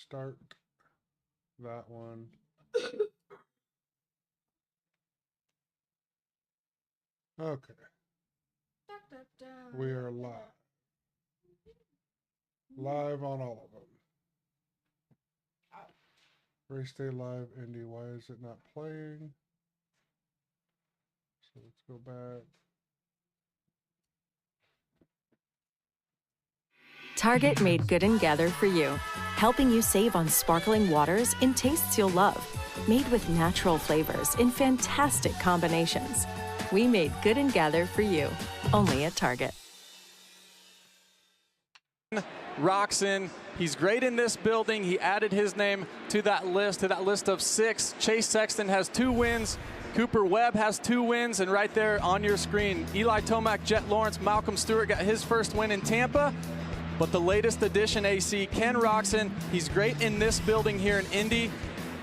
start that one. Okay. We are live. Live on all of them. Race Day Live Indy. Why is it not playing? So let's go back. Target made Good and Gather for you, helping you save on sparkling waters in tastes you'll love, made with natural flavors in fantastic combinations. We made Good and Gather for you, only at Target. Roczen, he's great in this building. He added his name to that list of 6. Chase Sexton has 2 wins. Cooper Webb has 2 wins, and right there on your screen, Eli Tomac, Jet Lawrence, Malcolm Stewart got his first win in Tampa. But the latest addition, AC, Ken Roczen, he's great in this building here in Indy.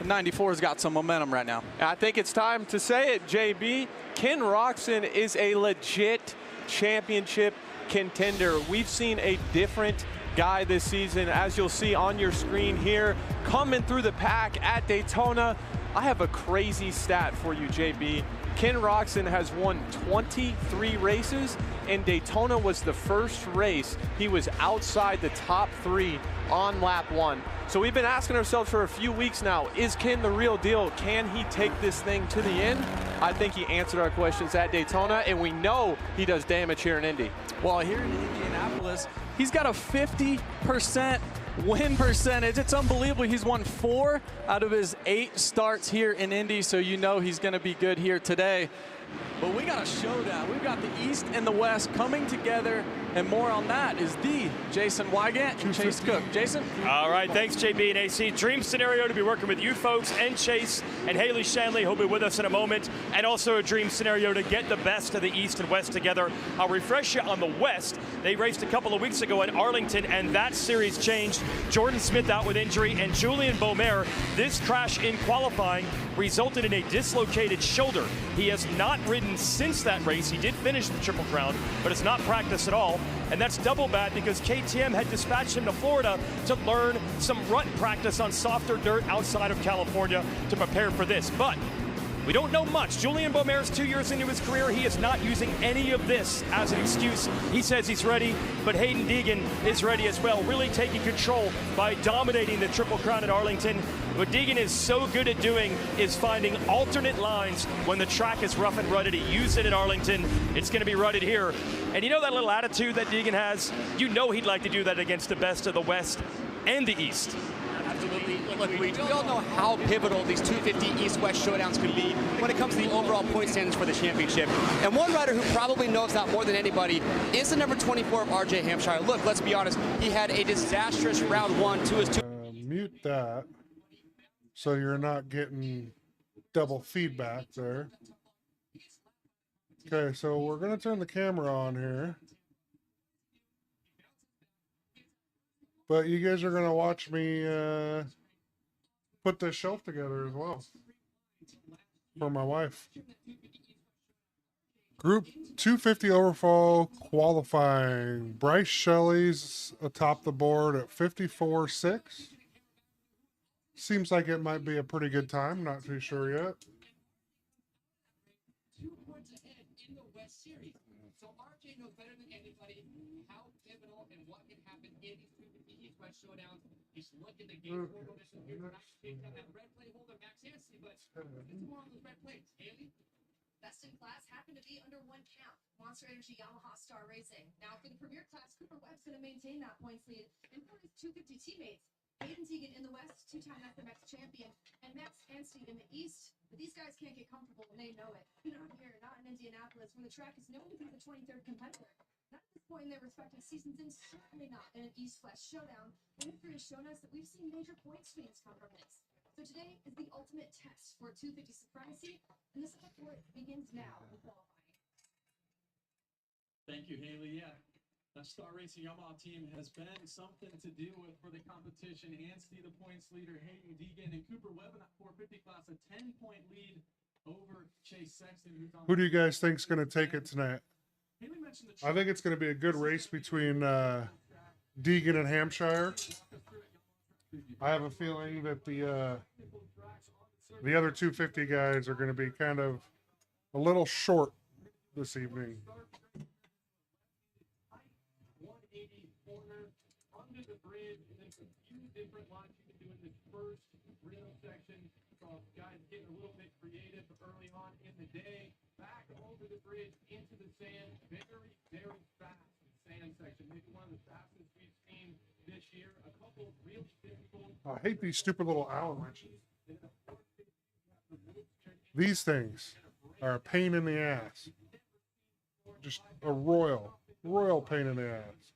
94's got some momentum right now. I think it's time to say it, JB. Ken Roczen is a legit championship contender. We've seen a different guy this season, as you'll see on your screen here, coming through the pack at Daytona. I have a crazy stat for you, JB. Ken Roczen has won 23 races, and Daytona was the first race he was outside the top 3 on lap 1. So we've been asking ourselves for a few weeks now, is Ken the real deal? Can he take this thing to the end? I think he answered our questions at Daytona, and we know he does damage here in Indy. Well, here in Indianapolis, he's got a 50% win percentage. It's unbelievable. He's won 4 out of his 8 starts here in Indy, so you know he's going to be good here today. But we got a showdown. We've got the East and the West coming together, and more on that is the Jason Wygant and Chase Cook. Jason? All right, thanks, JB and AC. Dream scenario to be working with you folks and Chase and Haley Shanley, who'll be with us in a moment, and also a dream scenario to get the best of the East and West together. I'll refresh you on the West. They raced a couple of weeks ago at Arlington, and that series changed. Jordan Smith out with injury, and Julian Beaumer. This crash in qualifying resulted in a dislocated shoulder. He has not ridden since that race. He did finish the Triple Crown, but it's not practiced at all. And that's double bad because KTM had dispatched him to Florida to learn some rut practice on softer dirt outside of California to prepare for this. But we don't know much. Julian Beaumer's 2 years into his career. He is not using any of this as an excuse. He says he's ready, but Hayden Deegan is ready as well, really taking control by dominating the Triple Crown at Arlington. What Deegan is so good at doing is finding alternate lines when the track is rough and rutted. He used it at Arlington. It's going to be rutted here. And you know that little attitude that Deegan has? You know he'd like to do that against the best of the West and the East. Absolutely. Look, we all know how pivotal these 250 East-West showdowns can be when it comes to the overall point standings for the championship. And one rider who probably knows that more than anybody is the number 24 of RJ Hampshire. Look, let's be honest, he had a disastrous round 1 to his 2. Mute that so you're not getting double feedback there. Okay, so we're going to turn the camera on here. But you guys are going to watch me put this shelf together as well for my wife. Group 250 overfall qualifying. Bryce Shelley's atop the board at 54.6. Seems like it might be a pretty good time. Not too sure yet. So RJ knows better than anybody how pivotal and what can happen in these 250 East-West showdowns. Just look at the game photo. This one here. Not picked up that red plate holder, Max Hansen, but it's more on those red plates. Haley? Best in class happened to be under 1 count. Monster Energy Yamaha Star Racing. Now for the Premier Class, Cooper Webb's going to maintain that points lead. And for his 250 teammates, Hayden Deegan in the West, 2-time FMX champion, and Max Hansen in the East. But these guys can't get comfortable when they know it. Not here, not in Indianapolis, where the track is known to be the 23rd competitor. Not at this point in their respective seasons, and certainly not in an East-West showdown. And history has shown us that we've seen major point swings come from this. So today is the ultimate test for 250 supremacy, and the setup for it begins now with qualifying. Thank you, Haley. Yeah, the Star Racing Yamaha team has been something to deal with for the competition. Anstey, the points leader, Hayden Deegan, and Cooper Webb in that 450 class, a 10-point lead over Chase Sexton. Who do you guys think is going to take it tonight? I think it's going to be a good race between Deegan and Hampshire. I have a feeling that the other 250 guys are going to be kind of a little short this evening. 180 corner under the bridge, and there's a few different lines you can do in this first rhythm section. So guys getting a little bit creative early on in the day. Back over the bridge into the sand, very, very fast sand section. Maybe one of the fastest we've seen this year. A couple really difficult. I hate these stupid little Allen wrenches. These things are a pain in the ass. Just a royal pain in the ass.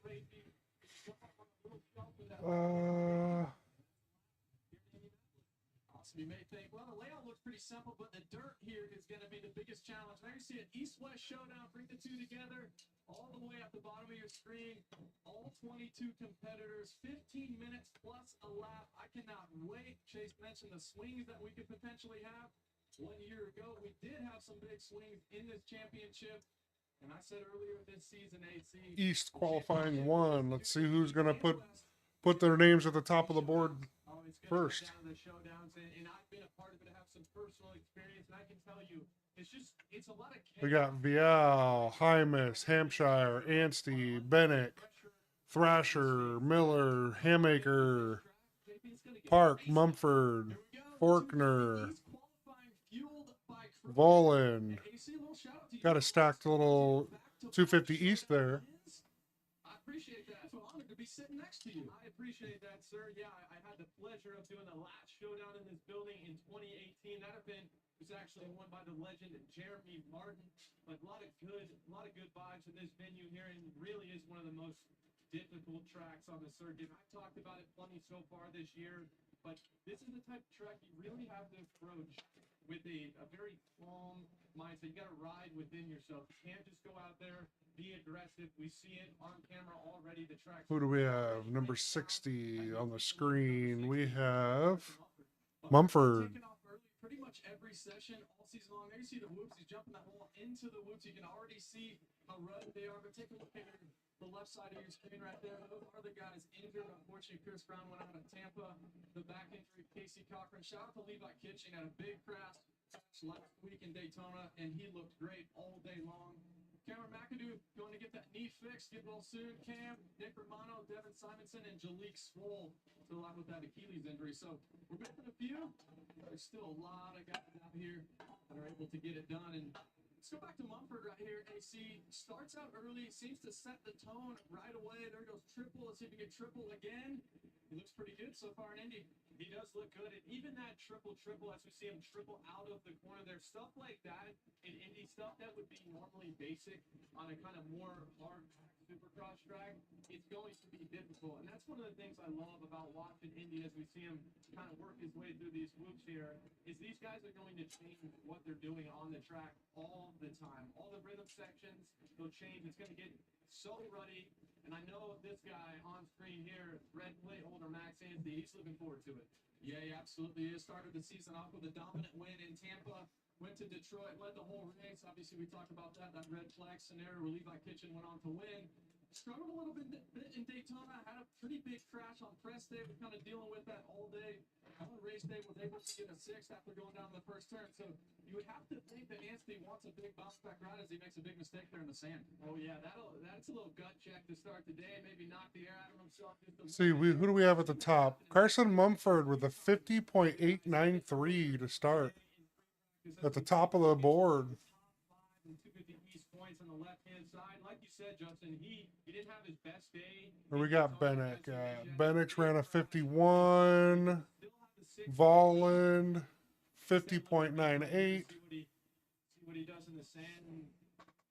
You may think, well, the layout looks pretty simple, but the dirt here is going to be the biggest challenge. There you see an east-west showdown. Bring the two together all the way at the bottom of your screen. All 22 competitors, 15 minutes plus a lap. I cannot wait. Chase mentioned the swings that we could potentially have. 1 year ago, we did have some big swings in this championship. And I said earlier this season, AC East qualifying 1. Let's see who's going to put their names at the top of the board first. The showdowns, and I've been a part of it. I have some personal experience, and I can tell you, it's a lot of We got Vial, Hymas, Hampshire, Anstey, Bennett, Thrasher, Miller, Hamaker, Park, Mumford, Faulkner, Volan. Got a stacked little 250 East there. I appreciate that. It's an honor to be sitting next to you. I appreciate that, sir. Yeah, I had the pleasure of doing the last showdown in this building in 2018. That event was actually won by the legend Jeremy Martin. But a lot of good vibes in this venue here, and really is one of the most difficult tracks on the circuit. I've talked about it plenty so far this year, but this is the type of track you really have to approach with a very calm mindset. You got to ride within yourself. You can't just go out there, be aggressive. We see it on camera already. The track. Who do we have? Number 60 on the screen. We have Mumford. Taking off early, pretty much every session all season long. There you see the whoops. He's jumping that wall into the whoops. You can already see how rugged they are. But take a look at the left side of your screen right there. Those are the guys injured. Unfortunately, Chris Brown went out of Tampa. The back injury, Casey Cochran. Shout out to Levi Kitchen. Had a big crash last week in Daytona, and he looked great all day long. Cameron McAdoo going to get that knee fixed. Get well soon. Cam, Nick Romano, Devin Simonson, and Jalik Swoll still out with that Achilles injury. So we're missing a few. There's still a lot of guys out here that are able to get it done. And let's go back to Mumford right here. AC starts out early, seems to set the tone right away. There goes triple. Let's see if we get triple again. He looks pretty good so far in Indy. He does look good. And even that triple, as we see him triple out of the corner, there's stuff like that in Indy, stuff that would be normally basic on a kind of more hard Supercross track. It's going to be difficult. And that's one of the things I love about watching Indy as we see him kind of work his way through these whoops here, is these guys are going to change what they're doing on the track all the time. All the rhythm sections, they'll change. It's going to get so ruddy. And I know this guy on screen here, red plate holder Max Anstey, he's looking forward to it. Yeah, he absolutely is. Started the season off with a dominant win in Tampa. Went to Detroit, led the whole race. Obviously, we talked about that red flag scenario where Levi Kitchen went on to win. Struggled a little bit in Daytona. Had a pretty big crash on press day. We're kind of dealing with that all day. On race day, was able to get a 6 after going down the first turn. So you would have to think that Anstey wants a big bounce back ride as he makes a big mistake there in the sand. Oh yeah, that's a little gut check to start the day. Maybe knock the air out of himself. See, who do we have at the top? Carson Mumford with a 50.893 to start at the top of the board. 250 East points on the left-hand side. Like you said, Justin, he didn't have his best day. Where we got Bennett. Bennett ran a 51. Voland, 50.98. See what he does in the sand.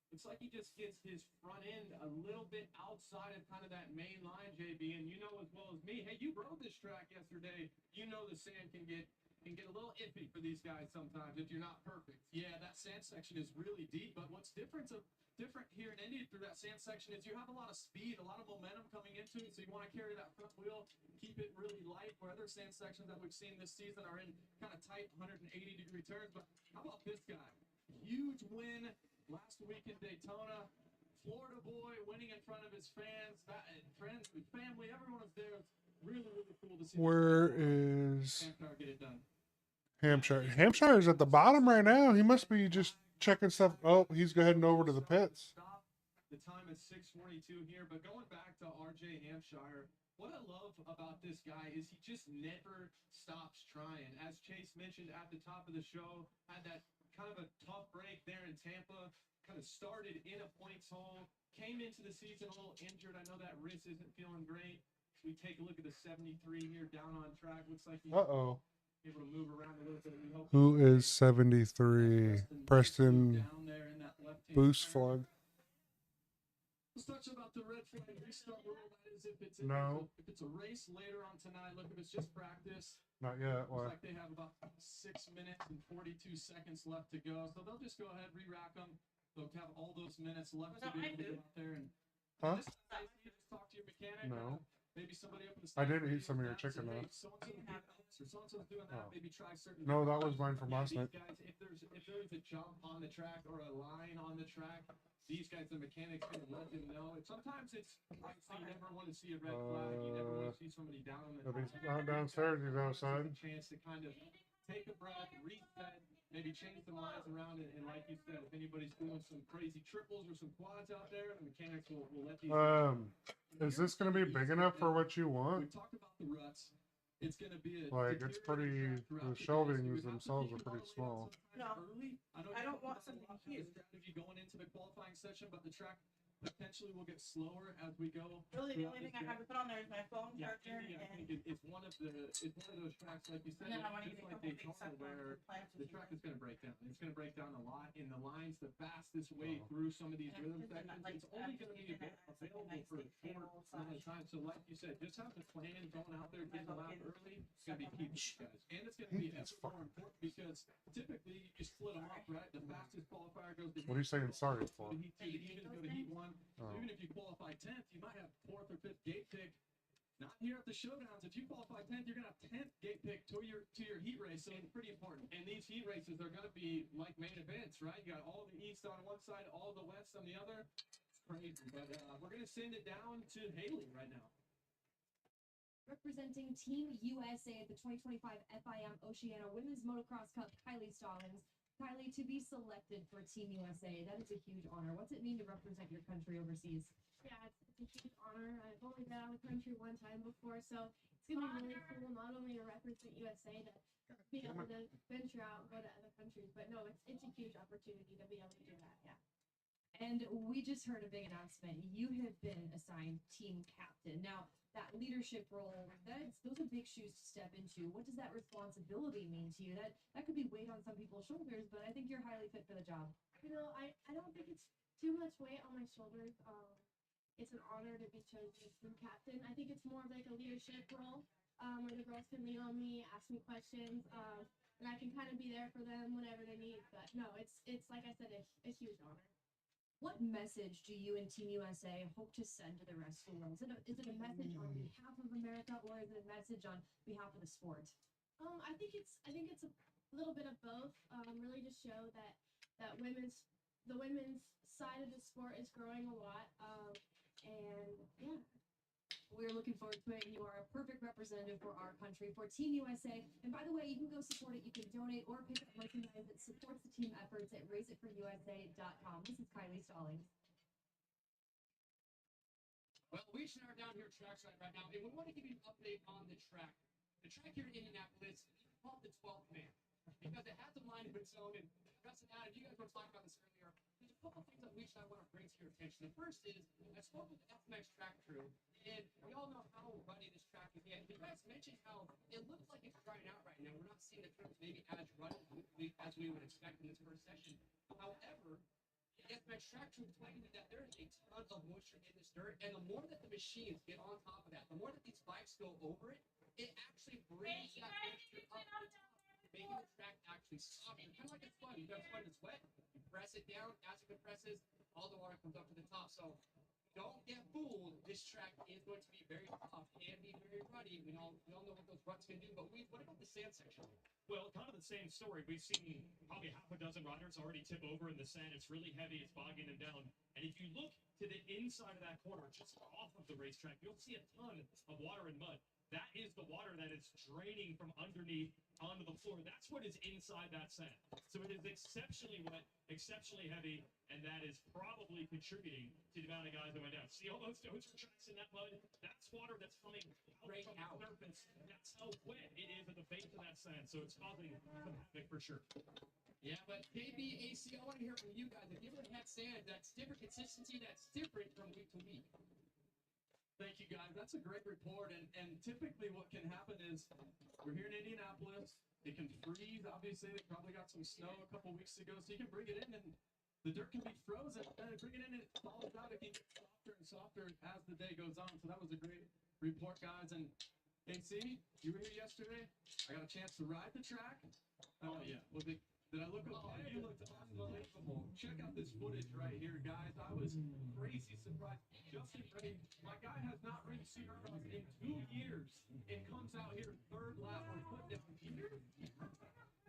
Looks like he just gets his front end a little bit outside of kind of that main line, JB. And you know as well as me, hey, you rode this track yesterday. You know the sand can get a little iffy for these guys sometimes if you're not perfect. Yeah, that sand section is really deep, but what's different here in Indy through that sand section is you have a lot of speed, a lot of momentum coming into it, so you want to carry that front wheel, keep it really light, where other sand sections that we've seen this season are in kind of tight 180-degree turns. But how about this guy? Huge win last week in Daytona. Florida boy winning in front of his fans, friends, family, everyone was there. really, really cool to see. Where is Hampshire get it done. Hampshire? Hampshire's at the bottom right now. He must be just checking stuff. Oh, he's heading over to the pits. The time is 6:42 here, but going back to RJ Hampshire, what I love about this guy is he just never stops trying. As Chase mentioned at the top of the show, had that kind of a tough break there in Tampa, kind of started in a points hole, came into the season a little injured. I know that wrist isn't feeling great. We take a look at the 73 here down on track. Looks like he's able to move around a little bit. We hope Who is 73? Preston down there in that left-hand Boost corner. Flood. Let's talk about the red flag restart rule. That is if it's No. if it's a race later on tonight. Look, if it's just practice, Not yet. looks Why? like they have about 6 minutes and 42 seconds left to go. So they'll just go ahead, re-rack them. They'll have all those minutes left to be able to go out there and Huh? just talk to your mechanic. No. Maybe somebody up in the I stand did eat radio some of your down, chicken say, though. hey, so-and-so's doing this, or so-and-so's doing that. Oh. Maybe try certain. No, that was mine from last these night. guys, if there's a jump on the track or a line on the track, these guys, the mechanics, can let them know. And sometimes it's obviously you never want to see a red flag. You never want to see somebody down on the He's out downstairs. He's outside. A chance to kind of take a breath, reset, maybe change some lines around it. And like you said, if anybody's doing some crazy triples or some quads out there, the mechanics will let these. Is this gonna be big enough for what you We want? talked about the ruts. It's going to be a Like, it's pretty. The shelvings themselves are pretty small. No, I don't want something huge. Strategy going into the qualifying session, but the track potentially will get slower as we go. Really, the only thing I have to put on there is my phone Yeah, charger Indy, I and think it's one of those tracks, like you said, then I want to just get a like couple things Daytona, stuck where on the track is going to break down. It's going to break down a lot in the lines, the fastest way through some of these rhythm sections. It's only going to be available for a short amount of time. So, like you said, just have the plan going out there, getting them out early. It's going to be key for you guys, and it's going to be ever more important because typically you split them up, right? The fastest qualifier goes to What are you saying sorry for? to heat 2 to even go to heat 1. Oh. Even if you qualify 10th, you might have 4th or 5th gate pick. Not here at the showdowns. If you qualify 10th, you're gonna have 10th gate pick to your heat race. So it's pretty important. And these heat races are gonna be like main events, right? You got all the east on one side, all the west on the other. It's crazy. But we're gonna send it down to Haley right now. Representing Team USA at the 2025 FIM Oceania Women's Motocross Cup, Kylie Stallings. Kylie, to be selected for Team USA, that is a huge honor. What's it mean to represent your country overseas? Yeah, it's a huge honor. I've only been out of the country one time before, so it's gonna be really cool not only to represent USA, to be able to venture out and go to other countries, but no, it's a huge opportunity to be able to do that. Yeah. And we just heard a big announcement. You have been assigned team captain. Now, that leadership role, those are big shoes to step into. What does that responsibility mean to you? That could be weight on some people's shoulders, but I think you're highly fit for the job. You know, I don't think it's too much weight on my shoulders. It's an honor to be chosen as team captain. I think it's more of like a leadership role, where the girls can lean on me, ask me questions, and I can kind of be there for them whenever they need. But no, it's like I said, a huge honor. What message do you and Team USA hope to send to the rest of the world? Is it a message on behalf of America, or is it a message on behalf of the sport? I think it's a little bit of both. Really to show that the women's side of the sport is growing a lot. And yeah. We're looking forward to it. You are a perfect representative for our country, for Team USA. And by the way, you can go support it. You can donate or pick up merchandise that supports the team efforts at raiseitforusa.com. This is Kylie Stallings. Well, we are down here trackside right now, and we want to give you an update on the track. The track here in Indianapolis is called the 12th man because it has a line of its own. And Gus and Adam, you guys were talking about this earlier. There's a couple things that we should want to bring to your attention. The first is I spoke with the FMX track crew, and we all know how ruddy this track is. And you guys mentioned how it looks like it's drying out right now. We're not seeing the turns maybe as ruddy as we would expect in this first session. However, the FMX track crew explained that there is a ton of moisture in this dirt, and the more that the machines get on top of that, the more that these bikes go over it, it actually brings that moisture up, making the track actually softer. Kind of like a sponge. You got a sponge that's wet, you press it down, as it compresses, all the water comes up to the top. So don't get fooled. This track is going to be very tough and be very ruddy. We all know what those ruts can do, but what about the sand section? Well, kind of the same story. We've seen probably half a dozen riders already tip over in the sand. It's really heavy. It's bogging them down. And if you look to the inside of that corner, just off of the racetrack, you'll see a ton of water and mud. that is the water that is draining from underneath onto the floor. That's what is inside that sand. So it is exceptionally wet, exceptionally heavy, and that is probably contributing to the amount of guys that went down. See all those tracks in that mud? That's water that's coming right out from the surface. That's how wet it is at the base of that sand. So it's causing some havoc for sure. Yeah, but KB, AC, I want to hear from you guys. If you ever had sand that's different consistency, that's different from week to week. Thank you, guys. That's a great report. And typically what can happen is we're here in Indianapolis. It can freeze. Obviously, they probably got some snow a couple weeks ago, so you can bring it in, and the dirt can be frozen. And bring it in, and it falls out. It can get softer and softer as the day goes on. So that was a great report, guys. And AC, you were here yesterday. I got a chance to ride the track. Oh, yeah. Did I look okay? You looked unbelievable. Check out this footage right here, guys. I was crazy surprised. Justin Ray, my guy has not ridden Supercross in 2 years and comes out here third lap or put down here.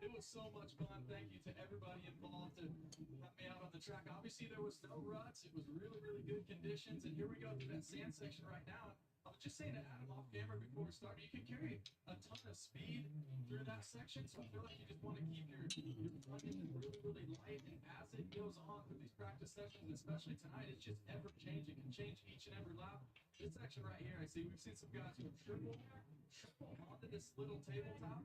It was so much fun. Thank you to everybody involved to have me out on the track. Obviously, there was no ruts. It was really, really good conditions. And here we go through that sand section right now. I was just saying to Adam off camera before we started, you can carry a ton of speed through that section, so I feel like you just want to keep your running really, really light, and as it goes on through these practice sessions, especially tonight, it's just ever-changing. It can change each and every lap. This section right here, I see we've seen some guys who triple onto this little tabletop,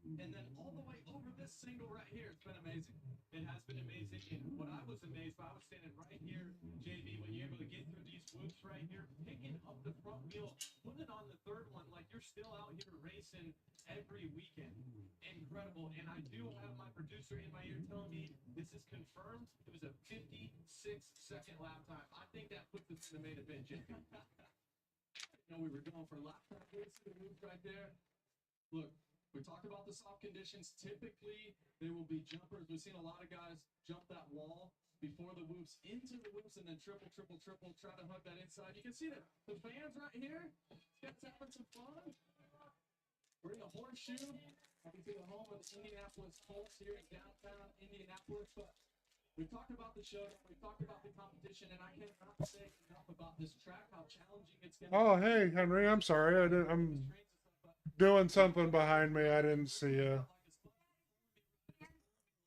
and then all the way over this single right here. It's been amazing. It has been amazing, and what I was amazed by, I was standing right here, JB, when you're able to get through these whoops right here, picking up the front wheel, putting it on the third one, like you're still out here racing every weekend. Incredible. And I do have my producer in my ear telling me this is confirmed. It was a 56-second lap time. I think that puts us in the main event, JB. We were going for lap time racing, the moves right there. Look, we talked about the soft conditions. Typically, there will be jumpers. We've seen a lot of guys jump that wall before the whoops, into the whoops, and then triple, try to hug that inside. You can see that the fans right here, guys having some fun. We're in the horseshoe. Obviously, the home of the Indianapolis Colts here in downtown Indianapolis. But we've talked about the show, we've talked about the competition, and I cannot say enough about this track, how challenging it's going to be. Oh, hey, Henry. I'm sorry. I'm doing something behind me. I didn't see you.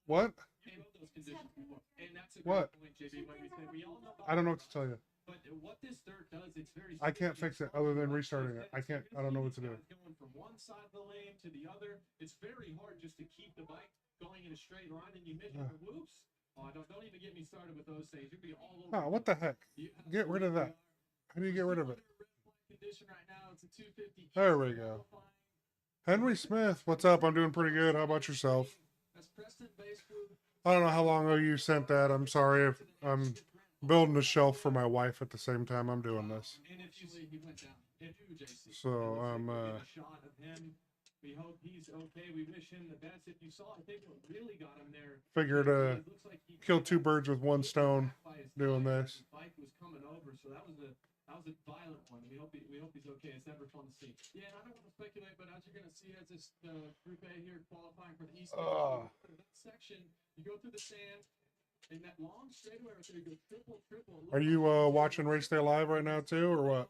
What? What? I don't know what to tell you. But what this dirt does, it's very. I can't fix it other than restarting it. I don't know what to do. Going from one side of the lane to the other, it's very hard just to keep the bike going in a straight line, and you mentioned the whoops. Oh, don't even get me started with those things. You'd be all over. Oh, what the heck? Get rid of that. How do you get rid of it? Right now, it's a 250. There we go. Henry Smith, what's up? I'm doing pretty good. How about yourself? I don't know how long ago you sent that. I'm sorry if I'm building a shelf for my wife at the same time I'm doing this. So we hope he's okay. We wish him the best. If you saw, I think what really got him there. Figured kill two birds with one stone doing this. Bike was coming over, so that was a violent one. We hope he's okay. It's never fun to see. Yeah, I don't want to speculate, but as you're going to see, as this Group A here qualifying for the East that section, you go through the sand, and that long straightaway right there, you go triple. Are you watching Race Day Live right now too, or what?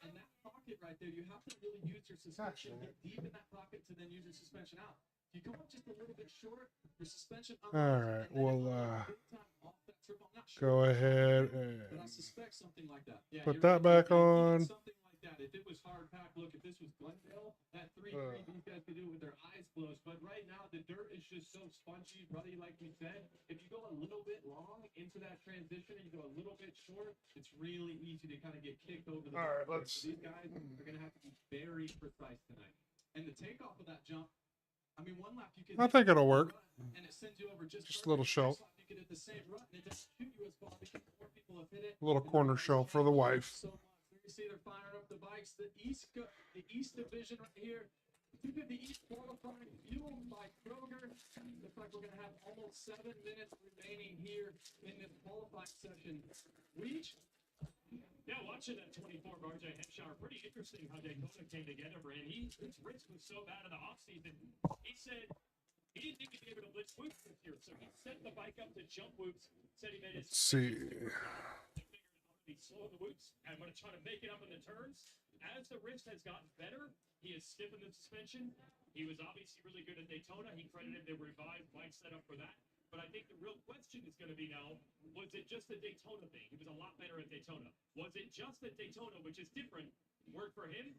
And that pocket right there, you have to really use your suspension, get deep in that pocket to then use your suspension out. If you come up just a little bit short, your suspension. All right, well, go ahead and put that back on. Something like that. If it was hard pack, look, if this was Glendale, that 3-3, these guys could do it with their eyes closed. But right now, the dirt is just so spongy, buddy, like we said. If you go a little bit long into that transition and you go a little bit short, it's really easy to kind of get kicked over the. All right, let's. So these guys are going to have to be very precise tonight. And the takeoff of that jump, I mean, one lap you can. I think it'll work. And it sends you over just a little shelf. You can hit the same rut, and it doesn't shoot you as far because more people have hit it. A little corner shelf for the wife. So you see they're firing up the bikes. The East Division right here. 250 East qualifying, fueled by Kroger. Looks like we're going to have almost 7 minutes remaining here in this qualifying session. Weech. Yeah, watching that 24 of RJ Hemshire, pretty interesting how Daytona came together for him. His wrist was so bad in the offseason. He said he didn't think he'd be able to blitz whoops this year, so he set the bike up to jump whoops. Said he made his. Let's see. He's slow in the whoops. I'm going to try to make it up in the turns. as the wrist has gotten better, he has stiffened the suspension. He was obviously really good at Daytona. He credited the revived bike setup for that. But I think the real question is going to be now, was it just a Daytona thing? He was a lot better at Daytona. Was it just at Daytona, which is different, work for him?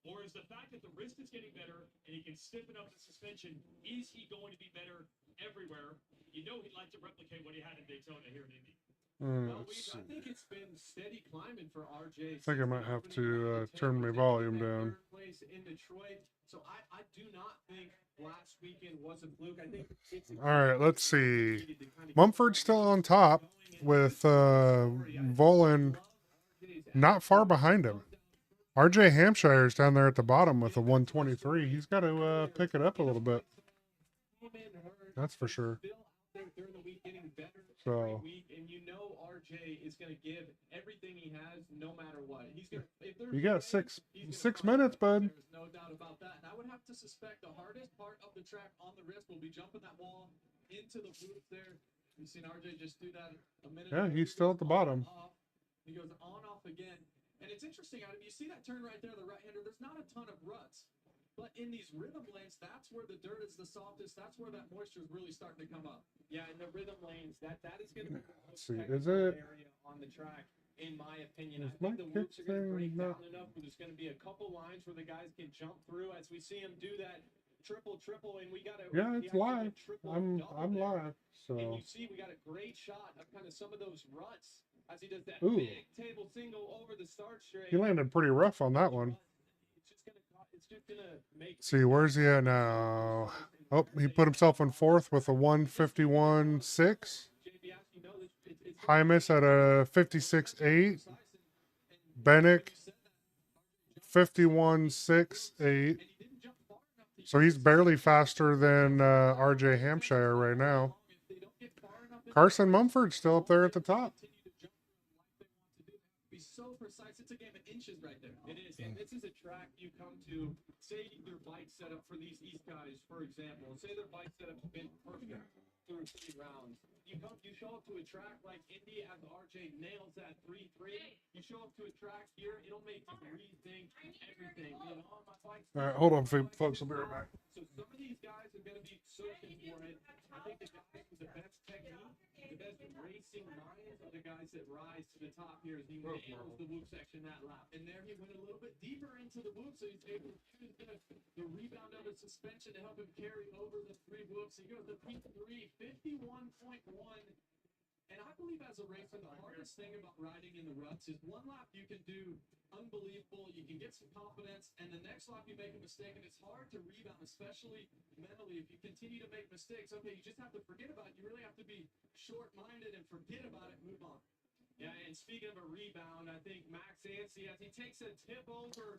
Or is the fact that the wrist is getting better and he can stiffen up the suspension, is he going to be better everywhere? You know he'd like to replicate what he had in Daytona here in Indy. Well, I think it's been steady climbing for RJ. I think I might have to turn my volume down. Place in Detroit. So I do not think last weekend was a fluke. I think it's All right, let's see. Mumford's still on top with Volan not far behind him. RJ Hampshire's down there at the bottom with a 123. He's got to pick it up a little bit. That's for sure. So and you know RJ is going to give everything he has no matter what. He's going to you got six minutes, bud. There's no doubt about that. And I would have to suspect the hardest part of the track on the wrist will be jumping that wall into the booth there. You've seen RJ just do that a minute Yeah, ago. he's still at the bottom. He goes on off again. And it's interesting, Adam, you see that turn right there, the right-hander, there's not a ton of ruts. But in these rhythm lanes, that's where the dirt is the softest. That's where that moisture is really starting to come up. Yeah, in the rhythm lanes, that is going to be the most technical area on the track, in my opinion. I think the whoops are going to break down enough where there's going to be a couple lines where the guys can jump through as we see him do that triple, and we got to. Yeah, it's live. I'm live. So. And you see, we got a great shot of kind of some of those ruts as he does that big table single over the start straight. He landed pretty rough on that one. See, where's he at now? Oh, he put himself in fourth with a 151.6. Hymus at a 56.8. Bennick 51.68. So he's barely faster than RJ Hampshire right now. Carson Mumford's still up there at the top. So precise. It's a game of inches right there. It is. And this is a track you come to, say their bike setup for these East guys, for example. Say their bike setup's been perfect through 3 rounds. You show up to a track like Indy as RJ nails that 3-3. You show up to a track here, it'll make you rethink everything. You know, my bike's All right, hold on, folks. I'll be right back. So some of these guys are going to be searching for it. I think the guys with the best technique, the best racing minds are the guys that rise to the top here as he nails the whoop section that lap. And there he went a little bit deeper into the whoop, so he's able to use the rebound of the suspension to help him carry over the 3 whoops. He goes to P3, 51.1. And I believe as a racer, the hardest thing about riding in the ruts is one lap you can do unbelievable, you can get some confidence, and the next lap you make a mistake, and it's hard to rebound, especially mentally. If you continue to make mistakes, okay, you just have to forget about it. You really have to be short-minded and forget about it, move on. Yeah, and speaking of a rebound, I think Max Anstie, as he takes a tip over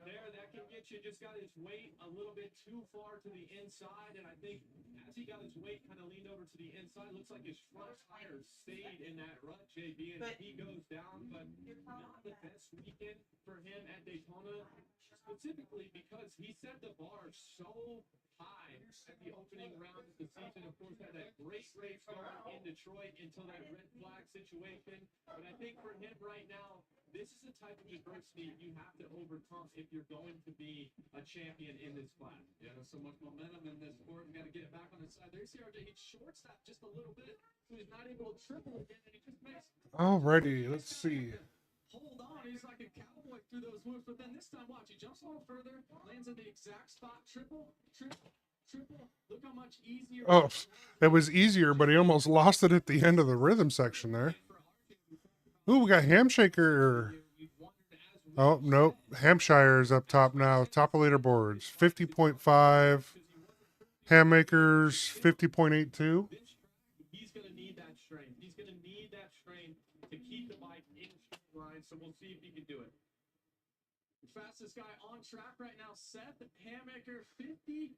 there, that can get you, just got his weight a little bit too far to the inside, and I think as he got his weight kind of leaned over to the inside, looks like his front tire stayed in that rut, JB, and he goes down, but not the best weekend for him at Daytona, specifically because he set the bar so high at the opening round of the season. Of course, had that great race going in Detroit until that red flag situation, but I think for him right now, this is the type of adversity you have to overcome if you're going to be a champion in this class. Yeah, there's so much momentum in this sport. We got to get it back on the side. There's RJ. He shorts that just a little bit, so he's not able to triple again, and he just makes. Alrighty, let's see. Hold on, he's like a cowboy through those whoops, but then this time, watch, he jumps a little further, lands in the exact spot, triple. Look how much easier. Oh, it was easier, but he almost lost it at the end of the rhythm section there. Ooh, we got Hamshaker. Oh, nope. Hampshire's up top now. Top of leaderboards. 50.5. Hammakers, 50.82. He's going to need that strength. He's going to need that strength to keep the bike in straight line, so we'll see if he can do it. Fastest guy on track right now, Seth Hammaker, 50.8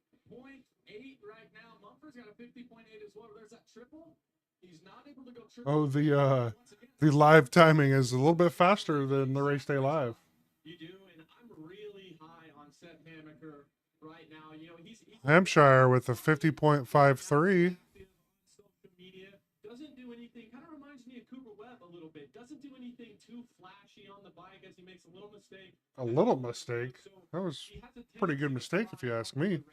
right now. Mumford's got a 50.8 as well. There's that triple. He's not able to go triple. Oh, the live timing is a little bit faster than the race day live. You do, and I'm really high on Seth Hammaker right now. You know, he's Hampshire with a 50.53. Social media doesn't do anything. Kind of reminds me of Cooper Webb a little bit. Doesn't do anything too flashy on the bike as he makes a little mistake. A little mistake. That was a pretty good mistake, if you ask me.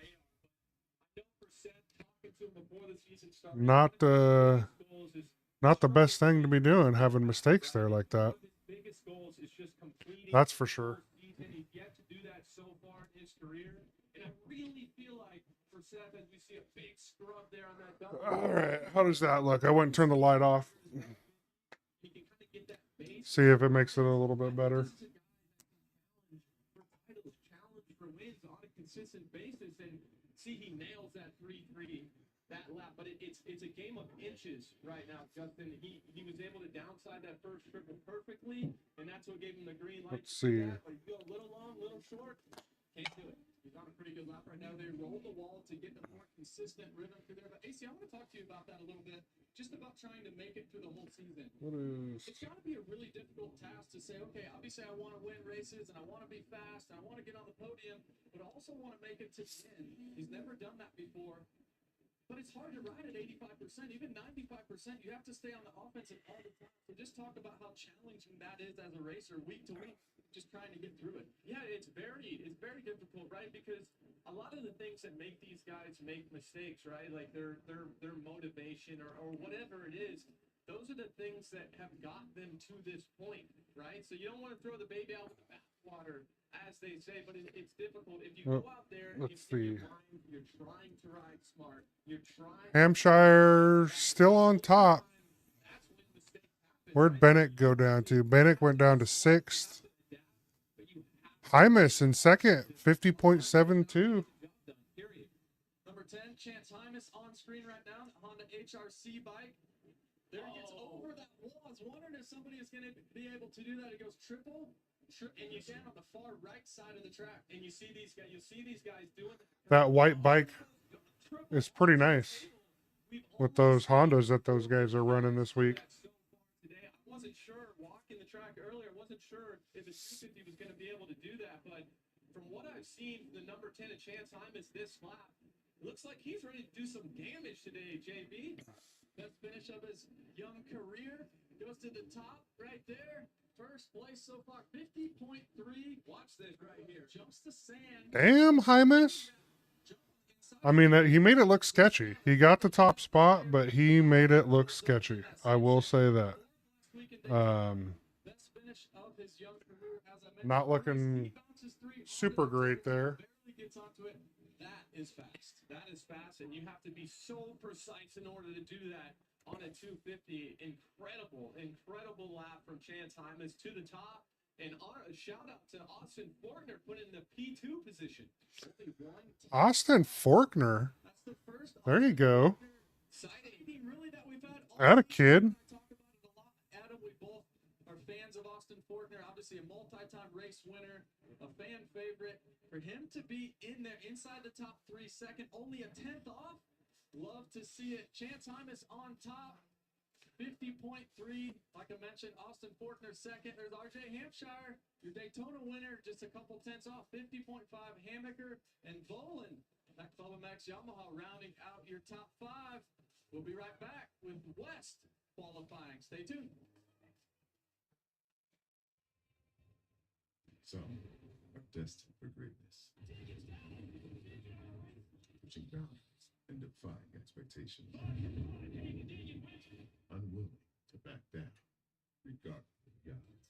Not not the best thing to be doing, having mistakes there like that. That's for sure. He's yet to do that so far in his career, and I really feel like for Seth, as we see a big scrub there on that belt. All right, how does that look? I went and turned the light off. See if it makes it a little bit better. Challenge for wins on a consistent basis, and see he nails that 3-3 that lap, but it's a game of inches right now, Justin. He was able to downside that first triple perfectly, and that's what gave him the green light. Let's see. But you go a little long, a little short, can't do it. He's on a pretty good lap right now. They rolled the wall to get a more consistent rhythm through there. But AC, I want to talk to you about that a little bit, just about trying to make it through the whole season. It's got to be a really difficult task to say, okay, obviously I want to win races and I want to be fast and I want to get on the podium, but I also want to make it to the end. He's never done that before. But it's hard to ride at 85%, even 95%. You have to stay on the offensive all the time. So just talk about how challenging that is as a racer week to week, just trying to get through it. Yeah, it's very difficult, right? Because a lot of the things that make these guys make mistakes, right? Like their motivation or whatever it is, those are the things that have got them to this point, right? So you don't want to throw the baby out with the bathwater, as they say, but it's difficult. If you go out there and you're trying to ride smart, you're trying. Hampshire still on top. Where'd Bennett go down to? Bennett went down to 6th. Hymas in 2nd, 50.72. Number 10, Chance Hymas on screen right now, Honda HRC bike. There he gets over that wall. I was wondering if somebody is going to be able to do that. It goes triple, and you stand on the far right side of the track, and you see these guys. You see these guys doing That white bike is pretty nice with those Hondas that those guys are running this week. Today, I wasn't sure walking the track earlier. I wasn't sure if the 250 was going to be able to do that, but from what I've seen, the number 10 of Chance Hymas this lap, it looks like he's ready to do some damage today, JB. Best finish of his young career. Goes to the top right there. First place so far, 50.3. Watch this right here. Jumps the sand. Damn, Hymas. I mean, he made it look sketchy. He got the top spot, but he made it look sketchy. I will say that. Not looking super great there. That is fast. That is fast, and you have to be so precise in order to do that on a 250. Incredible lap from Chance Hymas to the top. And a shout out to Austin Fortner put in the P2 position. Austin Fortner. There you go. That a kid. Adam, we both are fans of Austin Fortner. Obviously a multi-time race winner, a fan favorite. For him to be in there inside the top 3 second, only a 10th off. Love to see it. Chance Hymas on top. 50.3, like I mentioned, Austin Fortner second. There's RJ Hampshire, your Daytona winner, just a couple tenths off. 50.5, Hammaker and Volan. That Club MX Yamaha rounding out your top 5. We'll be right back with West qualifying. Stay tuned. Some are destined for greatness, pushing boundaries and defying expectations. Unwilling to back down, regardless of the odds.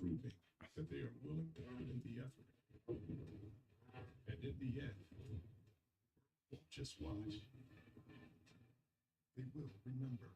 Proving that they are willing to put in the effort. And in the end, won't just watch. They will remember.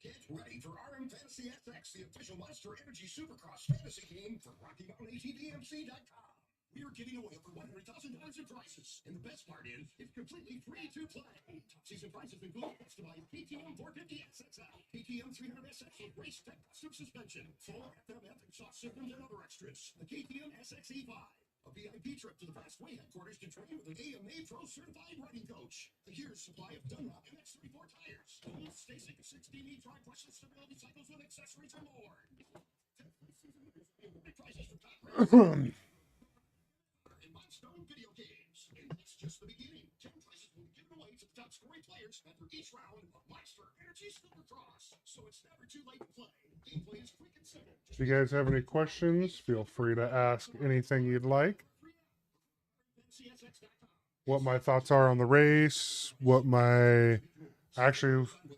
Get ready for RM Fantasy SX, the official Monster Energy Supercross fantasy game from RockyMountainATVMC.com. We are giving away over $100,000 in prizes. And the best part is, it's completely free to play. Top season prizes include customized KTM 450 SXL, KTM 300 SX with race tech custom suspension, full FMF exhaust systems and other extras, the KTM SXE5, a VIP trip to the Fastway headquarters to train with an AMA Pro certified riding coach, a year's supply of Dunlop MX34 tires, a full Stasic 16E dry brushless stability cycles with accessories and more. Prizes for top races. And Milestone video games. And that's just the beginning. 10 prizes will be given away to the top scoring player players enter each round of Monster Energy Supercross, so it's never too late to play. Gameplay is quick and simple. If you guys have any questions, feel free to ask anything you'd like. What my thoughts are on the race,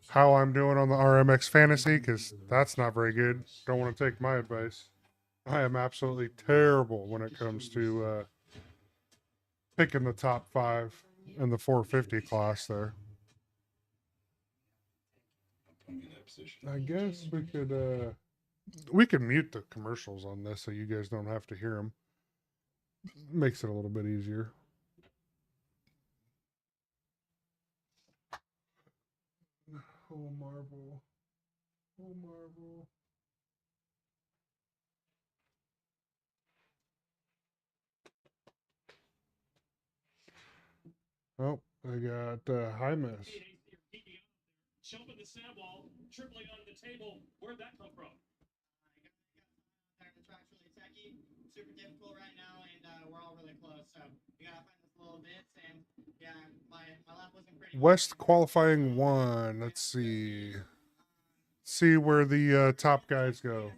how I'm doing on the RMX Fantasy, because that's not very good. Don't want to take my advice. I am absolutely terrible when it comes to picking the top 5 in the 450 class there. I guess we could mute the commercials on this so you guys don't have to hear them. Makes it a little bit easier. Oh, Marvel. Oh, Marvel. Oh, I got High Miss. Jumping the sand wall, tripling onto the table. Where'd that come from? The track's really techy, super difficult right now, and we're all really close. So we gotta find this little bits, and yeah, my lap wasn't pretty. West qualifying 1. Let's see. See where the top guys go.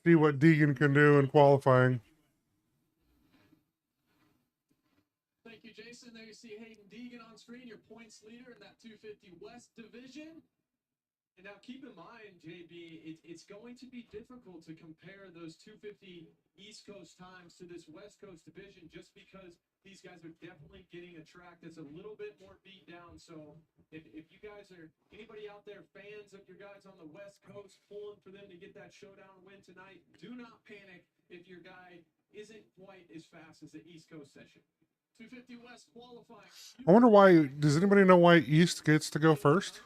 See what Deegan can do in qualifying. Thank you, Jason. There you see Hayden Deegan on screen, your points leader in that 250 West division. And now keep in mind, JB, it's going to be difficult to compare those 250 East Coast times to this West Coast division just because these guys are definitely getting a track that's a little bit more beat down. So if you guys are, anybody out there, fans of your guys on the West Coast, pulling for them to get that showdown win tonight, do not panic if your guy isn't quite as fast as the East Coast session. 250 West qualifying. I wonder why. Does anybody know why East gets to go first?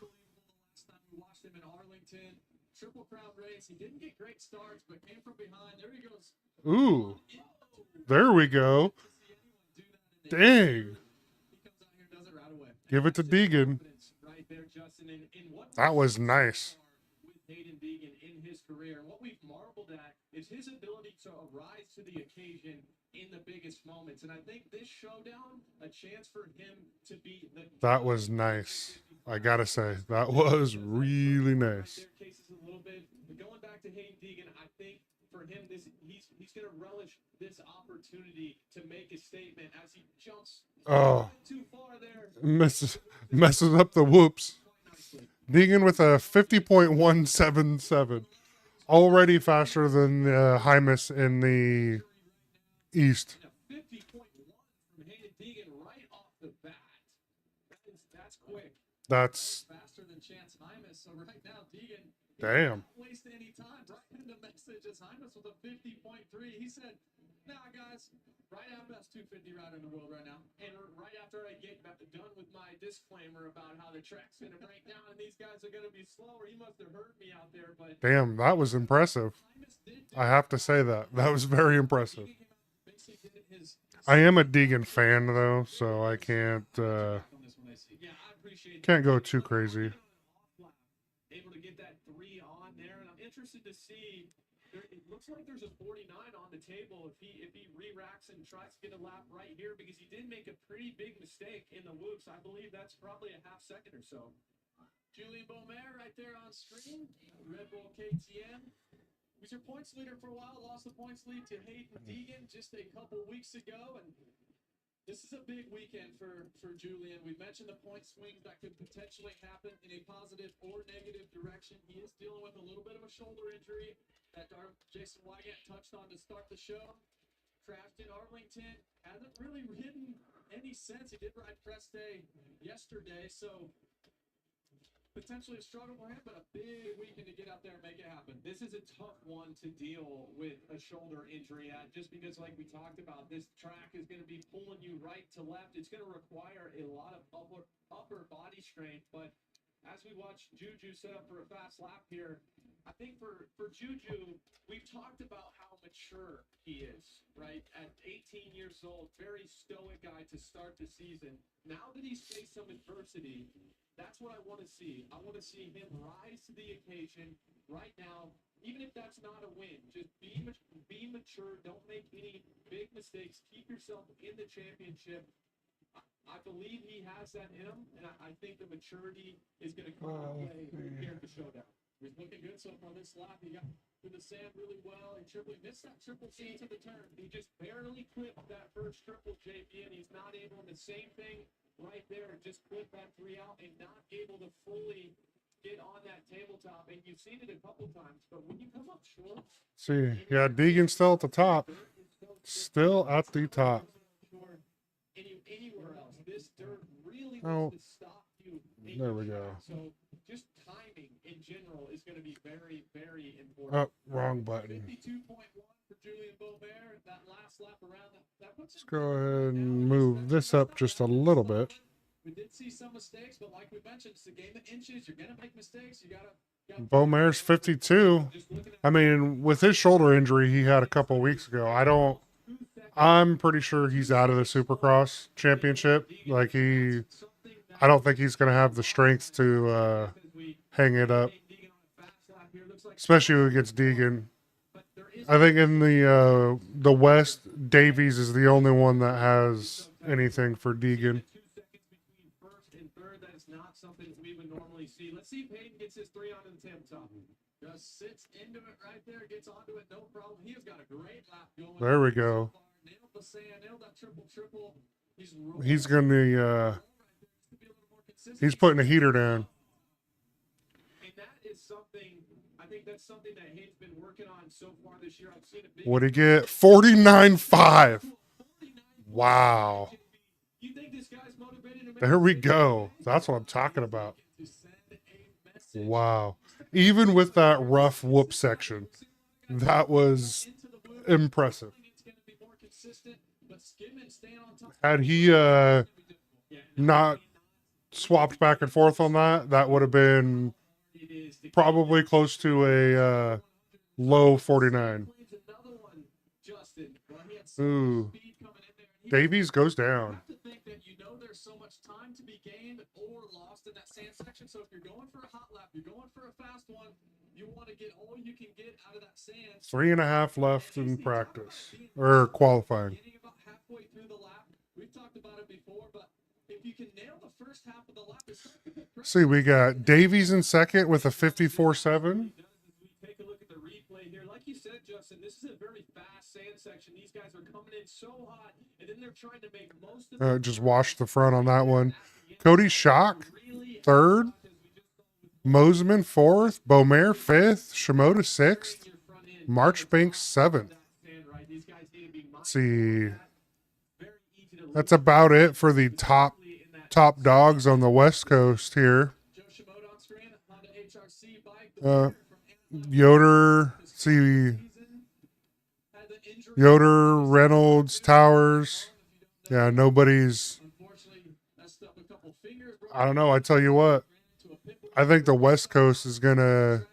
We watched him in Arlington. Triple Crown race. He didn't get great starts, but came from behind. There he goes. Ooh. There we go. Dang. Give it to Deegan. That was nice. Hayden Deegan in his career. And what we've marveled at is his ability to arise to the occasion in the biggest moments. And I think this showdown, a chance for him to be the... That was nice. I gotta say, that was really nice. Cases a little bit. But going back to Hayden Deegan, I think for him, he's going to relish this opportunity to make a statement as he jumps too far there. Messes up the whoops. Deegan with a 50.177. Already faster than Hymus in the East. 50.1 from Hayden Deegan right off the bat. That's quick. That's faster than Chance Hymus. So right now, Deegan, damn. Not waste any time. Right in the message as Hymus with a 50.3. He said, "Nah, guys, right after best 250 rider in the world right now, and right after I get done with my disclaimer about how the track's going to break down and these guys are going to be slower, he must have heard me out there." But damn, that was impressive. I have to say that was very impressive. I am a Deegan fan though, so I can't go too crazy. Able to get that 3 on there, and I'm interested to see. It looks like there's a 49 on the table if he re-racks and tries to get a lap right here, because he did make a pretty big mistake in the whoops. I believe that's probably a half second or so. Julian Beaumer right there on screen. Red Bull KTM. He was your points leader for a while, lost the points lead to Hayden Deegan just a couple weeks ago, and this is a big weekend for Julian. We mentioned the point swings that could potentially happen in a positive or negative direction. He is dealing with a little bit of a shoulder injury that Jason Wygant touched on to start the show. Crashed in Arlington. Hasn't really ridden any sense. He did ride press day yesterday, so potentially a struggle for him, but a big weekend to get out there and make it happen. This is a tough one to deal with a shoulder injury at, just because, like we talked about, this track is going to be pulling you right to left. It's going to require a lot of upper body strength, but as we watch Juju set up for a fast lap here, I think for Juju, we've talked about how mature he is, right? At 18 years old, very stoic guy to start the season. Now that he's faced some adversity, that's what I want to see. I want to see him rise to the occasion, right now, even if that's not a win, just be mature. Don't make any big mistakes. Keep yourself in the championship. I believe he has that in him, and I think the maturity is going to come into play here at the showdown. He's looking good so far this lap. He got through the sand really well. He missed that triple C to the turn. He just barely clipped that first triple, JP, and he's not able. And the same thing right there, just clip that 3 out and not able to fully get on that tabletop. And you've seen it a couple times, but when you come up short. See, yeah, Deegan still at the top. Still at the top. Anywhere else, this dirt really Oh, wants to stop you. there we go. So just timing in general is going to be very, very important. Oh, wrong button. 52.1 for Julian Beauvert. That last lap around, that puts Let's go ahead and move this up just a little bit. We did see some mistakes, but like we mentioned, it's a game of inches. You're going to make mistakes. You got to. Beaumert's 52. I mean, with his shoulder injury he had a couple weeks ago, I'm pretty sure he's out of the Supercross championship. Like I don't think he's going to have the strength to hang it up, especially against Deegan. I think in the West, Davies is the only one that has anything for Deegan. Something we would normally see. Let's see if Hayden gets his 3 onto the tabletop. Just sits into it right there, gets onto it, no problem. He has got a great lap going. There we go. Nailed the sand, nailed that triple. He's gonna he's putting a heater down. And that is something, I think that's something that Hayden's been working on so far this year. I've seen it big. What'd he get? 49.5. Wow. You think this guy's motivated to There we go. That's what I'm talking about. Wow. Even with that rough whoop section, that was impressive. Had he not swapped back and forth on that, that would have been probably close to a low 49. Ooh. Davies goes down. There's so much time to be gained or lost in that sand section. So if you're going for a hot lap, you're going for a fast one, you want to get all you can get out of that sand. 3.5 left in practice or qualifying. About halfway through the lap. We've talked about it before, but if you can nail the first half of the lap, See, we got Davies in second with a 54.7. Take a look at the replay here. Like you said, Justin, this is a very fast sand section. These guys are coming in so hot, and then they're trying to make most of it. Just washed the front on that one. Cody Schock, third. Mosman, fourth. Beaumer, fifth. Shimoda, sixth. Marchbank, seventh. Let's see. That's about it for the top dogs on the West Coast here. Yoder, Yoder, Reynolds, Towers. Yeah, nobody's. I don't know. I tell you what, I think the West Coast is gonna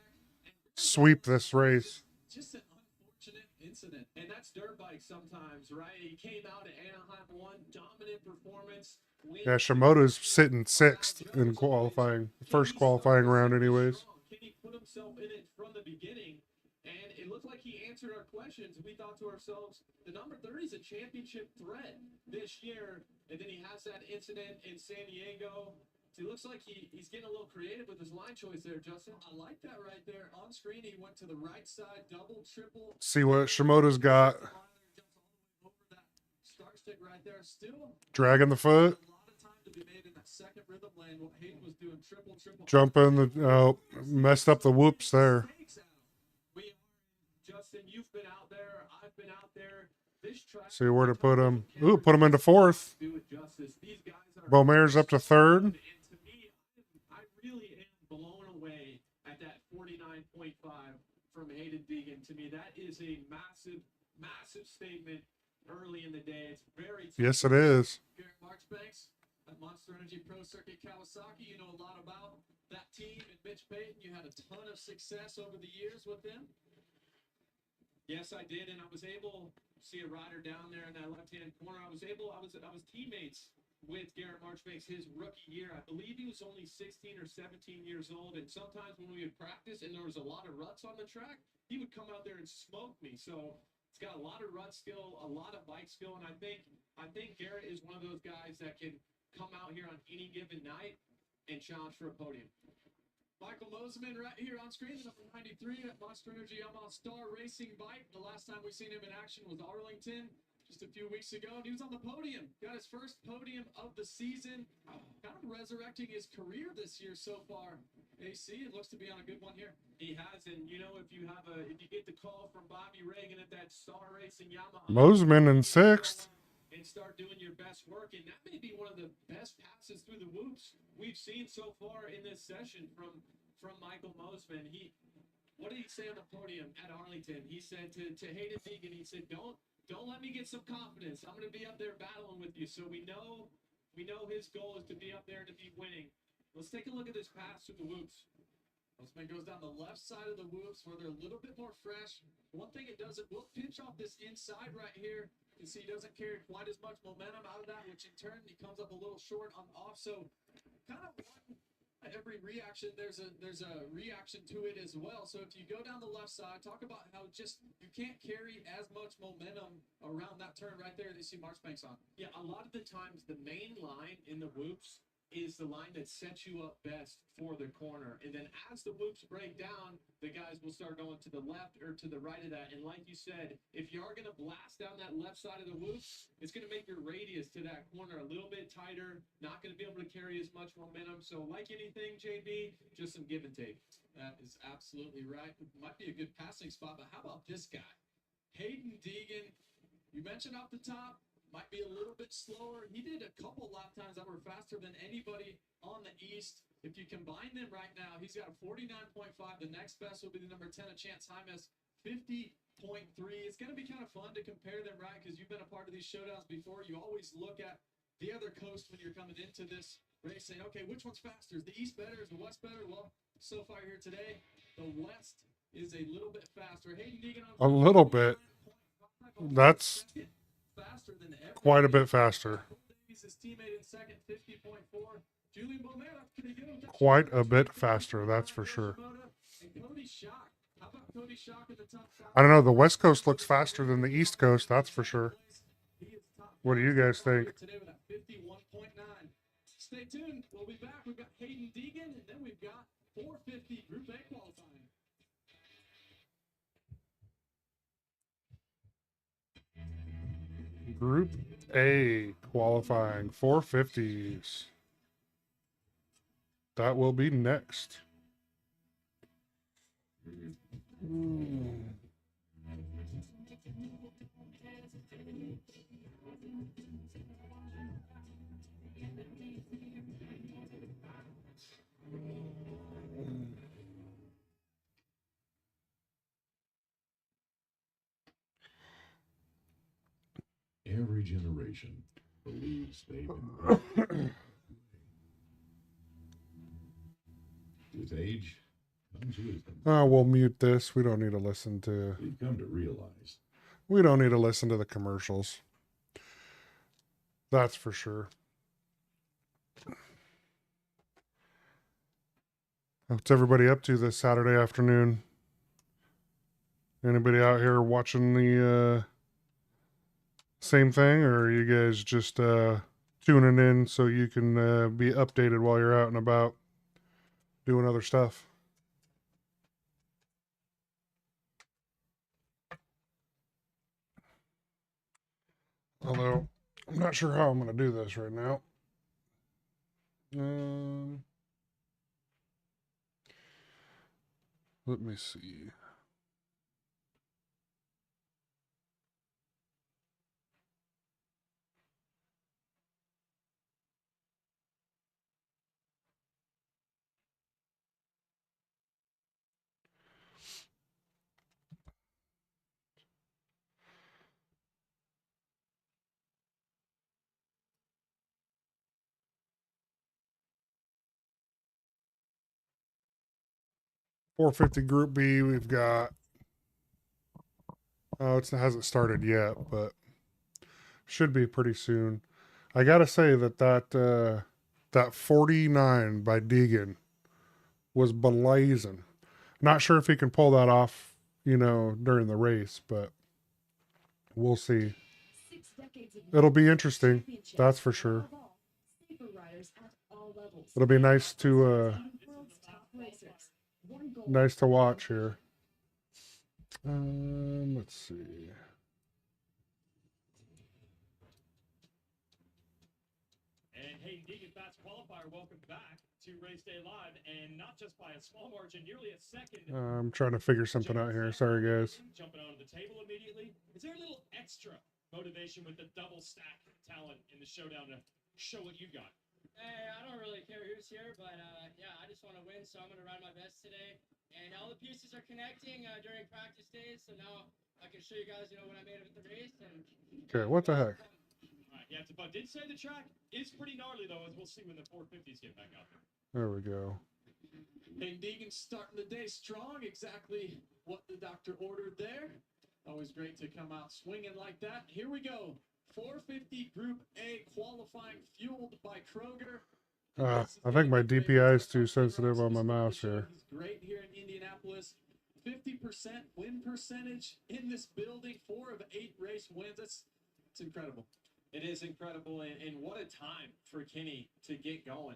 sweep this race. Just an unfortunate incident, and that's dirt bike sometimes, right? He came out at Anaheim, one dominant performance. Yeah, Shimoda's sitting sixth in qualifying, first qualifying round, anyways. Kenny put himself in it from the beginning, and it looked like he answered our questions. We thought to ourselves, the number 30 is a championship threat this year, and then he has that incident in San Diego. So it looks like he's getting a little creative with his line choice there, Justin. I like that right there. On screen, he went to the right side, double, triple. See what Shimoda's got. Star stick right there. Still Dragging the foot. a lot of time to be made in that second rhythm lane. What Hayden was doing, triple. Jumping the messed up the whoops there. Justin, you've been out there. I've been out there. This track. See where to put him. Ooh, put him into fourth. Do it justice. These guys are. Beaumer's up to third. And to me, I really am blown away at that 49.5 from Hayden Deegan. To me, that is a massive statement early in the day. It's very. Yes, it is. Garrett Marchbanks at Monster Energy Pro Circuit Kawasaki. You know a lot about that team and Mitch Payton. You had a ton of success over the years with them. Yes, I did, and I was able to see a rider down there in that left-hand corner. I was teammates with Garrett Marchbanks his rookie year. I believe he was only 16 or 17 years old, and sometimes when we would practice and there was a lot of ruts on the track, he would come out there and smoke me. So he's got a lot of rut skill, a lot of bike skill, and I think Garrett is one of those guys that can come out here on any given night and challenge for a podium. Michael Mosiman right here on screen, the number 93 at Monster Energy Yamaha Star Racing Bike. The last time we seen him in action was Arlington just a few weeks ago, and he was on the podium. Got his first podium of the season. Kind of resurrecting his career this year so far. AC, it looks to be on a good one here. He has, and you know, if you get the call from Bobby Reagan at that Star Racing Yamaha, Mosiman in 6th. and start doing your best work, and that may be one of the best passes through the whoops we've seen so far in this session from Michael Mosiman. What did he say on the podium at Arlington? He said to Hayden Deegan, he said, don't let me get some confidence. I'm going to be up there battling with you. So we know his goal is to be up there to be winning. Let's take a look at this pass through the whoops. Mosiman goes down the left side of the whoops where they're a little bit more fresh. One thing it does, it will pinch off this inside right here. You can see he doesn't carry quite as much momentum out of that, which in turn he comes up a little short on off. So kind of every reaction, there's a reaction to it as well. So if you go down the left side, talk about how just you can't carry as much momentum around that turn right there that you see Marchbanks on. Yeah, a lot of the times the main line in the whoops is the line that sets you up best for the corner. And then as the whoops break down, the guys will start going to the left or to the right of that. And like you said, if you are going to blast down that left side of the whoops, it's going to make your radius to that corner a little bit tighter, not going to be able to carry as much momentum. So like anything, JB, just some give and take. That is absolutely right. It might be a good passing spot, but how about this guy? Hayden Deegan, you mentioned off the top, might be a little bit slower. He did a couple lap times that were faster than anybody on the East. If you combine them right now, he's got a 49.5. The next best will be the number 10 at Chance Hymas, 50.3. It's going to be kind of fun to compare them, right? Because you've been a part of these showdowns before. You always look at the other coast when you're coming into this race saying, okay, which one's faster? Is the East better? Is the West better? Well, so far here today, the West is a little bit faster. Hayden Deegan on A little bit. That's quite a bit faster. Quite a bit faster, that's for sure. I don't know, the West Coast looks faster than the East Coast, that's for sure. What do you guys think? Stay tuned. We'll be back. We've got Hayden Deegan, and then we've got 450 Group A qualifying. Group A qualifying 450s. That will be next. Every generation believes they've been with age comes wisdom. We'll mute this. We don't need to listen to. We've come to realize. We don't need to listen to the commercials. That's for sure. What's everybody up to this Saturday afternoon? Anybody out here watching the same thing, or are you guys just tuning in so you can be updated while you're out and about doing other stuff? Although, I'm not sure how I'm going to do this right now. Let me see. .450 Group B, we've got, it hasn't started yet, but should be pretty soon. I gotta say that 49 by Deegan was blazing. Not sure if he can pull that off, during the race, but we'll see. It'll be interesting, that's for sure. It'll be nice to watch here. Let's see. And Hayden Deegan, fast qualifier, welcome back to Race Day Live, and not just by a small margin, nearly a second. I'm trying to figure something out here. Sorry, guys. Jumping onto the table immediately. Is there a little extra motivation with the double stack talent in the showdown to show what you got? Hey, I don't really care who's here, but yeah, I just want to win, so I'm going to ride my best today. And all the pieces are connecting during practice days, so now I can show you guys, what I made of the race. And Okay, what the heck? Yeah, but did say the track is pretty gnarly, though, as we'll see when the 450s get back out there. There we go. Hey, Deegan starting the day strong. Exactly what the doctor ordered there. Always great to come out swinging like that. Here we go. 450 Group A qualifying, fueled by Kroger. I think my DPI is too sensitive on my mouse here. He's great here in Indianapolis. 50% win percentage in this building. 4 of 8 race wins. It's incredible. It is incredible, and what a time for Kenny to get going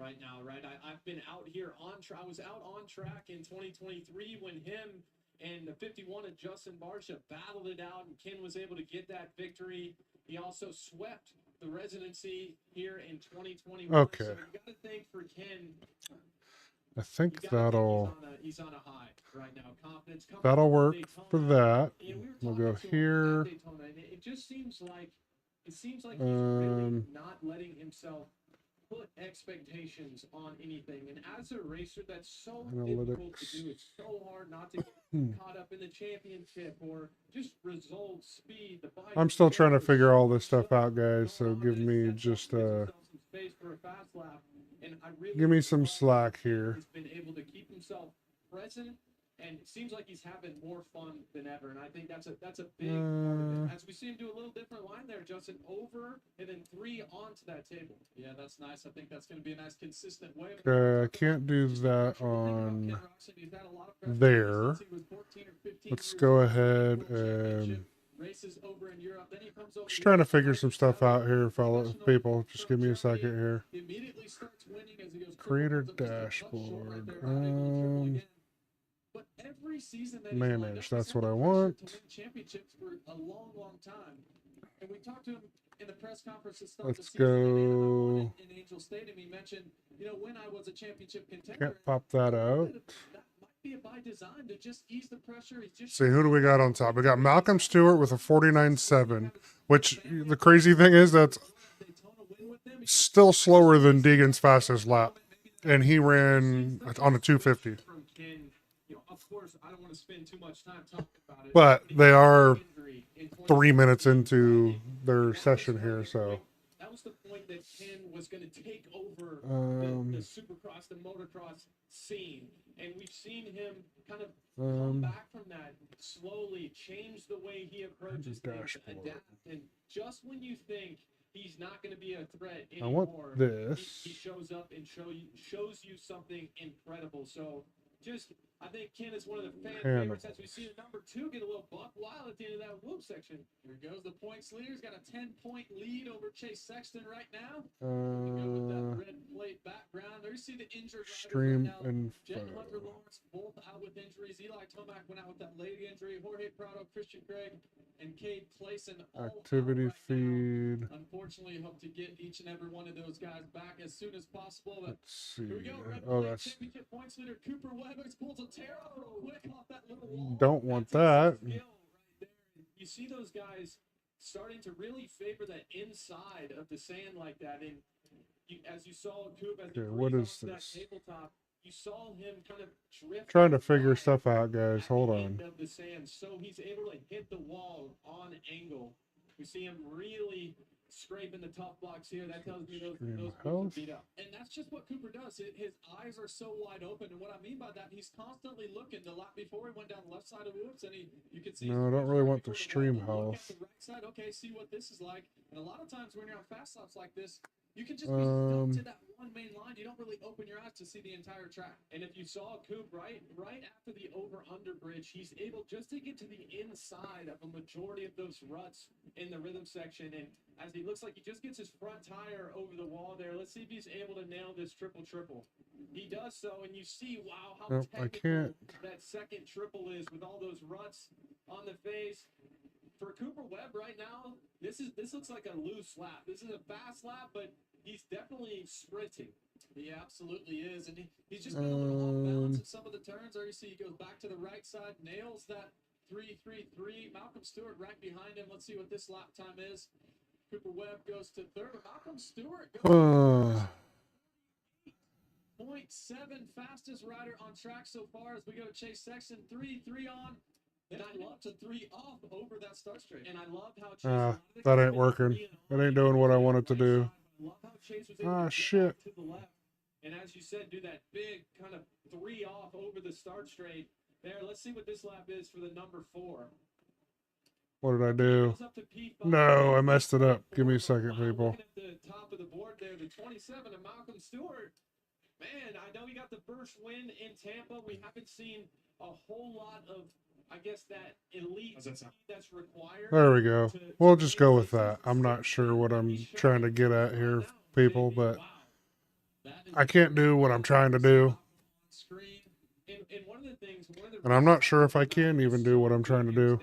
right now, right? I've been out here on track. I was out on track in 2023 when him and the 51 and Justin Barsha battled it out, and Ken was able to get that victory. He also swept the residency here in 2021. Okay. So you got to think for Ken. I think He's on a high right now. Confidence. That'll work Daytona. for that. We'll We'll go here. It just seems like he's really not letting himself put expectations on anything. And as a racer, that's so difficult to do. It's so hard not to get caught up in the championship or just results, speed. The bike. I'm still trying to figure all this stuff out, guys. So give me just give me some slack here. He's been able to keep himself present, and it seems like he's having more fun than ever. And I think that's a big part of it. As we see him do a little different line there, Justin, over and then 3 onto that table. Yeah, that's nice. I think that's going to be a nice consistent way. I can't do that on there. Let's go ahead and just trying to figure some stuff out here, people. Just give me a second here. Creator dashboard. Manage. That's what I want. Championships for a long, long time. And we talked to him in the press conference to start Let's the season go. in Angel Stadium. He mentioned, when I was a championship contender. Can't pop that out. That might be by design to just ease the pressure. See, who do we got on top? We got Malcolm Stewart with a 49.7, which the crazy thing is that's still slower than Deegan's fastest lap. And he ran on a 250. Of course, I don't want to spend too much time talking about it. But they are 3 minutes into their session here, so. That was the point that Ken was going to take over the Supercross, the motocross scene. And we've seen him kind of come back from that, slowly change the way he approaches things, adapt. And just when you think he's not going to be a threat anymore, I want this. He shows up and shows you something incredible. So just, I think Ken is one of the fan favorites as we see the number 2 get a little buck wild at the end of that whoop section. Here goes the points leader. He's got a 10-point lead over Chase Sexton right now. Go with that red plate background. There you see the injured Stream riders right now. info. Jen Hunter Lawrence both out with injuries. Eli Tomac went out with that leg injury. Jorge Prado, Christian Craig, and Cade Clayson all Activity out right feed. now. Unfortunately, hope to get each and every one of those guys back as soon as possible. But Let's see. here we go. Red Oh, plate that's. championship points leader Cooper Webb pulls a tear real quick off that little wall. Don't want that. Right there. You see those guys starting to really favor that inside of the sand like that, and as you saw Coop as Okay, what is that this? tabletop, you saw him kind of drift. Trying to figure stuff out, guys. Hold on. Of the sand, so he's able to hit the wall on angle. We see him really scraping the tough blocks here. That tells me those Extreme moves health. are beat up. And that's just what Cooper does. His eyes are so wide open. And what I mean by that, he's constantly looking. The lap before, he went down the left side of whoops, and you can see. No, I don't really want the before stream wall, look at health. the right side. Okay, see what this is like. And a lot of times when you're on fast laps like this, you can just be stuck to that one main line. You don't really open your eyes to see the entire track. And if you saw Coop right after the over-under bridge, he's able just to get to the inside of a majority of those ruts in the rhythm section. And as he looks like he just gets his front tire over the wall there, let's see if he's able to nail this triple. He does so, and you see, wow, how Nope, I technical can't. that second triple is with all those ruts on the face. For Cooper Webb right now, this looks like a loose lap. This is a fast lap, but he's definitely sprinting. He absolutely is, and he's just been a little off balance in some of the turns. There you see he goes back to the right side, nails that 3.33. Malcolm Stewart right behind him. Let's see what this lap time is. Cooper Webb goes to third. Malcolm Stewart goes 0.7 fastest rider on track so far as we go to Chase Sexton. 3 on. And I love to 3 off over that start straight. And I love how Chase That ain't working. It ain't doing what I want it to do. Shit. to the left. And as you said, do that big kind of 3 off over the start straight. There, let's see what this lap is for the number 4. What did I do? No, I messed it up. Give me a second, people. Looking at the top of the board there, the 27 of Malcolm Stewart. Man, I know he got the first win in Tampa. We haven't seen a whole lot of, I guess, that elite speed that's required. There we go. We'll just go with that. I'm not sure what I'm trying to get at here, people, but I can't do what I'm trying to do. And I'm not sure if I can even do what I'm trying to do.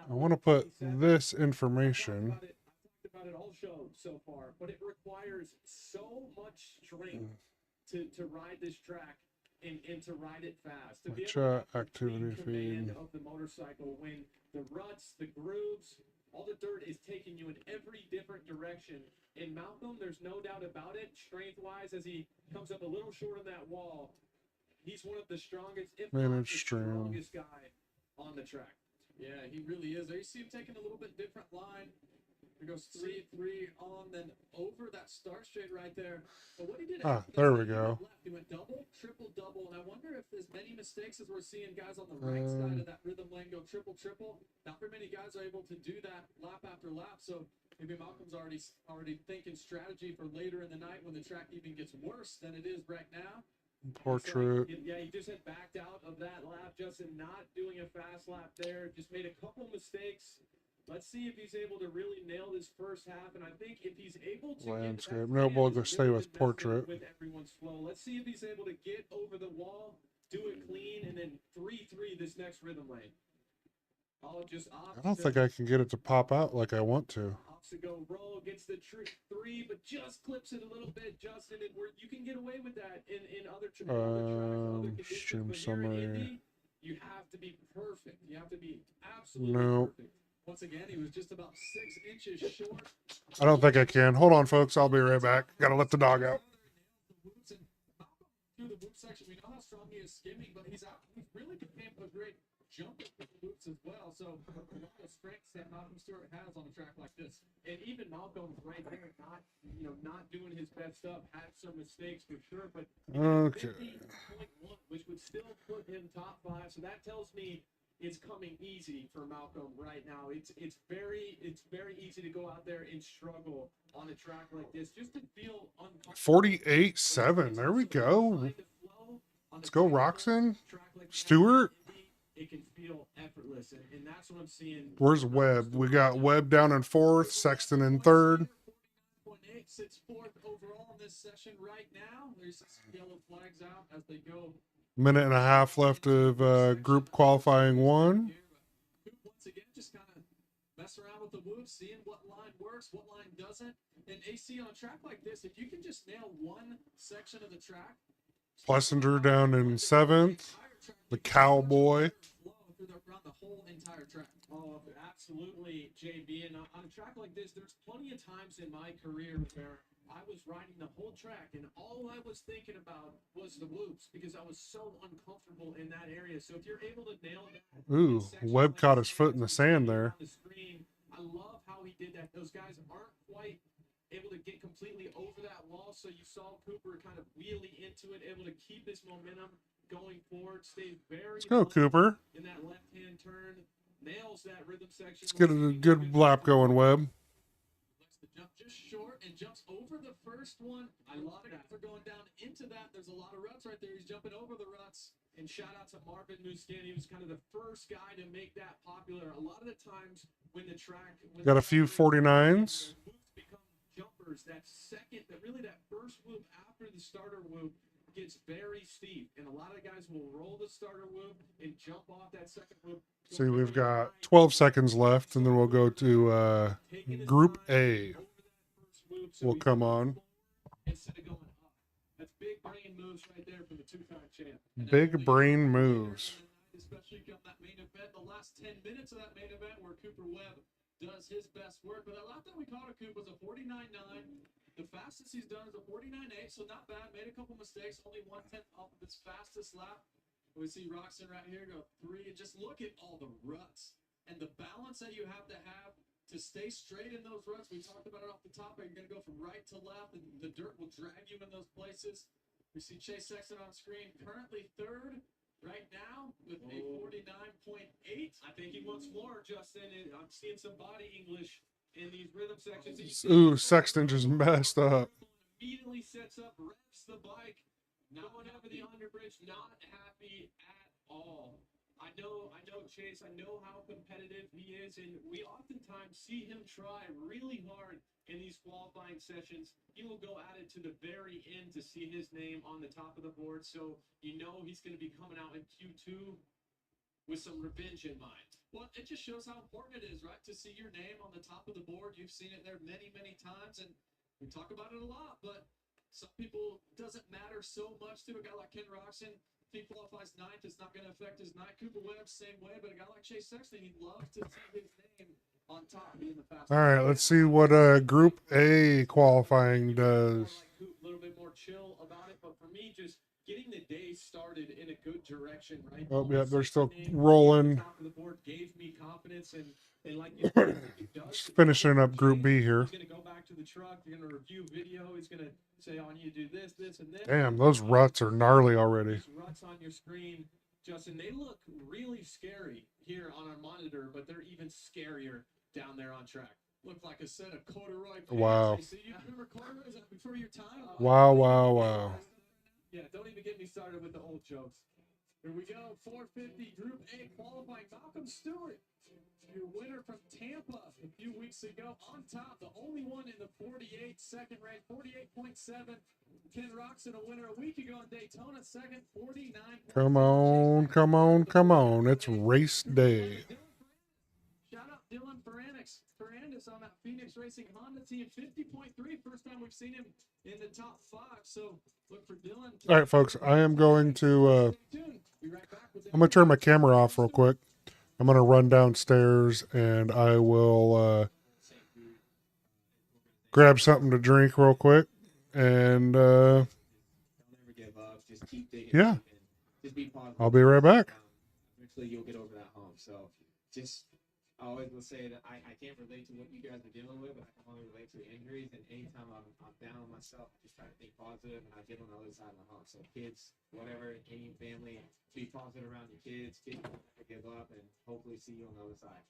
I want to put this information. About it all show so far, but it requires so much strength to ride this track and to ride it fast. To be able to Activity feed of the motorcycle when the ruts, the grooves, all the dirt is taking you in every different direction. In Malcolm, there's no doubt about it. Strength-wise, as he comes up a little short on that wall, he's one of the strongest, if not the strongest guy on the track. Yeah, he really is. There you see him taking a little bit different line. He goes 3 on, then over that start straight right there. But what he did there we go. He went double, triple, double, and I wonder if there's many mistakes as we're seeing guys on the right side of that rhythm lane go triple. Not very many guys are able to do that lap after lap, so maybe Malcolm's already thinking strategy for later in the night when the track even gets worse than it is right now. Portrait. Yeah, he just had backed out of that lap, Justin, not doing a fast lap there, just made a couple mistakes. Let's see if he's able to really nail this first half, and I think if he's able to Landscape. No, we'll go stay with portrait. With everyone's flow. Let's see if he's able to get over the wall, do it clean, and then 3 this next rhythm lane. I don't think I can get it to pop out like I want to. To go roll, gets the 3, but just clips it a little bit, Justin, and where you can get away with that in other tracks, other conditions. Stream But here in summary. Indy, you have to be perfect. You have to be absolutely perfect. Once again, he was just about 6 inches short. I don't think I can. Hold on, folks. I'll be right back. Gotta let the dog out. Through the whoop section, we know how strong he is skimming, but he's really became a great jumper for the whoops as well. So a lot of strengths that Malcolm Stewart has on a track like this, and even Malcolm right there, not doing his best stuff, had some mistakes for sure, but 50.1, which would still put him top 5. So that tells me it's coming easy for Malcolm right now. It's very easy to go out there and struggle on a track like this, just to feel uncomfortable. 48.7. There we go. Let's go, Roxon. Stewart. It can feel effortless, and that's what I'm seeing. Where's Webb? We got Webb down in 4th, Sexton in 3rd. 49.8 sits 4th overall in this session right now. There's some yellow flags out as they go. Minute and a half left of group qualifying 1. Once again, just kind of mess around with the whoops, seeing what line works, what line doesn't. And AC on a track like this, if you can just nail one section of the track. Plessinger down in 7th. The Cowboy. Around the whole entire track. Oh, absolutely, JB. And on a track like this, there's plenty of times in my career where I was riding the whole track, and all I was thinking about was the whoops because I was so uncomfortable in that area. So if you're able to nail that, Ooh, Webb caught his foot in the sand there. on the screen, I love how he did that. Those guys aren't quite able to get completely over that wall, so you saw Cooper kind of wheelie into it, able to keep his momentum going forward, stay very Let's go, Cooper. in that left-hand turn, nails that rhythm section. Let's get a good lap going, Webb. The jump just short and jumps over the first one. I love that. For going down into that, there's a lot of ruts right there. He's jumping over the ruts. And shout out to Marvin Muskin. He was kind of the first guy to make that popular. A lot of the times when the track... Got a few 49s. Become jumpers. That second, that first whoop after the starter whoop gets very steep. And a lot of guys will roll the starter whoop and jump off that second whoop. See, we've got 12 seconds left, and then we'll go to Group A. Will come on. Instead of going up. That's big brain moves right there from the two-time champ. Big brain moves. Especially come that main event, the last 10 minutes of that main event where Cooper Webb does his best work. But that lap that we caught of Cooper was a 49.9. The fastest he's done is a 49.8, so not bad. Made a couple mistakes, only 1/10 off of his fastest lap. We see Roxon right here go 3, and just look at all the ruts and the balance that you have to stay straight in those ruts. We talked about it off the top. You're going to go from right to left, and the dirt will drag you in those places. We see Chase Sexton on screen, currently third right now with a 49.8. I think he wants more, Justin. And I'm seeing some body English in these rhythm sections. Ooh, Sexton just messed up. Immediately sets up, revs the bike, going over the underbridge, not happy at all. I know Chase. I know how competitive he is, and we oftentimes see him try really hard in these qualifying sessions. He will go at it to the very end to see his name on the top of the board, so you know he's going to be coming out in Q2 with some revenge in mind. Well, it just shows how important it is, right, to see your name on the top of the board. You've seen it there many, many times, and we talk about it a lot, but some people doesn't matter so much to a guy like Ken Roxon. If he qualifies ninth, it's not going to affect his night. Cooper Webb, same way, but a guy like Chase Sexton, he'd love to see his name on top, being the fastest. All right, let's see what Group A qualifying does. A little bit more chill about it, but for me, just getting the day started in a good direction, right? Oh, yeah, they're still rolling. Top of the board gave me confidence, and like you said, Just finishing up Group B here. He's going to go back to the truck. You're going to review video. He's going to say, "I want you to do this, this, and this." Damn, those ruts are gnarly already. These ruts on your screen, Justin, they look really scary here on our monitor, but they're even scarier down there on track. Look like a set of corduroy pants. Wow. See, you remember corduroy? Is that before your time? Wow, wow, wow. Yeah, don't even get me started with the old jokes. Here we go, 450 Group A qualifying. Malcolm Stewart, your winner from Tampa a few weeks ago, on top, the only one in the 48, second rank, 48.7. Ken Roxon, a winner a week ago in Daytona, second, 49. Come on, come on, come on. It's race day. Shout out Dylan Ferrandis on that Phoenix Racing Honda team, 50.3. First time we've seen him in the top 5. So look for Dylan. All right, folks, I am going to I'm going to turn my camera off real quick. I'm going to run downstairs, and I will grab something to drink real quick. And yeah, I'll be right back. Eventually you'll get over that hump. So just, I always will say that I can't relate to what you guys are dealing with, but I can only relate to injuries. And anytime I'm down on myself, I just try to think positive, and I get on the other side of the hump. So kids, whatever, any family, be positive around your kids. Kids don't ever give up, and hopefully see you on the other side.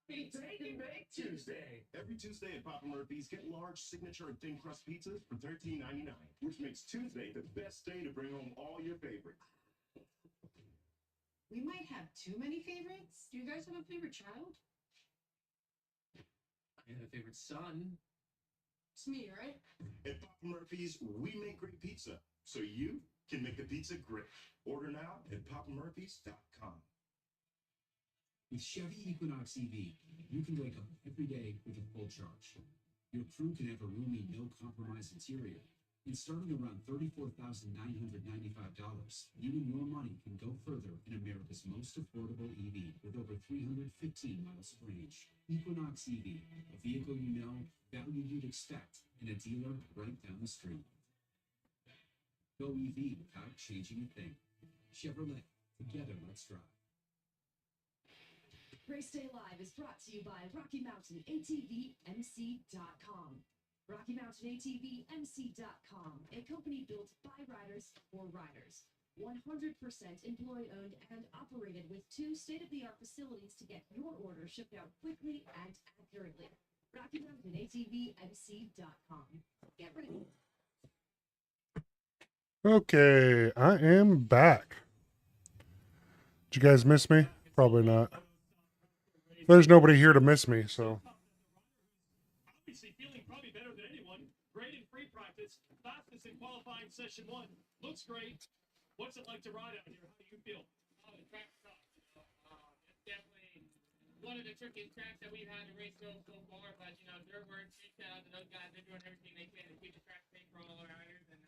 Take and Bake Tuesday. Every Tuesday at Papa Murphy's, get large signature and thin crust pizzas for $13.99, which makes Tuesday the best day to bring home all your favorites. We might have too many favorites. Do you guys have a favorite child? I have a favorite son. It's me, right? At Papa Murphy's, we make great pizza, so you can make the pizza great. Order now at papamurphys.com. With Chevy Equinox EV, you can wake up every day with a full charge. Your crew can have a roomy, no-compromise interior. And starting around $34,995, you and your money can go further in America's most affordable EV with over 315 miles of range. Equinox EV, a vehicle you know, value you'd expect, and a dealer right down the street. Go EV without changing a thing. Chevrolet, together let's drive. Race Day Live is brought to you by RockyMountainATVMC.com. RockyMountainATVMC.com, a company built by riders for riders. 100% employee-owned and operated with 2 state-of-the-art facilities to get your order shipped out quickly and accurately. RockyMountainATVMC.com. Get ready. Okay, I am back. Did you guys miss me? Probably not. There's nobody here to miss me, so. Obviously feeling probably better than anyone. Great in free practice. Fastest in qualifying session 1. Looks great. What's it like to ride out here? How do you feel? Oh, the track's tough. It's definitely one of the trickiest tracks that we've had to race so far. But, their work, shout out to those guys. They're doing everything they can to keep the track safe for all our riders. And,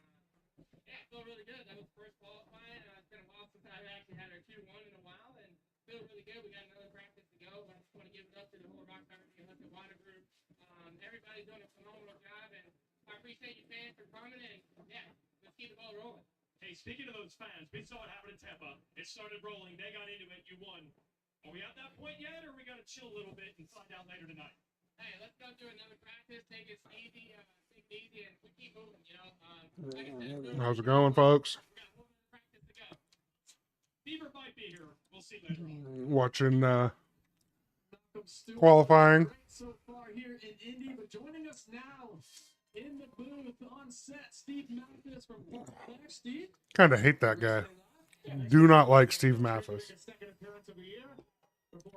yeah, I feel really good. That was first qualifying. It's been a while since I've actually had our Q1 in a while. And feel really good. We got another practice to go. I just want to give it up to the whole Rock Country and the water group. Everybody's doing a phenomenal job. And I appreciate you fans for coming. And, yeah, let's keep the ball rolling. Hey, speaking of those fans, we saw it happen in Tampa. It started rolling. They got into it. You won. Are we at that point yet, or are we going to chill a little bit and find out later tonight? Hey, let's go do another practice. Take it easy, and we keep moving, Like I said, How's it going, folks? we got a whole other practice to go. Beaver might be here. We'll see later on. Watching qualifying. So far here in Indy, but joining us now in the booth on set, Steve Mathis from Back. Steve. Kind of hate that guy. Do not like Steve Mathis.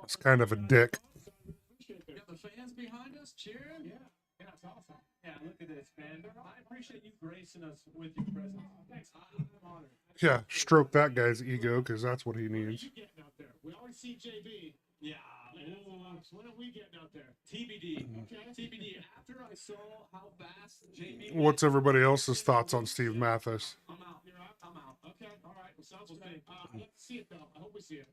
It's kind of a dick. We got the fans behind us cheering. Yeah, that's awesome. Yeah, look at this, man. I appreciate you gracing us with your presence. Thanks. I'm honored. Yeah, stroke that guy's ego, because that's what he What are needs. you getting out there? We always see JB. Yeah. When are we getting out there? TBD. Okay. TBD. After I saw how fast JB. What's everybody else's thoughts on Steve Mathis? I'm out. You're out? I'm out. Okay. All right. Well, sounds good. Let's see it, though. I hope we see it.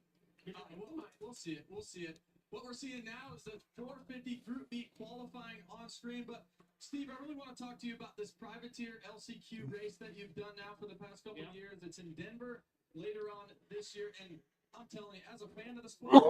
We'll see it. We'll see it. What we're seeing now is the 450 group meet qualifying on screen. But Steve, I really want to talk to you about this privateer LCQ race that you've done now for the past couple of years. It's in Denver later on this year, and I'm telling you, as a fan of the sport,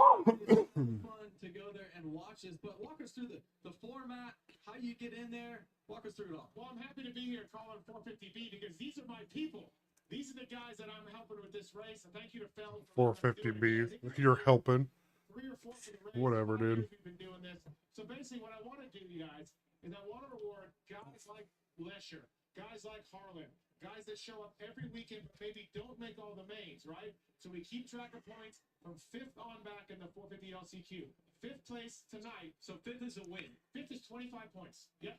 it's fun to go there and watch this. But walk us through the format, how you get in there. Walk us through it all. Well, I'm happy to be here calling 450B because these are my people. These are the guys that I'm helping with this race. And thank you to Phil. 450B. You're helping. 3 or 4 for the race. Whatever, dude. We've been doing this. So basically, what I want to do, you guys, is I want to reward guys like Lesher, guys like Harlan, guys that show up every weekend but maybe don't make all the mains, right? So we keep track of points from 5th on back in the 450 LCQ. 5th place tonight. So 5th is a win. 5th is 25 points. Yep.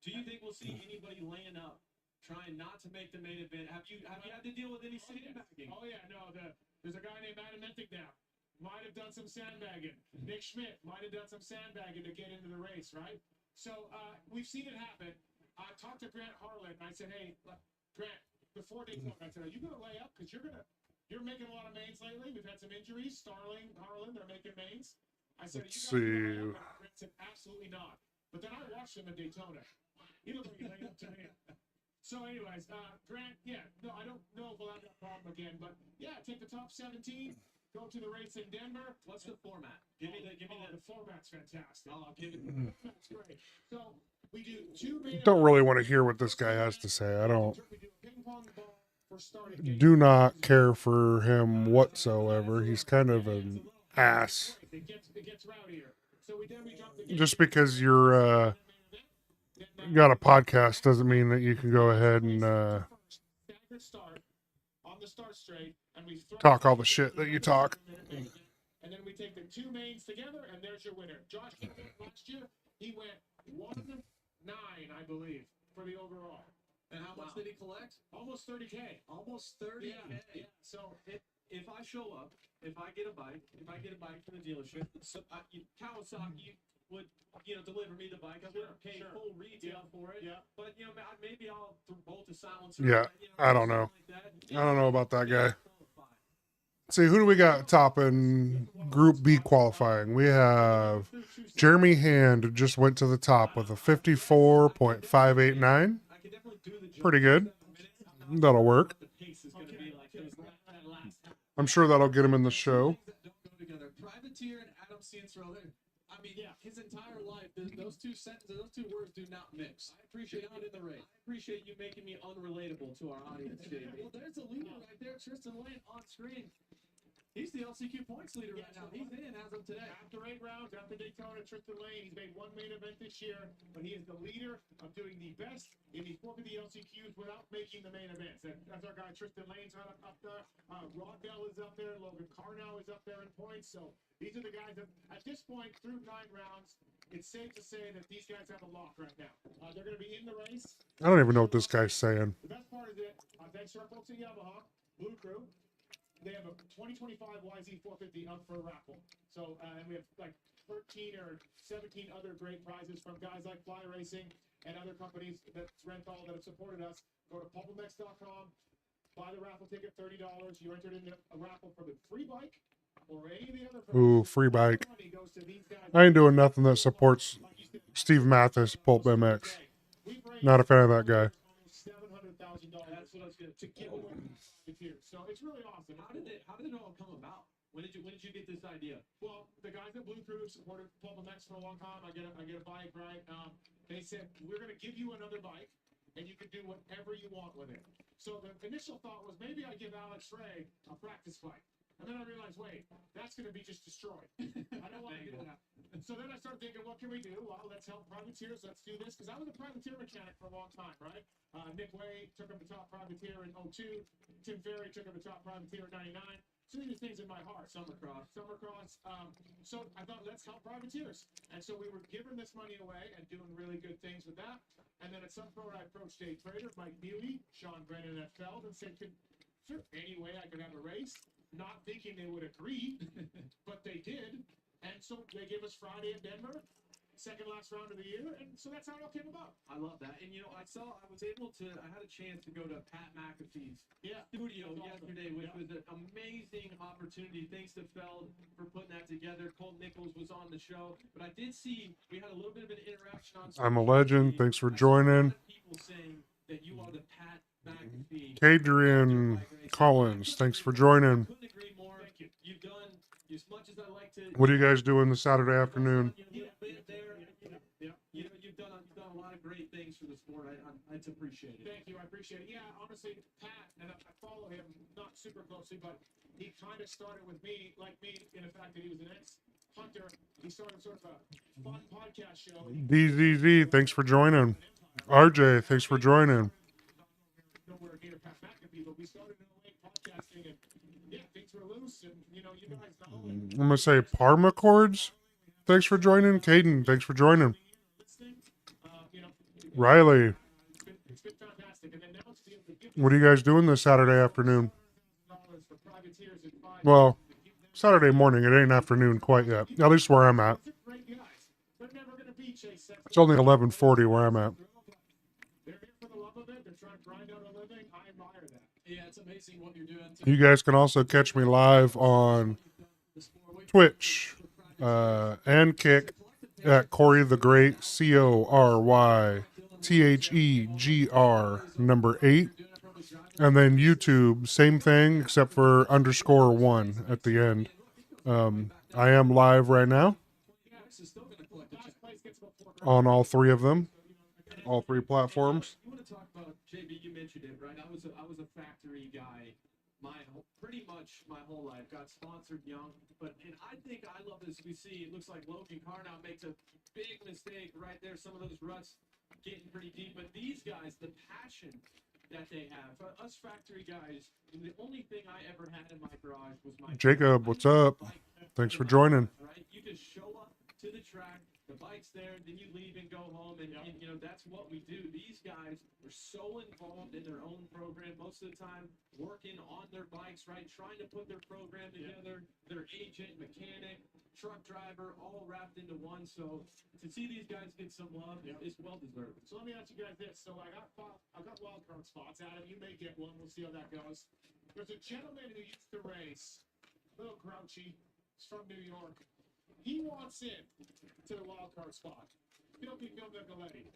Do you think we'll see anybody laying up, trying not to make the main event? Have you had to deal with any sandbagging? Oh yeah, no. There's a guy named Adam Mentig now. Might have done some sandbagging. Nick Schmidt might have done some sandbagging to get into the race, right? So we've seen it happen. I talked to Grant Harlan and I said, hey, Grant, before Daytona, I said, are you going to lay up? Because you're making a lot of mains lately. We've had some injuries. Starling, Harlan, they're making mains. I said, Let's are you guys going to lay see. up? Grant said, absolutely not. But then I watched him in Daytona. He looked like he laid up to me. So anyways, Grant, no, I don't know if we'll have that problem again. But yeah, take the top 17. Go to the race in Denver. What's the format? Give me the format's fantastic. Oh, give it. That's great. So we do 2 main Don't really want to hear what this guy has to say. I don't. We do a ping pong ball for starting gate. Do not care for him whatsoever. He's kind of an ass. It gets rowdier. Just because you're got a podcast doesn't mean that you can go ahead and talk all the shit that you talk. And then we take the two mains together, and there's your winner. Josh came in last year. He went 1-9, I believe, for the overall. And how much did he collect? Almost 30K. Almost 30K. Yeah. So if I show up, if I get a bike from the dealership, so Kawasaki would, deliver me the bike. I wouldn't pay full retail for it. Yeah. But, maybe I'll bolt a silencer. Yeah, I don't know. I don't know about that guy. See, who do we got top in Group B qualifying? We have Jeremy Hand just went to the top with a 54.589. Pretty good. That'll work. I'm sure that'll get him in the show. Privateer and Adam Cianciaro. I mean, his entire life, those two sentences, those two words do not mix. I appreciate not in the race. I appreciate you making me unrelatable to our audience, Dave. Well, there's a leader right there, Tristan Lane on screen. He's the LCQ points leader right now. He's in as of today. After 8 rounds, after Daytona, Tristan Lane, he's made one main event this year, but he is the leader of doing the best in these 450 LCQs without making the main events. And that's our guy, Tristan Lane's up there. Rod Bell is up there. Logan Carnow is up there in points. So these are the guys that, at this point, through 9 rounds, it's safe to say that these guys have a lock right now. They're going to be in the race. I don't even know what this guy's saying. The best part is that, thanks to our folks at Yamaha, Blue Crew, they have a 2025 YZ 450 up for a raffle. So, and we have like 13 or 17 other great prizes from guys like Fly Racing and other companies that's Renthal that have supported us. Go to pulpamex.com, buy the raffle ticket, $30. You entered in a raffle for the free bike or any of the other. Ooh, free bike. I ain't doing nothing that supports Steve Mathis, Pulp MX. Not a fan of that guy. $700,000. That's what I was going to give away. So it's really awesome. How did it all come about? When did you get this idea? Well, the guys at Blue Crew supported Pulp MX for a long time. I get a bike, right? They said, we're going to give you another bike, and you can do whatever you want with it. So the initial thought was maybe I give Alex Ray a practice bike. And then I realized, wait, that's going to be just destroyed. I don't want to do that. So then I started thinking, what can we do? Well, let's help privateers. Let's do this. Because I was a privateer mechanic for a long time, right? Nick Way took him to top privateer in 02. Tim Ferry took him to top privateer in 99. So these are things in my heart. Supercross. So I thought, let's help privateers. And so we were giving this money away and doing really good things with that. And then at some point, I approached Dave Prater, Mike Neely, Sean Brennan at Feld, and said, is there any way I could have a race? Not thinking they would agree, but they did. And so they gave us Friday in Denver, second last round of the year, and so that's how it all came about. I love that. And I had a chance to go to Pat McAfee's studio yesterday, which was an amazing opportunity. Thanks to Feld for putting that together. Colt Nichols was on the show, but I did see we had a little bit of an interaction on. I'm a legend. Thanks for joining. People saying that you are the Pat McAfee. Adrian Collins, thanks for joining. Couldn't agree more. You've done as much as I like to. What are you guys doing this Saturday afternoon? You've done a lot of great things for the sport. I appreciate it. Thank you. I appreciate it. Yeah, honestly, Pat, and I follow him not super closely, but he kind of started with me, in the fact that he was an ex-hunter. He started sort of a fun podcast show. DZZ, thanks for joining. RJ, thanks for joining. Nowhere near Pat McAfee, but we started in the late podcasting, and things were loose, and you guys know. I'm gonna say Parmacords, thanks for joining. Caden, thanks for joining. Riley, It's been fantastic. And then now it's what are you guys doing this Saturday afternoon? Well, Saturday morning. It ain't afternoon quite yet. At least where I'm at. It's only 11:40 where I'm at. Yeah, it's amazing what you're doing. You guys can also catch me live on Twitch and Kick at Corey the Great, CORYTHEGR 8. And then YouTube, same thing except for _1 at the end. I am live right now on all three of them, all three platforms. You want to talk about, JB, you mentioned it, right? I was a factory guy pretty much my whole life. Got sponsored young, and I think I love this. We see it looks like Logan Carnow makes a big mistake right there. Some of those ruts getting pretty deep, but these guys, the passion that they have. Us factory guys, the only thing I ever had in my garage was my Jacob, what's up? Thanks for joining. Right, you just show up to the track, the bike's there, then you leave and go home, and you know that's what we do. These guys are so involved in their own program most of the time, working on their bikes, right, trying to put their program together. Their agent, mechanic, truck driver, all wrapped into one. So to see these guys get some love is well deserved. So let me ask you guys this. So I got wild card spots. Adam, you may get one. We'll see how that goes. There's a gentleman who used to race, a little grouchy. He's from New York. He wants in to the wild card spot. Filthy Phil Nicoletti.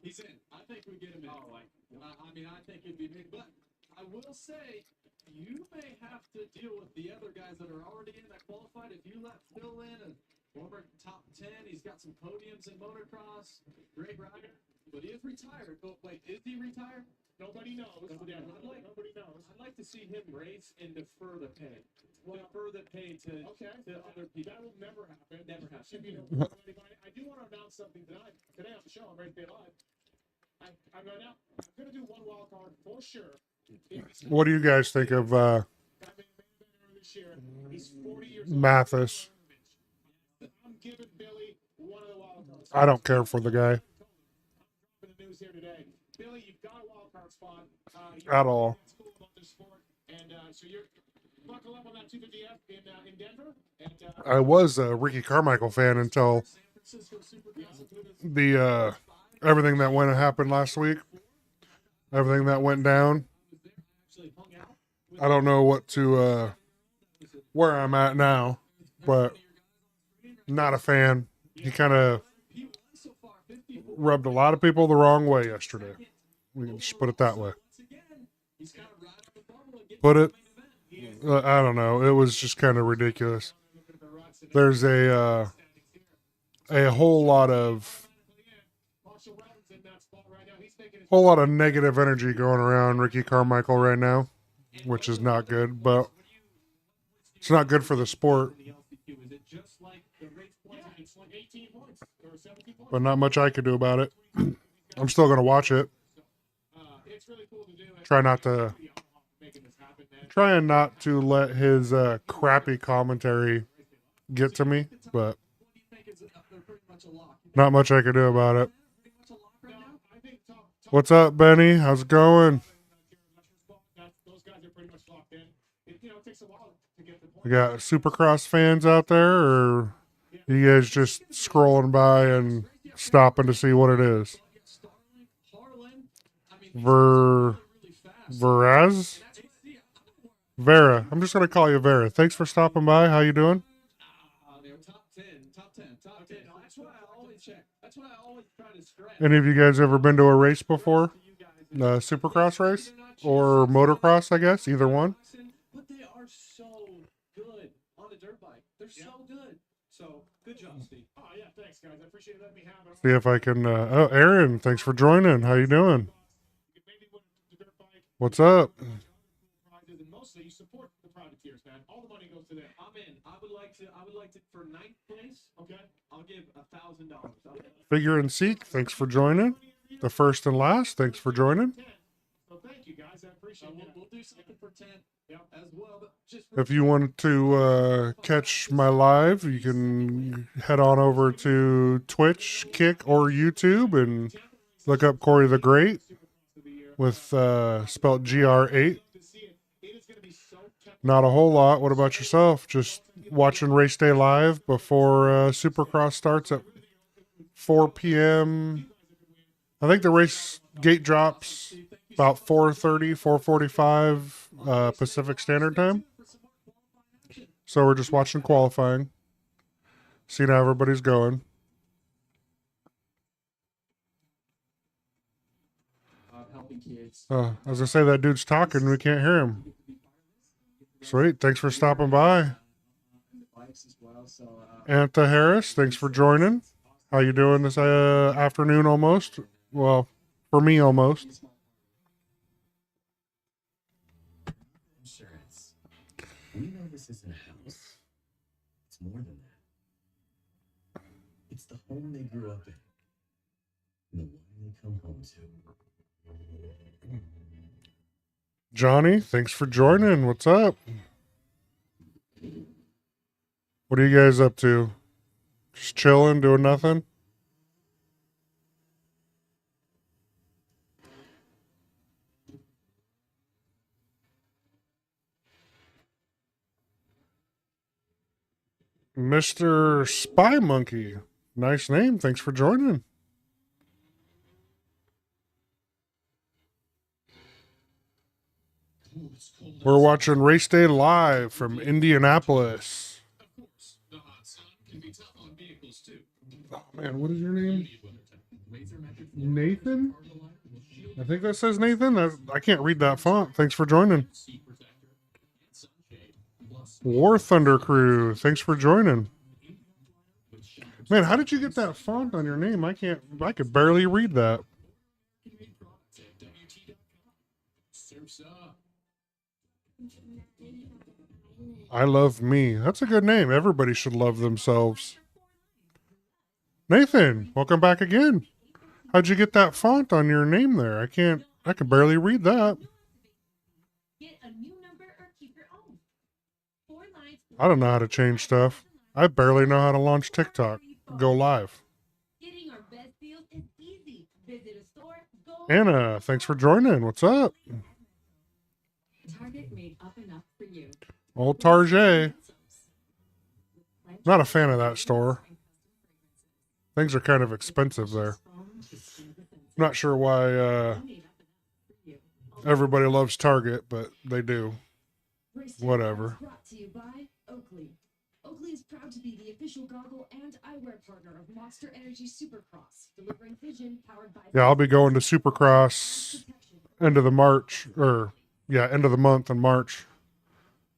He's in. I think we get him in. I mean, I think it'd be big. But I will say, you may have to deal with the other guys that are already in that qualified. If you let Phil in, a former top 10, he's got some podiums in motocross, great rider, but he is retired. But wait, is he retired? Nobody knows. Nobody knows. I'd like to see him race and defer the pay. Defer the pay to other people. That will never happen. Never happen. I do want to announce something today on the show. I'm right there live. I'm going to do one wild card for sure. What do you guys think of He's 40 years Mathis? I'm giving Billy one of the wild cards. I don't care for the guy The news here today. Billy, you've got a wild card spot. at all. And so you're buckle up on that 250F in Denver. And I was a Ricky Carmichael fan until the everything that happened last week. Everything that went down. I don't know what to where I'm at now, but not a fan. He kind of rubbed a lot of people the wrong way yesterday. We can just put it that way. I don't know. It was just kind of ridiculous. There's a whole lot of negative energy going around Ricky Carmichael right now, which is not good, but it's not good for the sport. But not much I could do about it. I'm still going to watch it. Trying not to let his crappy commentary get to me, but not much I could do about it. What's up, Benny? How's it going? We got Supercross fans out there, or you guys just scrolling by and stopping to see what it is? Vera. I'm just going to call you Vera. Thanks for stopping by. How you doing? Any of you guys ever been to a race before? Supercross race? Or motocross, I guess? Either one? But they are so good on a dirt bike. They're so good. So, good job, Steve. Oh, yeah, thanks, guys. I appreciate you letting me have it. See if I can... Aaron, thanks for joining. How you doing? What's up? Mostly you support the privateers, man. All the money goes to them. I'm in. I would like to for ninth place. Okay, I'll give $1,000. Figure and Seek, thanks for joining. The first and last, thanks for joining. So thank you, guys. I appreciate it. We'll do something for 10 as well. But just If you want to catch my live, you can head on over to Twitch, Kick, or YouTube and look up Corey the Great with spelled GR8. Not a whole lot. What about yourself? Just watching race day live before Supercross starts at 4 p.m. I think the race gate drops about 4:30, 4:45 Pacific Standard Time. So we're just watching qualifying. Seeing how everybody's going. I was going to say that dude's talking. We can't hear him. Sweet. Thanks for stopping by. Anta Harris, thanks for joining. How you doing this afternoon almost? Well, for me almost. This isn't a house. It's more than that. It's the home they grew up in. And the one they come home to. Johnny, thanks for joining. What's up? What are you guys up to? Just chilling, doing nothing? Mr. Spy Monkey. Nice name. Thanks for joining. We're watching Race Day live from Indianapolis. Oh man, what is your name? Nathan? I think that says Nathan. I can't read that font. Thanks for joining. War Thunder Crew. Thanks for joining. Man, how did you get that font on your name? I could barely read that. I love me. That's a good name. Everybody should love themselves. Nathan, welcome back again. How'd you get that font on your name there? I can barely read that. I don't know how to change stuff. I barely know how to launch TikTok. Go live. Anna, thanks for joining. What's up? Old Target. Not a fan of that store. Things are kind of expensive there. Not sure why everybody loves Target, but they do. Whatever. Oakley is proud to be the official goggle and eyewear partner of Monster Energy Supercross, delivering vision powered by... Yeah, I'll be going to Supercross end of the month in March.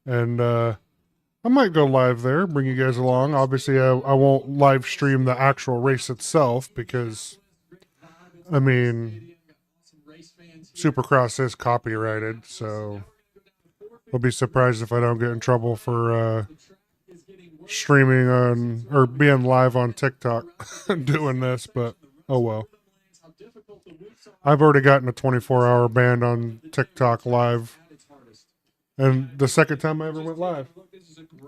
And I might go live there, bring you guys along. Obviously, I won't live stream the actual race itself because, I mean, Supercross is copyrighted, so I'll be surprised if I don't get in trouble for streaming on or being live on TikTok doing this, but oh well. I've already gotten a 24-hour ban on TikTok live. And the second time I ever went live,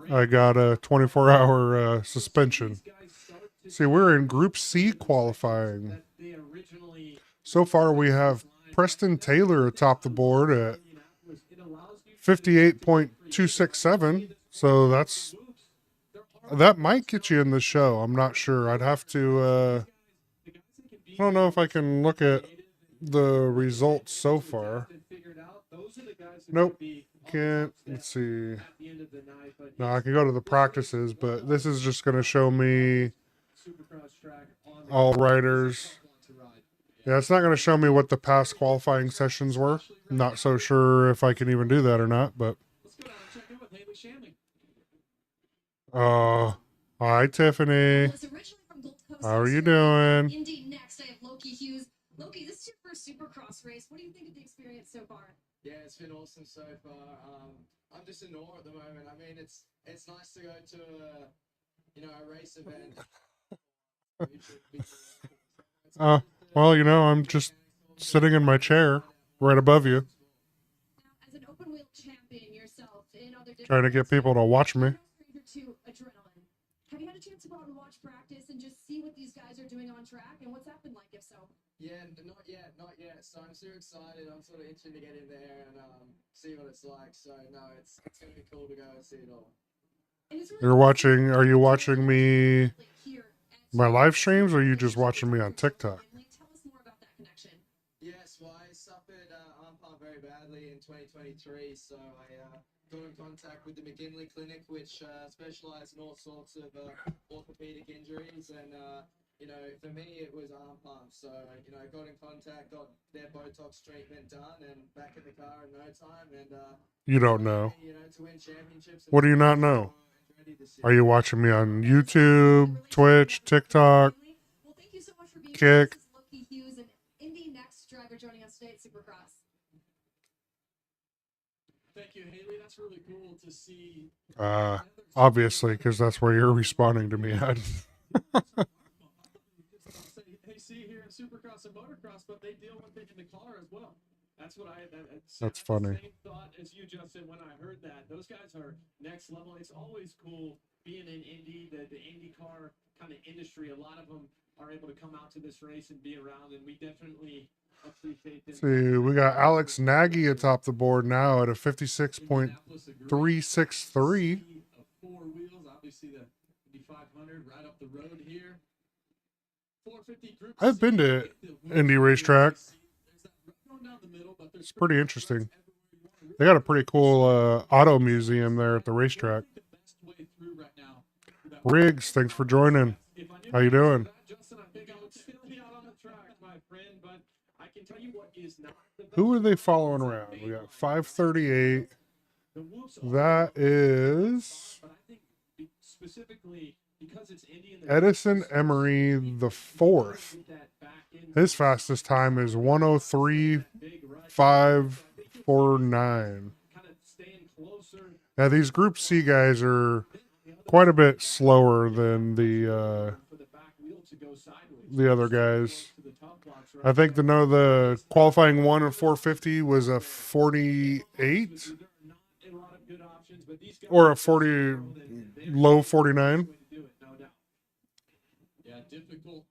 I got a 24-hour suspension. See, we're in Group C qualifying. So far, we have Preston Taylor atop the board at 58.267. So that might get you in the show. I'm not sure. I'd have to... I don't know if I can look at the results so far. Nope. Can't. Let's see. No, I can go to the practices, but this is just going to show me all riders. Yeah, it's not going to show me what the past qualifying sessions were. I'm not so sure if I can even do that or not, but... Hi, Tiffany. How are you doing? Indy next, I have Loki Hughes. Loki, this is your first Supercross race. What do you think of the experience so far? Yeah, it's been awesome so far. I'm just in awe at the moment. I mean, it's nice to go to a race event. Well, I'm just sitting in my chair right above you, As an open wheel champion yourself in other trying to get people to watch me. to adrenaline. Have you had a chance to go out and watch practice and just see what these guys are doing on track and what's that been like, if so? Yeah, not yet. So I'm super excited. I'm sort of itching to get in there and see what it's like. So no, it's gonna be cool to go and see it all. Are you watching me, my live streams, or are you just watching me on TikTok? Yes, well, I suffered arm pump very badly in 2023, so I got in contact with the McKinley Clinic, which specialize in all sorts of orthopedic injuries, and for me it was arm pumps. So I got in contact, got their Botox treatment done, and back in the car in no time. And You don't know. to win championships. What do you not know? Are you watching me on YouTube, Twitch, TikTok, Kick? Loki Hughes, an Indy next driver joining us today at Supercross. Thank you, Haley. That's really cool to see. Obviously, because that's where you're responding to me at. Hey, see here in Supercross and Motocross, but they deal with it in the car as well. That's what That's funny. Same thought as you, Justin, when I heard that. Those guys are next level. It's always cool being in Indy, the IndyCar kind of industry. A lot of them are able to come out to this race and be around, and we definitely appreciate them. See, we got Alex Nagy atop the board now at a 56.363. Four wheels, obviously the 500 right up the road here. 450 group. I've been to Indy racetrack. It's pretty interesting. They got a pretty cool auto museum there at the racetrack. Riggs, thanks for joining. How you doing? Who are they following around? We got 538. That is Edison Emery the fourth. His fastest time is 103.549. Now these Group C guys are quite a bit slower than the other guys. I think the qualifying one in 450 was a 48 or a 40 low 49. Yeah, difficult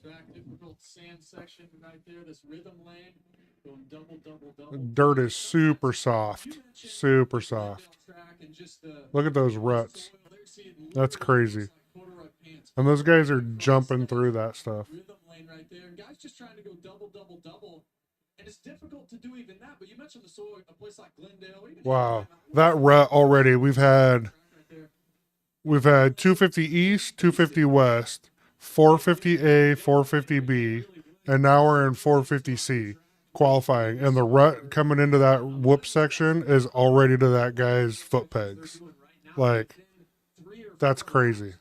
track, difficult sand section right there. This rhythm lane going double. Dirt is super soft. Super soft. Look at those ruts. That's crazy. And those guys are jumping through that stuff. Rhythm lane right there. Guys just trying to go double. And it's difficult to do even that, but you mentioned a place like Glendale. Wow. That rut already, we've had 250 East, 250 West, 450A, 450B, and now we're in 450C qualifying. And the rut coming into that whoop section is already to that guy's foot pegs. Like, that's crazy.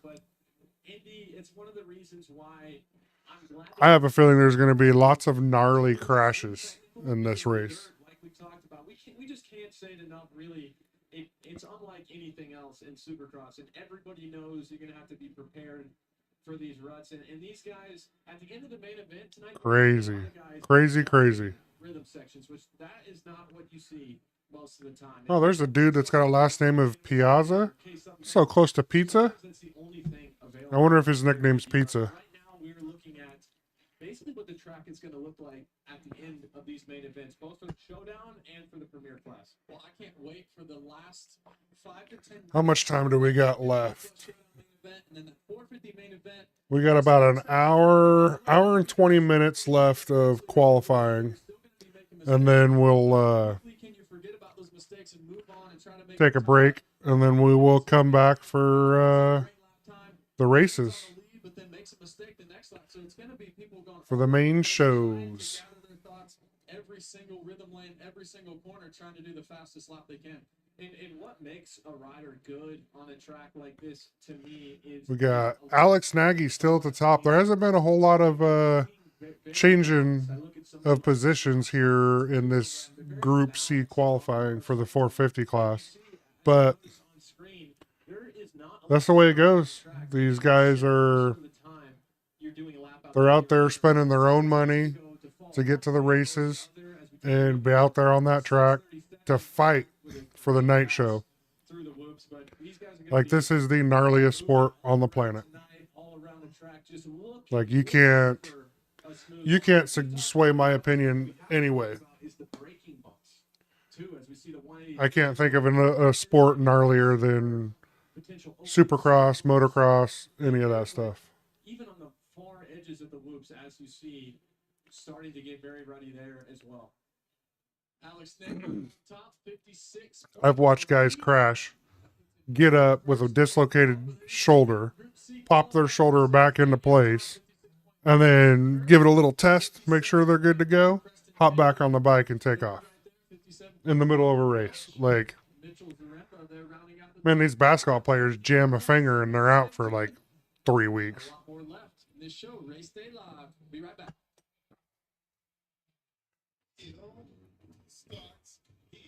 I have a feeling there's going to be lots of gnarly crashes in this race. Like we talked about, we just can't say it enough. Really, it's unlike anything else in Supercross, and everybody knows you're going to have to be prepared for these ruts. And these guys at the end of the main event tonight, Crazy. Rhythm sections, which that is not what you see most of the time. Oh, there's a dude that's got a last name of Piazza. So close to pizza. I wonder if his nickname's Pizza. We're looking at basically what the track is going to look like at the end of these main events, both for the showdown and for the premier class. Well, I can't wait for the last 5 to 10 How much time do we got left? and then the 450 main event. We got about an hour and 20 minutes left of qualifying. And then we'll take a break, and then we will come back for the races. For the main shows. Every single rhythm lane, every single corner, trying to do the fastest lap they can. And what makes a rider good on a track like this, to me, is... We got Alex Nagy still at the top. There hasn't been a whole lot of changing of positions here in this Group C qualifying for the 450 class. But that's the way it goes. These guys they're out there spending their own money to get to the races and be out there on that track to fight for the night show. Like, this is the gnarliest sport on the planet. Like, you can't sway my opinion anyway. I can't think of a sport gnarlier than Supercross, motocross, any of that stuff. Even on the far edges of the whoops, as you see, starting to get very ruddy there as well. Alex Nick, top 56. I've watched guys crash, get up with a dislocated shoulder, pop their shoulder back into place, and then give it a little test, make sure they're good to go, hop back on the bike and take off in the middle of a race. Like, man, these basketball players jam a finger and they're out for like 3 weeks. More left in this show, Race Day Live. Be right back. It all starts here.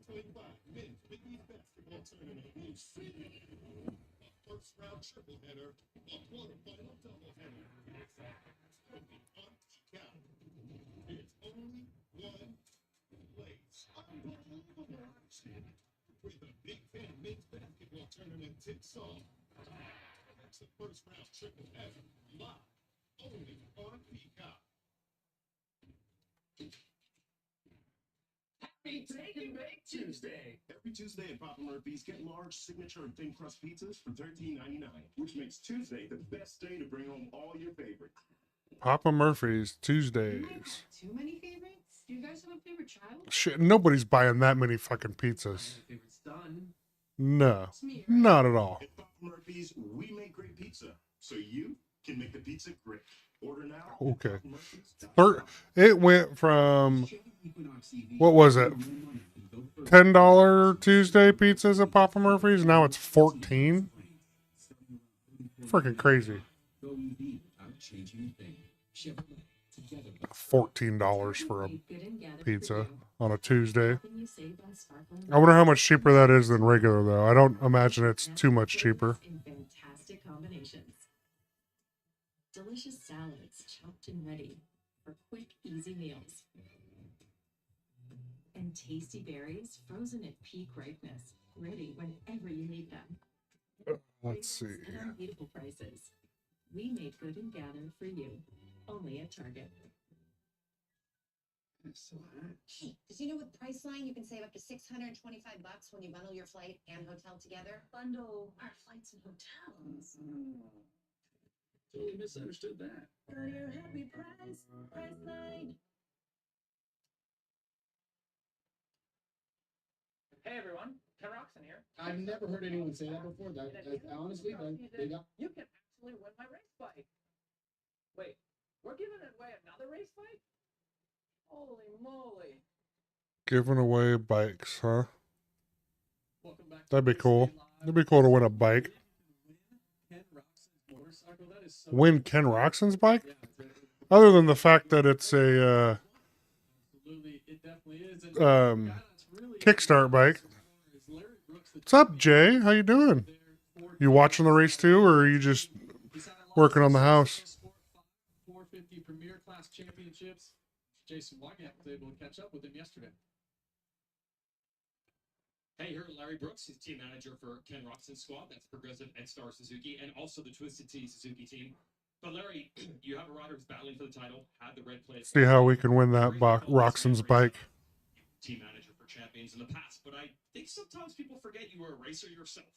2025 men's Big East basketball tournament will see a first round triple header, a quarterfinal double header. Only on Peacock. It's only one place. Unbelievable action. With the Big Ten men's basketball tournament tips off. That's the first round triple header live only on Peacock. Happy Take and Bake Tuesday. Every Tuesday at Papa Murphy's, get large signature and thin crust pizzas for $13.99, which makes Tuesday the best day to bring home all your favorites. Papa Murphy's Tuesdays. Too many favorites? Do you guys have a favorite child? Shit, nobody's buying that many fucking pizzas. No, not at all. At Papa Murphy's, we make great pizza, so you can make the pizza great. Order now. Okay. It went from, what was it? $10 Tuesday pizzas at Papa Murphy's. Now it's 14. Freaking crazy. $14 for a pizza on a Tuesday. I wonder how much cheaper that is than regular, though. I don't imagine it's too much cheaper. Fantastic combinations. Delicious salads chopped and ready for quick, easy meals. And tasty berries frozen at peak ripeness, ready whenever you need them. Let's see. At unbeatable prices. We made good and gather for you, only at Target. Hey, did you know with Priceline you can save up to $625 when you bundle your flight and hotel together? Bundle our flights and hotels. Totally misunderstood that. Go to your happy price, Priceline. Hey everyone, Ken Roxon here. I've never heard anyone say that before. Honestly, they got. You can actually win my race bike. Wait, we're giving away another race bike? Holy moly. Giving away bikes, huh? Welcome back. That'd be cool. It'd be cool to win a bike. Ken Roxon's motorcycle. That is so Win Ken Roxon's bike? Other than the fact that it's a absolutely, it definitely is. And kickstart bike. What's up, Jay? How you doing? You watching the race too, or are you just working on the house? 450 Premier Class Championships. Jason Wygant was able to catch up with him yesterday. Hey, here Larry Brooks, his team manager for Ken Roxon's squad. That's Progressive and Star Suzuki, and also the Twisted Tea Suzuki team. But Larry, you have a rider who's battling for the title, had the red plate. See how we can win that Roxon's bike. Team manager for champions in the past, but I think sometimes people forget you were a racer yourself.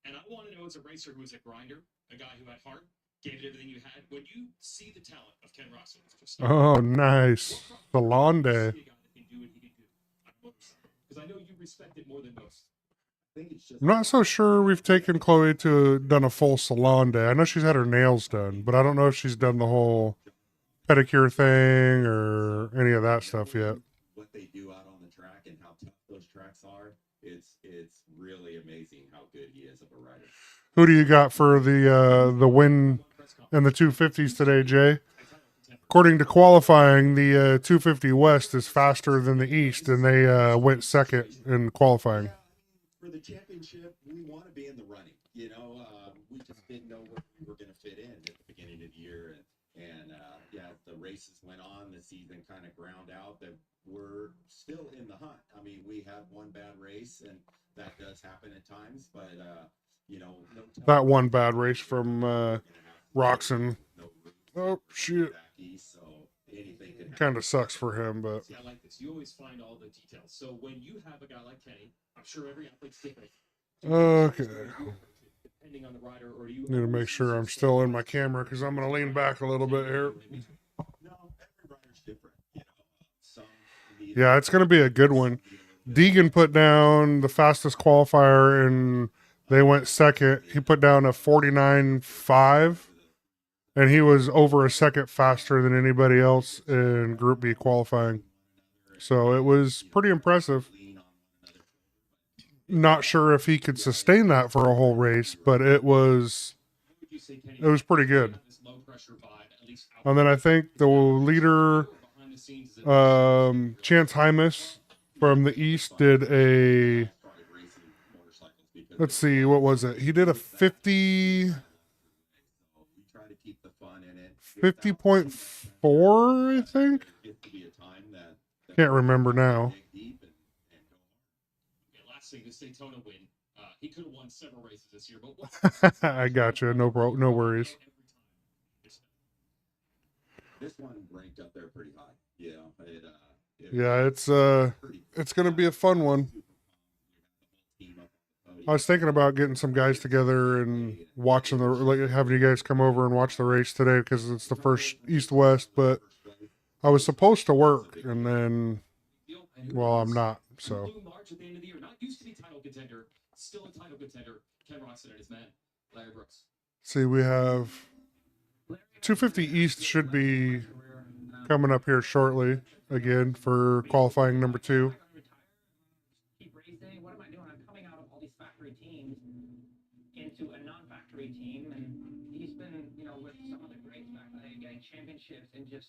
And I want to know, as a racer who was a grinder, a guy who had heart, gave it everything you had, when you see the talent of Ken Roxon. Oh, nice. Salon day. Because I know you respect it more than most. I'm not so sure we've taken Chloe to done a full salon day. I know she's had her nails done, but I don't know if she's done the whole pedicure thing or any of that stuff yet. What they do out on the track and how tough those tracks are, it's really amazing how good he is of a rider. Who do you got for the win in the 250s today, Jay? According to qualifying, the 250 West is faster than the East, and they went second in qualifying. For the championship, we want to be in the running. You know, we just didn't know where we were going to fit in at the beginning of the year, and yeah, the races went on, the season kind of ground out. That we're still in the hunt. I mean, we have one bad race, and that does happen at times, but you know, That one bad race from Roxon. Oh, shit. Kind of sucks for him, but See, I like this. You always find all the details. So when you have a guy like Kenny, I'm sure every athlete's different. okay. Depending on the rider, or do you Need to make sure I'm still in my camera because I'm going to lean back a little bit here. Yeah, it's going to be a good one. Deegan put down the fastest qualifier and they went second. He put down a 49.5 and he was over a second faster than anybody else in Group B qualifying. So it was pretty impressive. Not sure if he could sustain that for a whole race, but it was pretty good. And then I think the leader, Chance Hymas, from the East did a, let's see, what was it? He did a 50.4, I think. Can't remember now. Last thing, this Daytona win. He could have won several races this year, but I gotcha. No worries. This one ranked up there pretty high. Yeah, it's gonna be a fun one. I was thinking about getting some guys together and watching having you guys come over and watch the race today because it's the first East-West, but I was supposed to work and then, well, I'm not, so. Large at the end of the year, not used to be title contender, still a title contender. Ken Roxon and his man, Larry Brooks. See, we have 250 East should be coming up here shortly again for qualifying number 2. Keep racing. What am I doing? I'm coming out of all these factory teams into a non-factory team, and he's been, with some of the greats back then, getting championships and just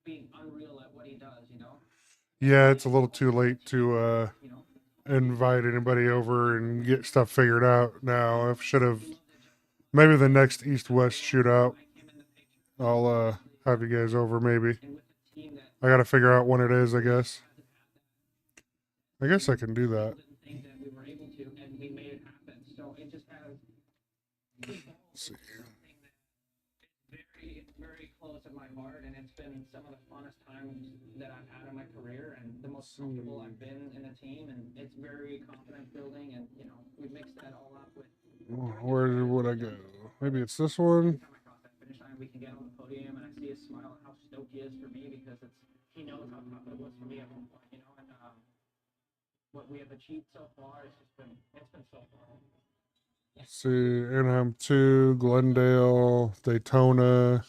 being unreal at what he does. Yeah, it's a little too late to invite anybody over and get stuff figured out now. I should have, maybe the next East-West shootout, I'll have you guys over maybe. I got to figure out when it is, I guess. I guess I can do that. Let's see. Very close to my heart, and it's been some of the funnest times that I've had in my career, and the most comfortable I've been in a team, and it's very confidence building, and we mixed that all up with. Where would I go? Maybe it's this one. Finish line, we can get on the podium, and I see his smile and how stoked he is for me because he knows how tough it was for me at one point, and what we have achieved so far, it's been so far. Let's see, Anaheim 2, Glendale, Daytona,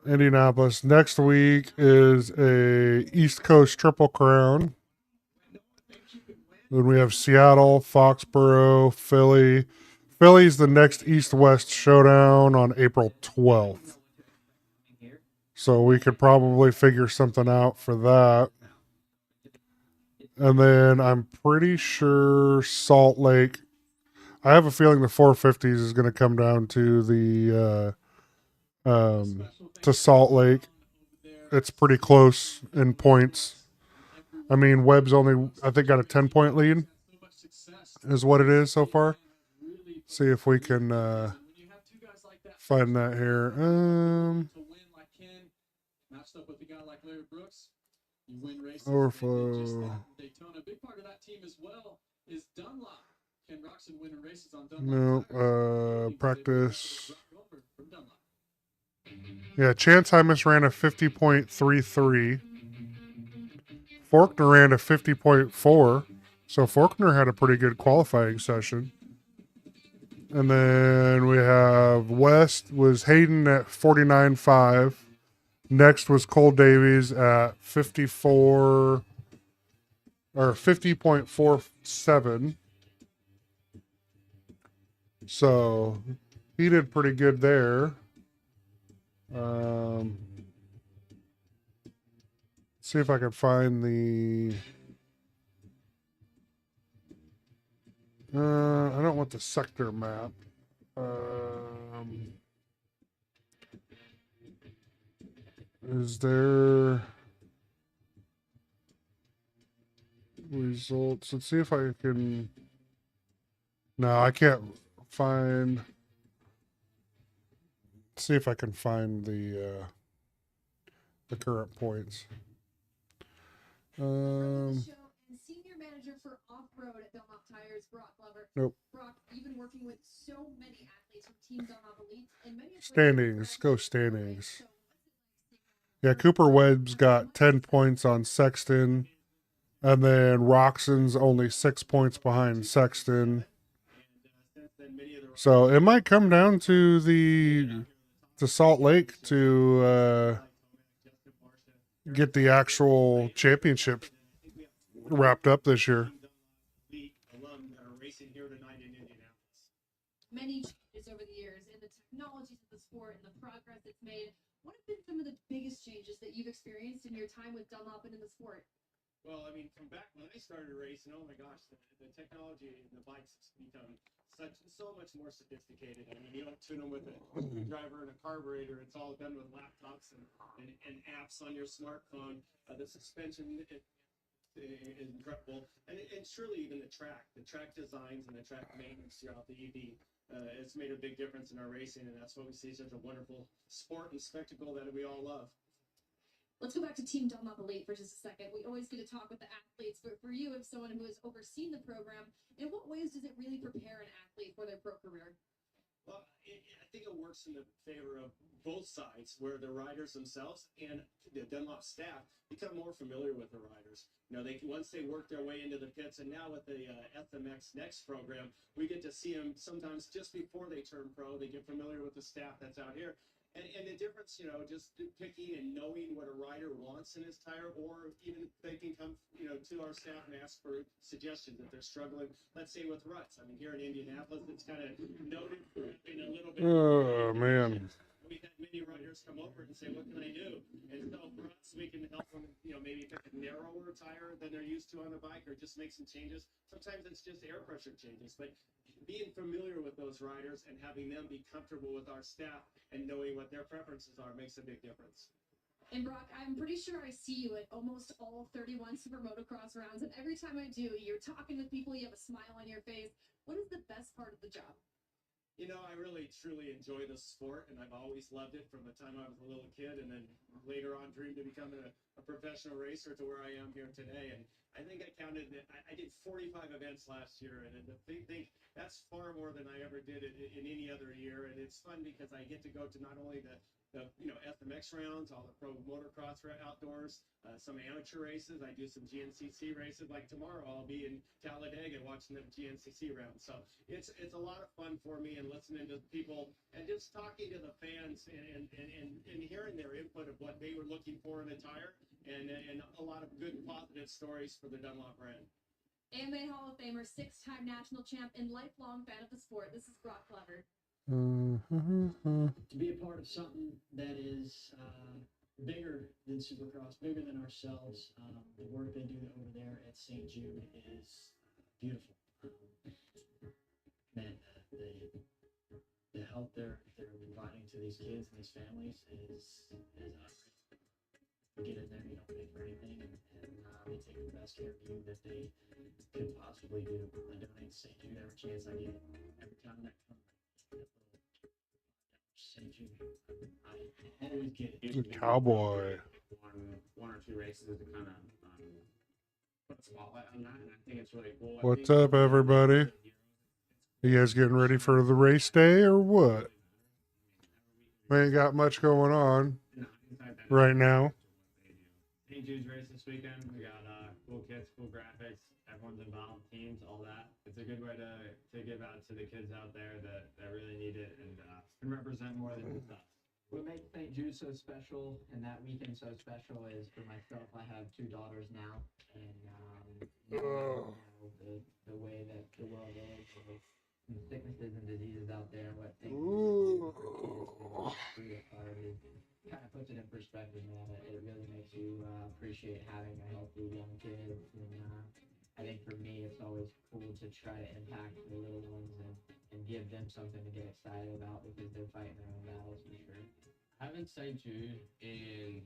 Indianapolis. Next week is a East Coast Triple Crown. Then we have Seattle, Foxborough, Philly. Philly's the next East-West showdown on April 12th. So we could probably figure something out for that. And then I'm pretty sure Salt Lake. I have a feeling the 450s is going to come down to the to Salt Lake. It's pretty close in points. I mean, Webb's only, I think, got a 10-point lead, is what it is so far. See if we can find that here. Overflow. No, practice. Yeah, Chance Hymas ran a 50.33. Faulkner ran a 50.4. So Faulkner had a pretty good qualifying session. And then we have West was Hayden at 49.5. Next was Cole Davies at 54 or 50.47. So he did pretty good there. See if I can find the. I don't want the sector map. Is there results? Let's see if I can. No, I can't find. Let's see if I can find the current points. Senior manager for off-road at Belmont Tires, Brock Glover. Nope. Brock, you've been working with so many athletes from Team Belmont Elite and many Standings. Let's go standings. Yeah, Cooper Webb's got 10 points on Sexton. And then Roxon's only 6 points behind Sexton. So it might come down to the Salt Lake to get the actual championship wrapped up this year. Many changes over the years in the technologies of the sport and the progress it's made. What have been some of the biggest changes that you've experienced in your time with Dunlop and in the sport? Well, I mean, from back when I started racing, oh my gosh, the technology and the bikes has become so much more sophisticated. I mean, you don't tune them with a driver and a carburetor. It's all done with laptops and apps on your smartphone. The suspension is incredible. And surely even the track designs and the track maintenance throughout the EV, it's made a big difference in our racing. And that's what we see, such a wonderful sport and spectacle that we all love. Let's go back to Team Dunlop Elite for just a second. We always get to talk with the athletes, but for you, as someone who has overseen the program, in what ways does it really prepare an athlete for their pro career? Well, I think it works in the favor of both sides, where the riders themselves and the Dunlop staff become more familiar with the riders. You know, once they work their way into the pits, and now with the FMX Next program, we get to see them sometimes just before they turn pro. They get familiar with the staff that's out here. And the difference, you know, just picking and knowing what a rider wants in his tire, or even they can come, you know, to our staff and ask for suggestions if they're struggling, let's say with ruts. I mean, here in Indianapolis, it's kind of noted for being a little bit. Oh, man. We've had many riders come over and say, what can I do? And so for us, we can help them, you know, maybe pick a narrower tire than they're used to on the bike, or just make some changes. Sometimes it's just air pressure changes, but being familiar with those riders and having them be comfortable with our staff and knowing what their preferences are makes a big difference. And Brock, I'm pretty sure I see you at almost all 31 Super Motocross rounds, and every time I do, you're talking to people, you have a smile on your face. What is the best part of the job? You know, I really, truly enjoy the sport, and I've always loved it from the time I was a little kid, and then later on dreamed of becoming a professional racer to where I am here today. And I think I counted that I did 45 events last year, and I think that's far more than I ever did in any other year. And it's fun because I get to go to not only the you know, FMX rounds, all the pro motocross outdoors, some amateur races. I do some GNCC races. Like tomorrow, I'll be in Talladega watching the GNCC rounds. So it's a lot of fun for me, and listening to people and just talking to the fans and hearing their input of what they were looking for in a tire, and a lot of good positive stories for the Dunlop brand. AMA Hall of Famer, 6-time national champ, and lifelong fan of the sport. This is Brock Glover. To be a part of something that is bigger than Supercross, bigger than ourselves, the work they do over there at St. Jude is beautiful. Man, the help they're providing to these kids and these families is unreal. You get in there, you don't pay for anything, and they take the best care of you that they could possibly do. I donate to St. Jude every chance I get. Every time that comes. I always get it. Good cowboy. One or two races to kind of put a spotlight on that, and I think it's really cool. What's up, everybody? You guys getting ready for the race day or what? We ain't got much going on right now. St. Jude's race this weekend. We got cool kits, cool graphics. Everyone's involved, teams, all that. It's a good way to give out to the kids out there that really need it and can represent more than just us. What makes St. Jude so special and that weekend so special is, for myself, I have 2 daughters now, and the way that the world is, the sicknesses and diseases out there, what things kind of puts it in perspective, man. It really makes you appreciate having a healthy young kid, and I think for me, it's always cool to try to impact the little ones and give them something to get excited about, because they're fighting their own battles for sure. Having St. Jude in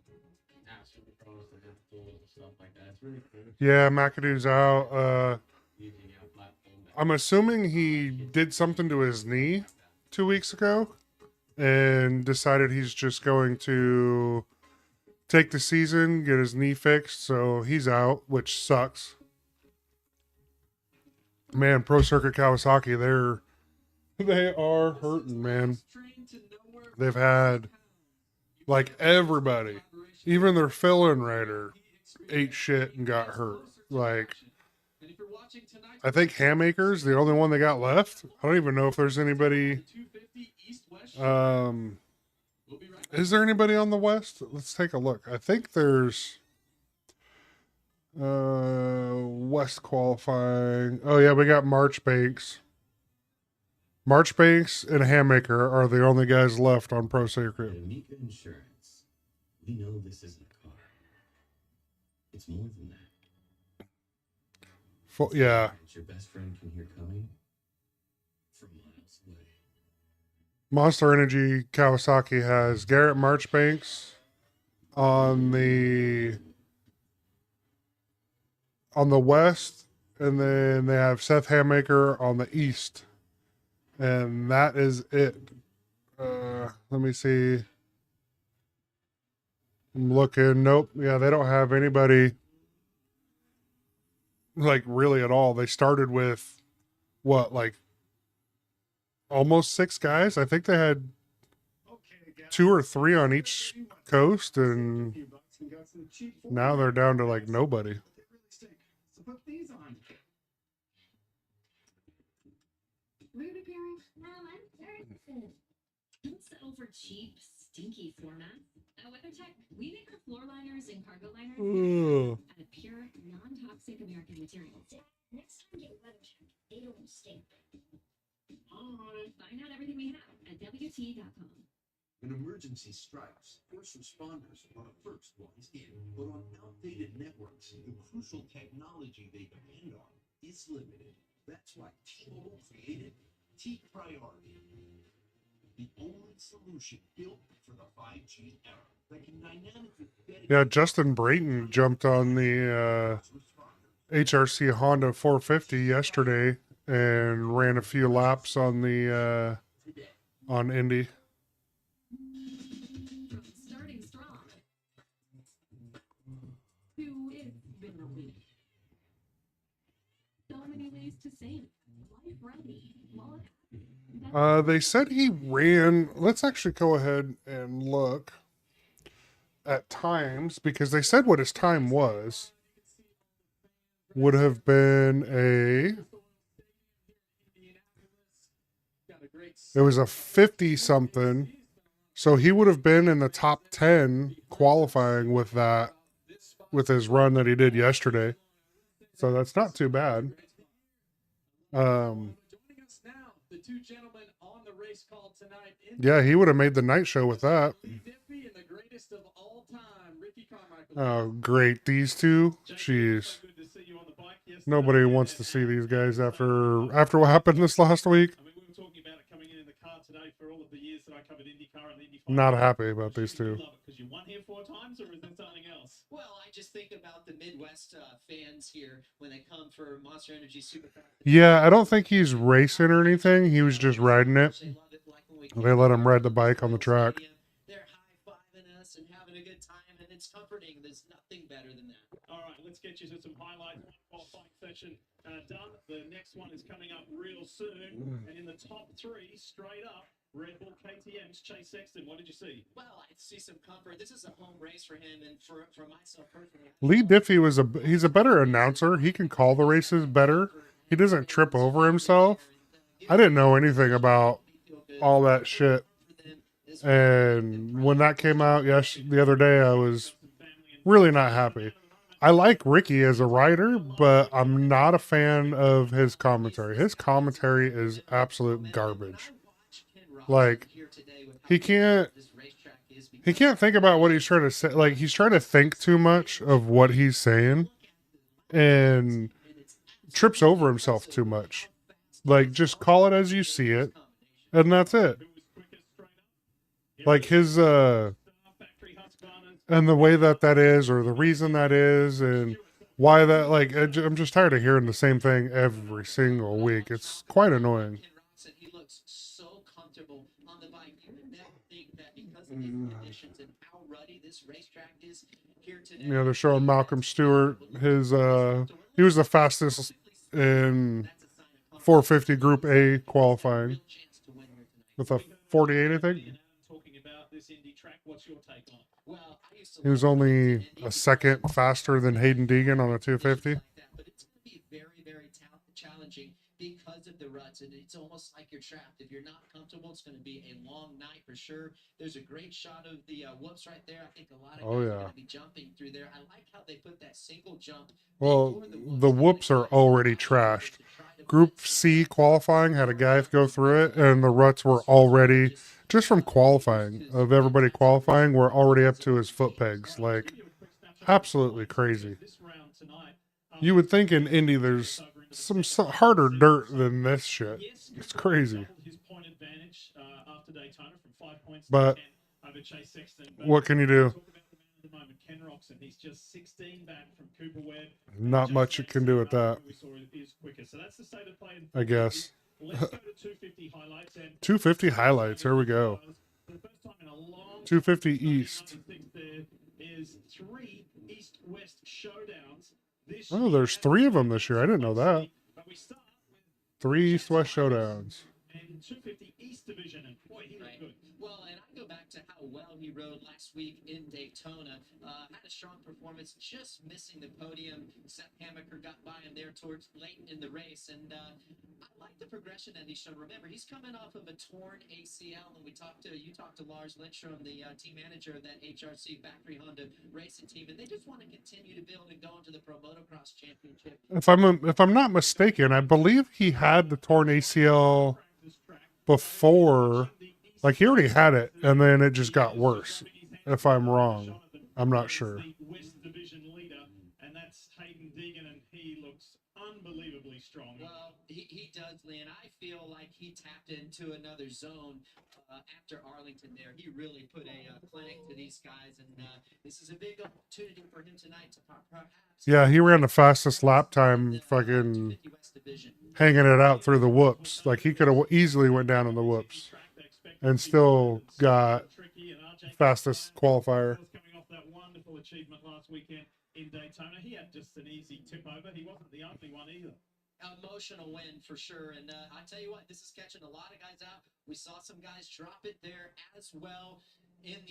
Supercross and have tools and stuff like that, it's really cool. Yeah, McAdoo's out. I'm assuming he did something to his knee 2 weeks ago and decided he's just going to take the season, get his knee fixed, so he's out, which sucks. Man, Pro Circuit Kawasaki, they are hurting, man. They've had, like, everybody, even their fill-in rider, ate shit and got hurt. Like, I think Hammaker's the only one they got left. I don't even know if there's anybody. Is there anybody on the West? Let's take a look. I think there's West qualifying. Oh yeah, we got Marchbanks. Marchbanks and Hammaker are the only guys left on Pro Circuit. Amica Insurance. We know this isn't a car. It's more than that. Yeah. Your best friend can hear coming from miles away. Monster Energy Kawasaki has Garrett Marchbanks on the west, and then they have Seth Hammaker on the east, and that is it. Let me see. I'm looking. Nope. Yeah, they don't have anybody like really at all. They started with what, like almost 6 guys? I think they had 2 or 3 on each coast, and now they're down to like nobody. So put these on. Rude appearance? I'm very good. Don't settle for cheap, stinky floor mats. At WeatherTech, we make our floor liners and cargo liners Ooh. out of pure, non-toxic American materials. Next time, get WeatherTech. They don't stink. Find out everything we have at WT.com. When emergency strikes, first responders are the first ones in. But on outdated networks, the crucial technology they depend on is limited. That's why T-Mobile created T-Priority, the only solution built for the 5G era that can dynamically dedicate. Yeah, Justin Brayton jumped on the HRC Honda 450 yesterday and ran a few laps on the on Indy. From starting strong to it's been a week. So many ways to sing. Life ready. Wallet. They said he ran. Let's actually go ahead and look at times, because they said what his time was. Would have been it was a 50 something. So he would have been in the top 10 qualifying with that, with his run that he did yesterday. So that's not too bad. Yeah, he would have made the night show with that. Oh, great. These two? Jeez. Nobody wants to see these guys after what happened this last week. Not happy about these two. Because you won here 4 times, or is there something else? Well, I just think about the Midwest fans here when they come for Monster Energy Supercross. Yeah, I don't think he's racing or anything. He was just riding it. They let him ride the bike on the track. They're high-fiving us and having a good time, and it's comforting. There's nothing better than that. All right, let's get you to some highlights. One qualifying session done. The next one is coming up real soon. And in the top 3, straight up, Red Bull KTM's Chase Sexton. What did you see? Well, I see some comfort. This is a home race for him, and for myself personally. Lee Diffie he's a better announcer. He can call the races better. He doesn't trip over himself. I didn't know anything about all that shit. And when that came out the other day, I was really not happy. I like Ricky as a writer, but I'm not a fan of his commentary. His commentary is absolute garbage. Like, he can't think about what he's trying to say. Like, he's trying to think too much of what he's saying and trips over himself too much. Like, just call it as you see it, and that's it. Like, his and the way that is, or the reason that is, and why that, like, I'm just tired of hearing the same thing every single week. It's quite annoying. He looks so comfortable on the bike. You would never think that because of these conditions and how ruddy this racetrack is here today. You know, they're showing Malcolm Stewart. He was the fastest in 450 Group A qualifying with a 48, I think. He was only a second faster than Hayden Deegan on a 250. But it's going to be very, very challenging because of the ruts, and it's almost like you're trapped. If you're not comfortable, it's going to be a long night for sure. There's a great shot of the whoops right there. I think a lot of guys are going to be jumping through there. I like how they put that single jump. Well, the whoops are already trashed. Group C qualifying had a guy go through it, and the ruts were already just from qualifying, of everybody qualifying, we're already up to his foot pegs. Like, absolutely crazy. You would think in Indy there's some harder dirt than this shit. It's crazy. But what can you do? Not much you can do with that. I guess. 250 highlights. Here we go. 250 East. Oh, there's 3 of them this year. I didn't know that. 3 East-West showdowns. And 250 East Division, and boy, he looked good. Well, and I go back to how well he rode last week in Daytona. Had a strong performance, just missing the podium. Seth Hammaker got by him there towards late in the race, and I like the progression that he showed. Remember, he's coming off of a torn ACL, and you talked to Lars Lindstrom, the team manager of that HRC Factory Honda racing team, and they just want to continue to build and go into the Pro Motocross Championship. If I'm not mistaken, I believe he had the torn ACL before. Like, he already had it, and then it just got worse. If I'm wrong, I'm not sure. And that's Hayden Deegan, and he looks unbelievably strong. Well, he does, Lee, and I feel like he tapped into another zone after Arlington there. He really put a clinic to these guys, and this is a big opportunity for him tonight to perhaps. Yeah, he ran the fastest lap time, fucking hanging it out through the whoops. Like, he could have easily went down in the whoops and still got fastest qualifier. Coming off that wonderful achievement last weekend in Daytona, he had just an easy tip over. He wasn't the only one either. Emotional win for sure, and I tell you what, this is catching a lot of guys out. We saw some guys drop it there as well in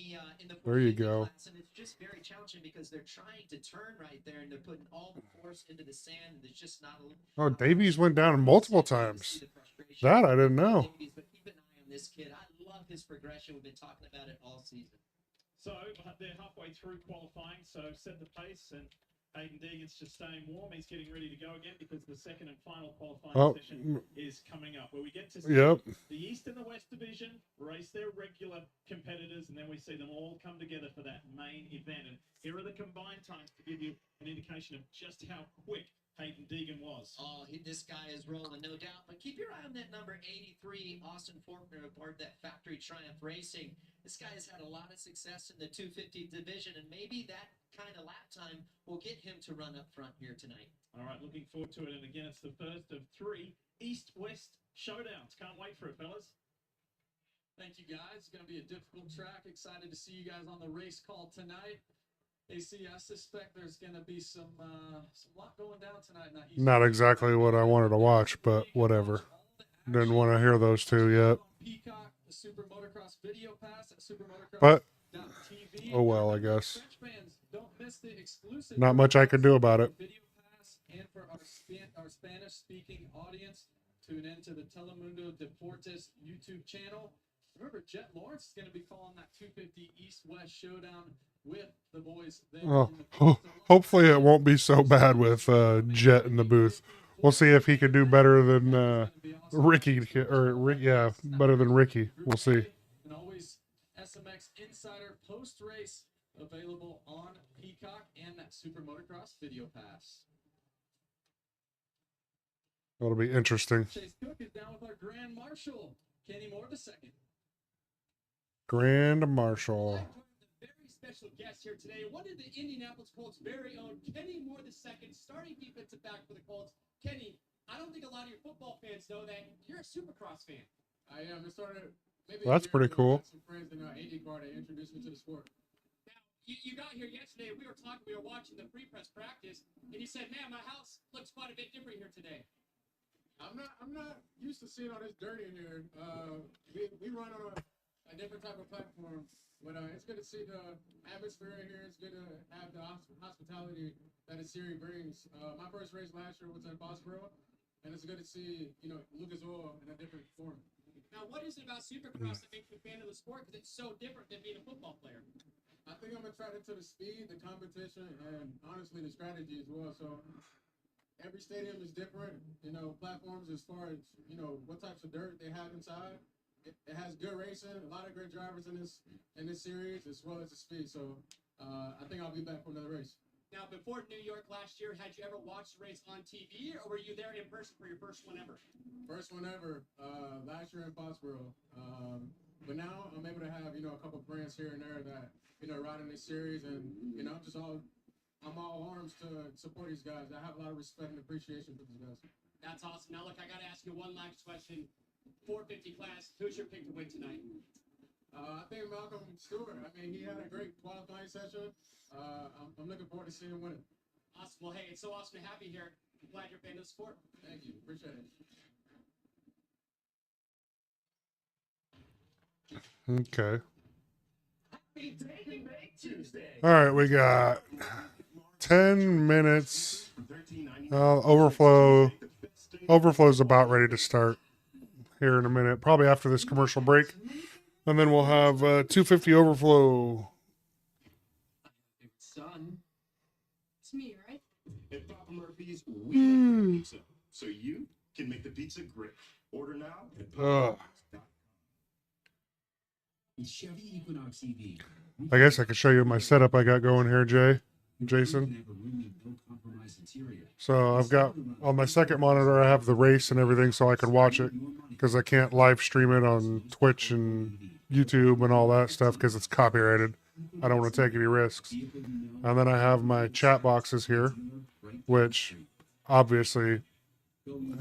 the There you go. class, and it's just very challenging because they're trying to turn right there, and they're putting all the force into the sand, and there's just not a. Oh, Davies went down multiple times. That I didn't know. But keep an eye on this kid. I love his progression. We've been talking about it all season. So they're halfway through qualifying, so set the pace, and Hayden Deegan's just staying warm. He's getting ready to go again because the second and final qualifying session is coming up, where we get to see the East and the West Division race their regular competitors, and then we see them all come together for that main event. And here are the combined times to give you an indication of just how quick Hayden Deegan was. Oh, this guy is rolling, no doubt. But keep your eye on that number 83, Austin Faulkner, part of that Factory Triumph Racing. This guy has had a lot of success in the 250 division, and maybe that kind of lap time will get him to run up front here tonight. All right, looking forward to it. And again, it's the first of 3 East-West showdowns. Can't wait for it, fellas. Thank you, guys. It's going to be a difficult track. Excited to see you guys on the race call tonight. AC, I suspect there's going to be some lot going down tonight. Not exactly what I wanted to watch, but whatever. Didn't want to hear those two yet. Peacock, the Super Motocross Video Pass at supermotocross.tv. But oh well, I guess. Don't miss the exclusive Not much I could do about it. Video Pass, and for our Spanish-speaking audience, tune in to the Telemundo Deportes YouTube channel. Remember, Jet Lawrence is going to be calling that 250 East-West showdown with the boys there. Oh, hopefully it won't be so bad with Jet in the booth. We'll see if he could do better than Ricky, better than Ricky. We'll see. And always SMX Insider post-race available on Peacock and that Super Motocross Video Pass. That'll be interesting. Chase Cook is down with our Grand Marshal, Kenny Moore II. Grand Marshal. Very special guest here today. One of the Indianapolis Colts' very own Kenny Moore II, starting defensive back for the Colts. Kenny, I don't think a lot of your football fans know that you're a Supercross fan. I am. Well, that's pretty cool. Some friends in IndyCar that introduced me to the sport. Now, you got here yesterday. We were watching the pre-press practice, and you said, "Man, my house looks quite a bit different here today." I'm not used to seeing all this dirt in here. We run on a different type of platform, but it's good to see the atmosphere in here. It's good to have the hospitality that a series brings. My first race last year was at Bosboro, and it's good to see Lucas Oil in a different form. Now, what is it about Supercross that makes you a fan of the sport? Because it's so different than being a football player. I think I'm attracted to the speed, the competition, and honestly the strategy as well. So every stadium is different, platforms as far as, what types of dirt they have inside. it has good racing, a lot of great drivers in this series, as well as the speed. So I think I'll be back for another race. Now, before New York last year, had you ever watched the race on TV, or were you there in person for your first one ever? First one ever, last year in Foxborough. But now I'm able to have, a couple of friends here and there that, ride in this series, and, I'm all arms to support these guys. I have a lot of respect and appreciation for these guys. That's awesome. Now, look, I got to ask you one last question. 450 class, who's your pick to win tonight? I think Malcolm Stewart. I mean, he had a great qualifying session. I'm looking forward to seeing him win. Awesome. Well, hey, it's so awesome to have you here. I'm glad you're paying the support. Thank you. Appreciate it. Okay. All right, we got 10 minutes. Overflow's about ready to start here in a minute, probably after this commercial break. And then we'll have 250 overflow. Son, It's me, right? at Papa Murphy's, we make pizza, so you can make the pizza great. Order now at Chevy Equinox EV. I guess I could show you my setup I got going here, Jason. So I've got on my second monitor, I have the race and everything so I can watch it, because I can't live stream it on Twitch and YouTube and all that stuff because it's copyrighted. I don't want to take any risks. And then I have my chat boxes here, which obviously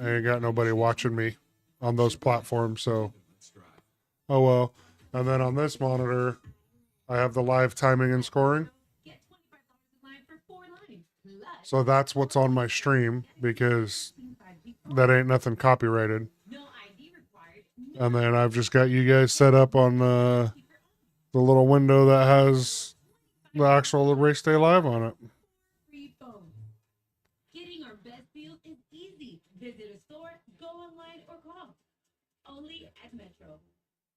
I ain't got nobody watching me on those platforms, so oh well. And then on this monitor, I have the live timing and scoring. So that's what's on my stream, because that ain't nothing copyrighted. And then I've just got you guys set up on the little window that has the actual race day live on it. Getting our best deals is easy. Visit a store, go online, or call. Only at Metro.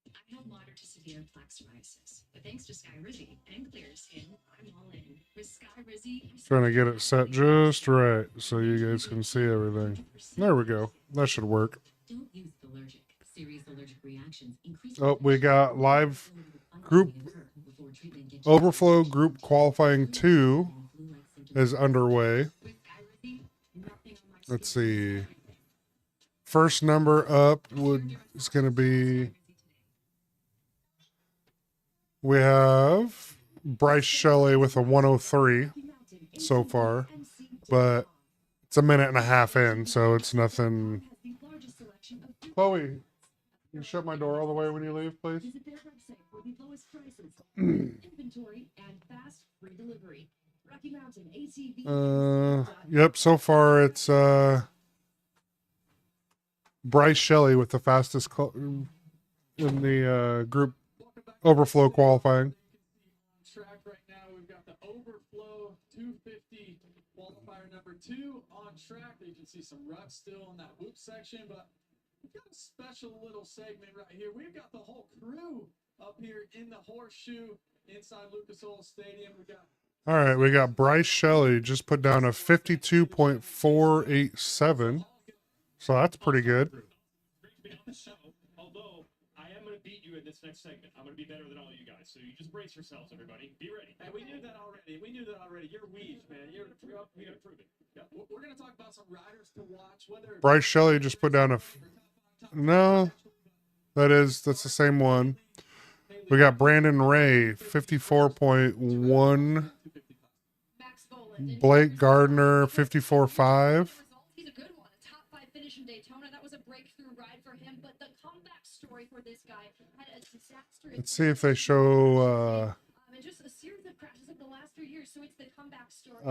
I have moderate to severe plaque psoriasis, but thanks to Skyrizi and Clear Skin, I'm all in. With Skyrizi, Trying to get it set just right so you guys can see everything. There we go. That should work. don't use allergic. Serious allergic reactions increase. Oh, we got live group overflow group qualifying 2 is underway. Let's see. First number up is going to be, we have Bryce Shelley with a 103 so far, but it's a minute and a half in, so it's nothing. Chloe, can you shut my door all the way when you leave, please? Visit their website for the lowest prices, inventory, and fast free delivery. Rocky Mountain ATV. Yep, so far it's Bryce Shelley with the fastest in the group overflow qualifying. Track right now, we've got the overflow 250 qualifier number 2 on track. You can see some ruts still in that whoop section, but we've got a special little segment right here. We've got the whole crew up here in the horseshoe inside Lucas Oil Stadium. All right, we got Bryce Shelley just put down a 52.487. So that's pretty good. Although I am going to beat you in this next segment. I'm going to be better than all you guys. So you just brace yourselves, everybody. Be ready. Hey, we knew that already. You're weeds, man. We got to prove it. Yeah. We're going to talk about some riders to watch. Whether Bryce Shelley just put down no, that's the same one. We got Brandon Ray, 54.1. Blake Gardner, 54.5. He's a good one. A top 5 finish in Daytona. That was a breakthrough ride for him. But the comeback story for this guy had a disastrous. Let's see if they show and just a series of crashes of the last 3 years. So it's the comeback story.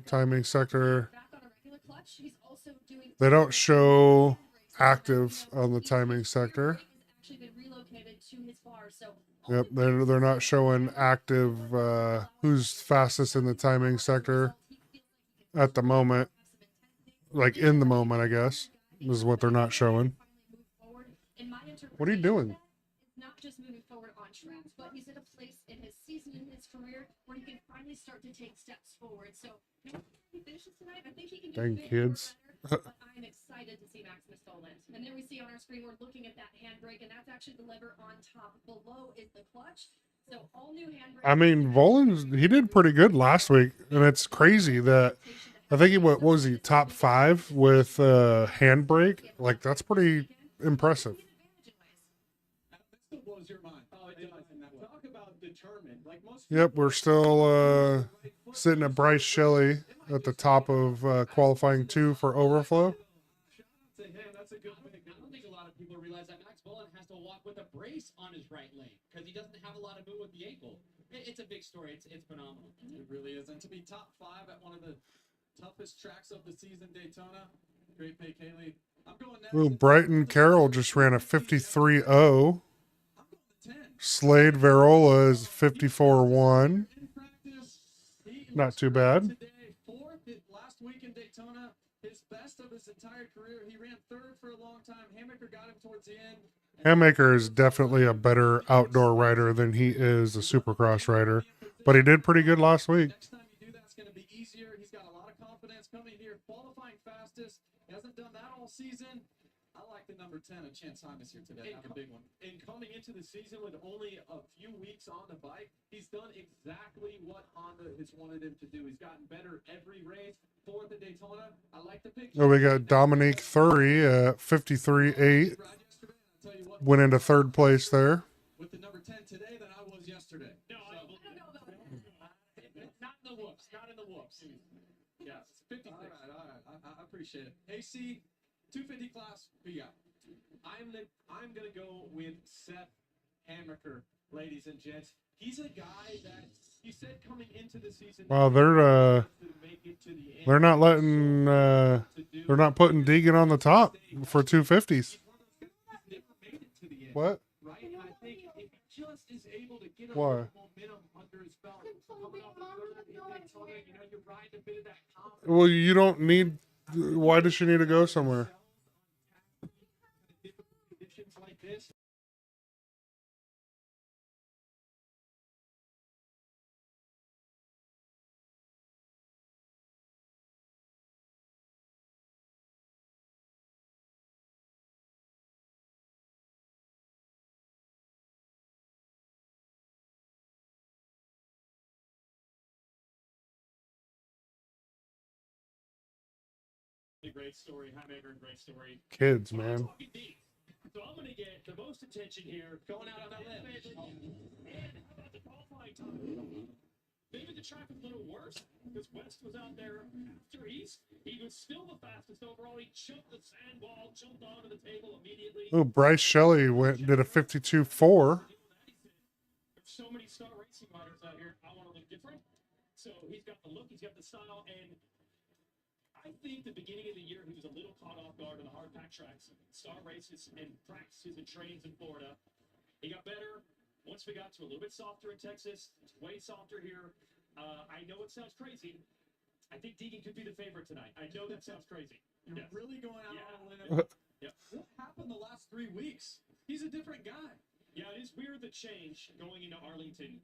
Timing sector. Back on a regular clutch. He's also doing. They don't show active on the timing sector. Actually been relocated to his bar. So. Yep, they're not showing active who's fastest in the timing sector at the moment. Like in the moment, I guess, is what they're not showing. What are you doing? Not just moving forward on tracks, but he's at a place in his season, in his career, where he can finally start to take steps forward. So he finishes tonight. I think he can do Dang kids. but I'm excited to see Maximus Solent. And there we see on our screen, we're looking at that handbrake, and that's actually the lever on top. Below is the clutch. So all new handbrake. I mean, Volan's, he did pretty good last week, and it's crazy that I think he what was he top 5 with handbrake? Like that's pretty impressive. Still blows your mind. Oh, it does. Talk about determined. Like most Yep, we're still sitting at Bryce Shelley at the top of qualifying 2 for overflow. To him, that's a good pick. I don't think a lot of people realize that Max Bullen has to walk with a brace on his right leg because he doesn't have a lot of move with the ankle. It's a big story. It's phenomenal. It really is. And to be top 5 at one of the toughest tracks of the season, Daytona. Great pick, Haley. I'm going next. Ooh, Brighton Carroll just ran a 53.0. Slade Verola is 54.1. Not too bad. Fourth last week in Daytona, his best of his entire career. He ran 3rd for a long time. Hammaker got him towards the end. Hammaker is definitely a better outdoor rider than he is a Supercross rider, but he did pretty good last week. Next time you do that, it's going to be easier. He's got a lot of confidence coming here, qualifying fastest. He hasn't done that all season. I like the number 10 of Chance Hymas here today. Have a big one. And coming into the season with only a few weeks on the bike, he's done exactly what Honda has wanted him to do. He's gotten better every race. 4th at Daytona. I like the pick. Oh, we got Dominique Thury at 53.8. Went into 3rd place there. With the number 10 today than I was yesterday. No, I don't know about that. Not in the whoops. Not in the whoops. Yes, 56. All right. I appreciate it. AC, 250 class, who you got? I'm gonna go with Seth Hammaker, ladies and gents. He's a guy that you said coming into the season. Wow, they're not letting they're not putting Deegan on the top for 250s. What? Right? And I think if he just is able to get a Why? little momentum under his belt, coming off the 3rd in Daytona, you're riding a bit of that confidence. Well, you don't need. Why does she need to go somewhere? Conditions like this. A great story, Hammaker, great story. Kids, man. So I'm going to get the most attention here, going out on that limb. And how about the qualifying time? Maybe the track was a little worse because West was out there after East. He was still the fastest overall. He jumped the sand wall, jumped onto the table immediately. Oh, Bryce Shelley did a 52.4. There's so many star racing riders out here. I want to look different. So he's got the look, he's got the style, and I think the beginning of the year he was a little caught off guard on the hard pack tracks, star races, and practices and trains in Florida. He got better once we got to a little bit softer in Texas. It's way softer here. I know it sounds crazy. I think Deegan could be the favorite tonight. I know that sounds crazy. You're Yes. really going out on a limb. Yeah. What happened the last 3 weeks? He's a different guy. Yeah, it is weird the change going into Arlington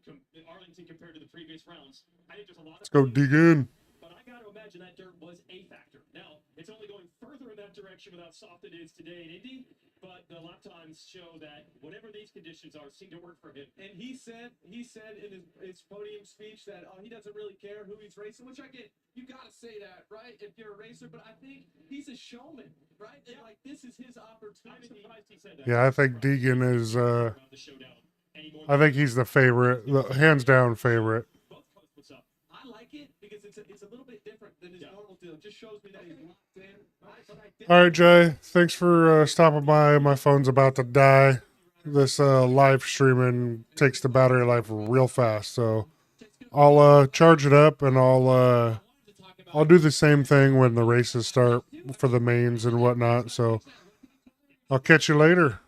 compared to the previous rounds. I think there's a lot Let's go dig in. But I got to imagine that dirt was a factor. Now, it's only going further in that direction with how soft it is today in Indy, but the lap times show that whatever these conditions are seem to work for him. And he said in his podium speech that he doesn't really care who he's racing, which I get. You got to say that, right? If you're a racer, but I think he's a showman, right? And like this is his opportunity. I'm surprised he said that. Yeah, I think Deegan is. I think he's the favorite, the hands down favorite. I like it because it's a little bit different than his normal deal. It just shows me that he's locked in. Right? All right, Jay. Thanks for stopping by. My phone's about to die. This live streaming takes the battery life real fast, so I'll charge it up and I'll do the same thing when the races start for the mains and whatnot. So I'll catch you later.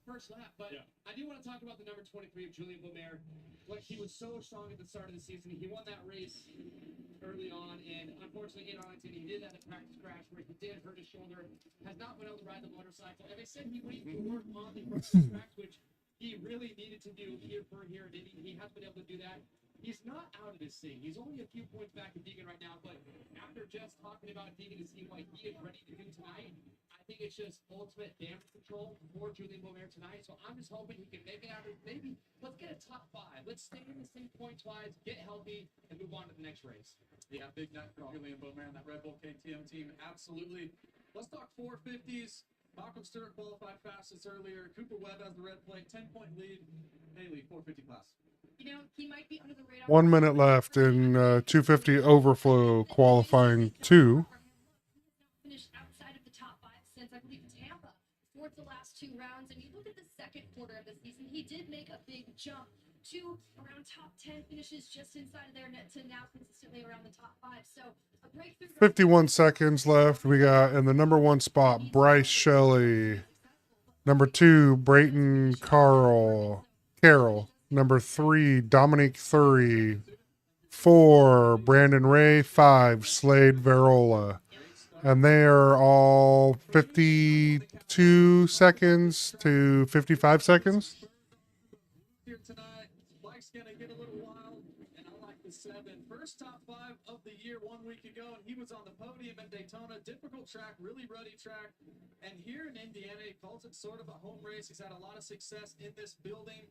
First lap, but I do want to talk about the number 23 of Julian Blumer. Like he was so strong at the start of the season. He won that race early on, and unfortunately in Arlington he did have a practice crash where he did hurt his shoulder. Has not been able to ride the motorcycle, and they said he would work on the practice tracks, which he really needed to do here in Indy. He has been able to do that. he's not out of this thing. He's only a few points back to Deegan right now, but after just talking about Deegan to see what he is ready to do tonight, I think it's just ultimate damage control for Julian Beaumer tonight. So I'm just hoping he can make it out of maybe let's get a top 5. Let's stay in the same points wise, get healthy, and move on to the next race. Yeah, big night for Julian Beaumer and that Red Bull KTM team. Absolutely. Let's talk 450s. Malcolm Stewart qualified fastest earlier. Cooper Webb has the red plate, 10-point lead. Haley, 450 class. You know, he might be under the radar. 1 minute left in 250 overflow qualifying 2. Finished outside of the top 5 since, I believe, Tampa for the last 2 rounds. And you look at the second quarter of the season, he did make a big jump to around top 10 finishes just inside of their net to now consistently around the top 5. So a breakthrough. 51 seconds left. We got in the number 1 spot, Bryce Shelley. Number 2, Brayton Carroll. Number 3, Dominic Thury. 4, Brandon Ray. 5, Slade Verola. And they are all 52 seconds to 55 seconds. Here tonight, Mike's gonna get a little wild, and I like the 7. First top 5 of the year 1 week ago, and he was on the podium at Daytona. Difficult track, really ruddy track. And here in Indiana, he calls it sort of a home race. He's had a lot of success in this building.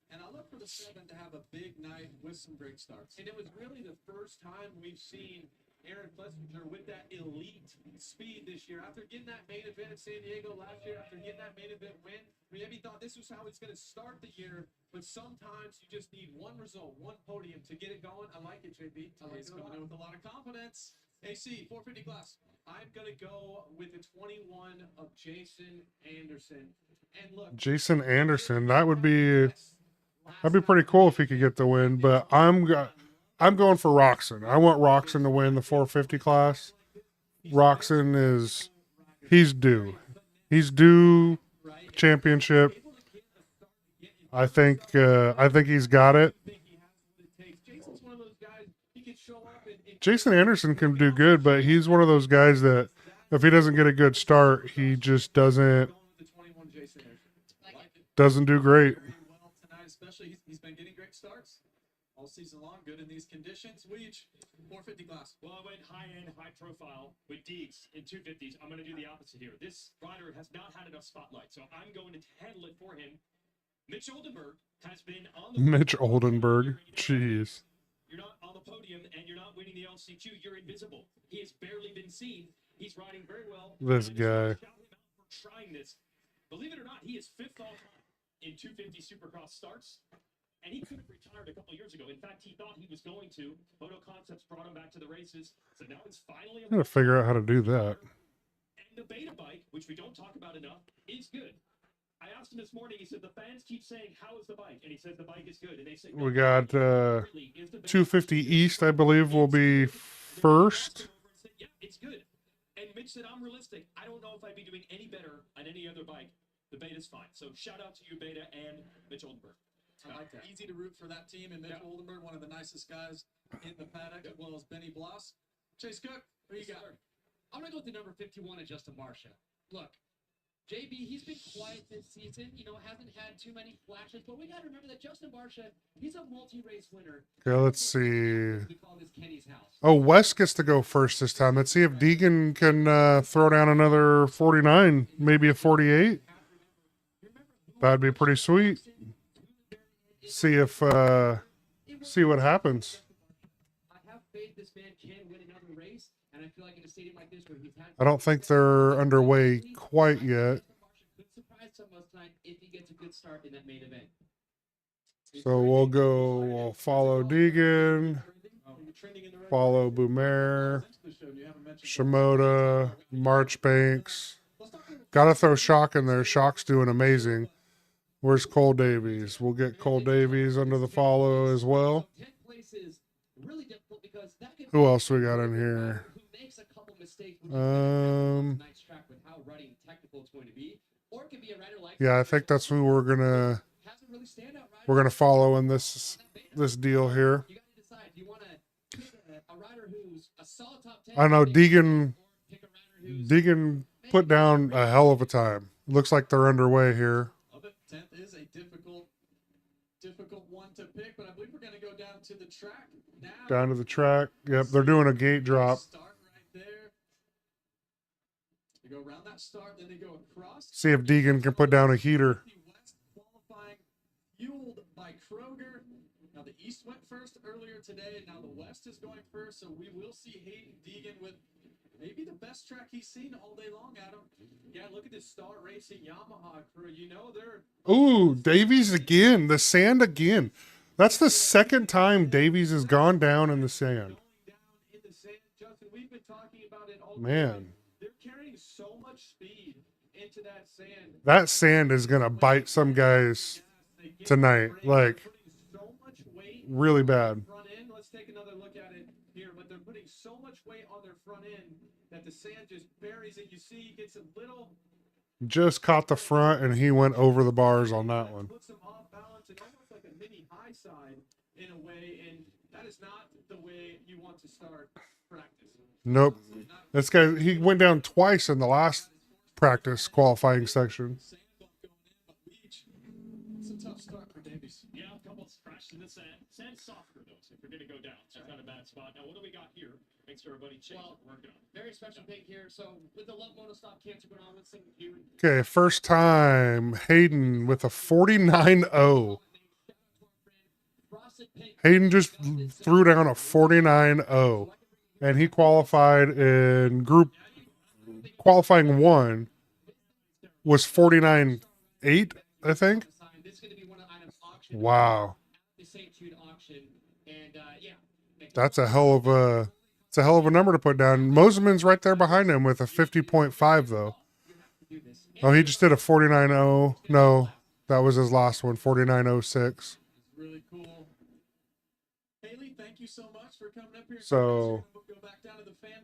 And I look for the 7 to have a big night with some great starts. And it was really the first time we've seen Aaron Plessinger with that elite speed this year. After getting that main event in San Diego last year, after getting that main event win, we maybe thought this was how he's going to start the year. But sometimes you just need one result, one podium to get it going. I like it, JB. I like it coming in with a lot of confidence. AC, 450 class. I'm going to go with the 21 of Jason Anderson. And look, Jason Anderson, that'd be pretty cool if he could get the win, but I'm going for Roxon. I want Roxon to win the 450 class. Roxon he's due. He's due championship. I think he's got it. Jason Anderson can do good, but he's one of those guys that if he doesn't get a good start, he just doesn't do great. Especially, he's been getting great starts all season long. Good in these conditions. Weege, 450 class. Well, I went high-end, high-profile with Deeks in 250s. I'm going to do the opposite here. This rider has not had enough spotlight, so I'm going to handle it for him. Mitch Oldenburg has been on the Mitch Oldenburg. Jeez. You're not on the podium, and you're not winning the LC2. You're invisible. He has barely been seen. He's riding very well. This guy. Trying this. Believe it or not, he is 5th all time in 250 Supercross starts, and he could have retired a couple years ago. In fact, he thought he was going to. Moto Concepts brought him back to the races, so now it's finally. I'm gonna figure out how to do that. And the beta bike, which we don't talk about enough, is good. I asked him this morning. He said the fans keep saying, "How is the bike?" And he says the bike is good. And they say We got 250 East, I believe, will be first. Yeah, it's good. And Mitch said, "I'm realistic. I don't know if I'd be doing any better on any other bike. The Beta's fine." So shout out to you, Beta, and Mitch Oldenburg. I like that. Easy to root for that team, and Mitch Oldenburg, one of the nicest guys in the paddock, as well as Benny Bloss. Chase Cook, who you got? I'm going to go with the number 51 of Justin Barcia. Look, JB, he's been quiet this season, hasn't had too many flashes, but we got to remember that Justin Barcia, he's a multi-race winner. Okay, let's see. We call this Kenny's house. Oh, West gets to go first this time. Let's see if Deegan can throw down another 49, maybe a 48. That'd be pretty sweet. See what happens. I have faith this man can win another race, and I feel like in a stadium like this where he's had. I don't think they're underway quite yet. Could surprise some of us tonight if he gets a good start in that main event. So we'll follow Deegan, follow Boomer, Shimoda, Marchbanks. Gotta throw Shock in there. Shock's doing amazing. Where's Cole Davies? We'll get Cole Davies under the follow as well. Who else we got in here? Yeah, I think that's who we're gonna follow in this deal here. I know Deegan put down a hell of a time. Looks like they're underway here. 10th is a difficult one to pick, but I believe we're going to go down to the track now. Down to the track. Yep, they're doing a gate drop. Start right there. They go around that start, then they go across. See if Deegan can put down a heater. Qualifying fueled by Kroger. Now the East went first earlier today, and now the West is going first. So we will see Hayden Deegan with maybe the best track he's seen all day long, Adam. Yeah, look at this Star Racing Yamaha crew. You know they're Ooh, Davies again. The sand again. That's the second time Davies has gone down in the sand. in the sand. Justin, we've been talking about it all. Man, They're carrying so much speed into that sand. that sand is going to bite some guys tonight. Like, really bad. Front end. Let's take another look at it here. But they're putting so much weight on their front end that the sand just buries it. You see, he gets a little. Just caught the front, and he went over the bars on that one. Puts him off balance and almost like a mini high side in a way, and that is not the way you want to start practice. Nope. This guy, he went down twice in the last practice qualifying section. It's a tough start for Davies. Yeah, a couple scratched in the sand. Sand's softer, though, so if you're going to go down, so it's not a bad spot. Now, what do we got here? Make sure everybody checks what we're working on. Very special thing here. So with the Love Moto Stop cancer going on, let's see here. Okay, first time Hayden with a 49.0. Hayden just threw down a 49.0, and he qualified in group qualifying 1 was 49.8, I think. Wow. That's a hell of a number to put down. Moseman's right there behind him with a 50.5 though. Oh, he just did a 49.0. No, that was his last one, 49.06. Really cool. Haley, thank you so much for coming up here.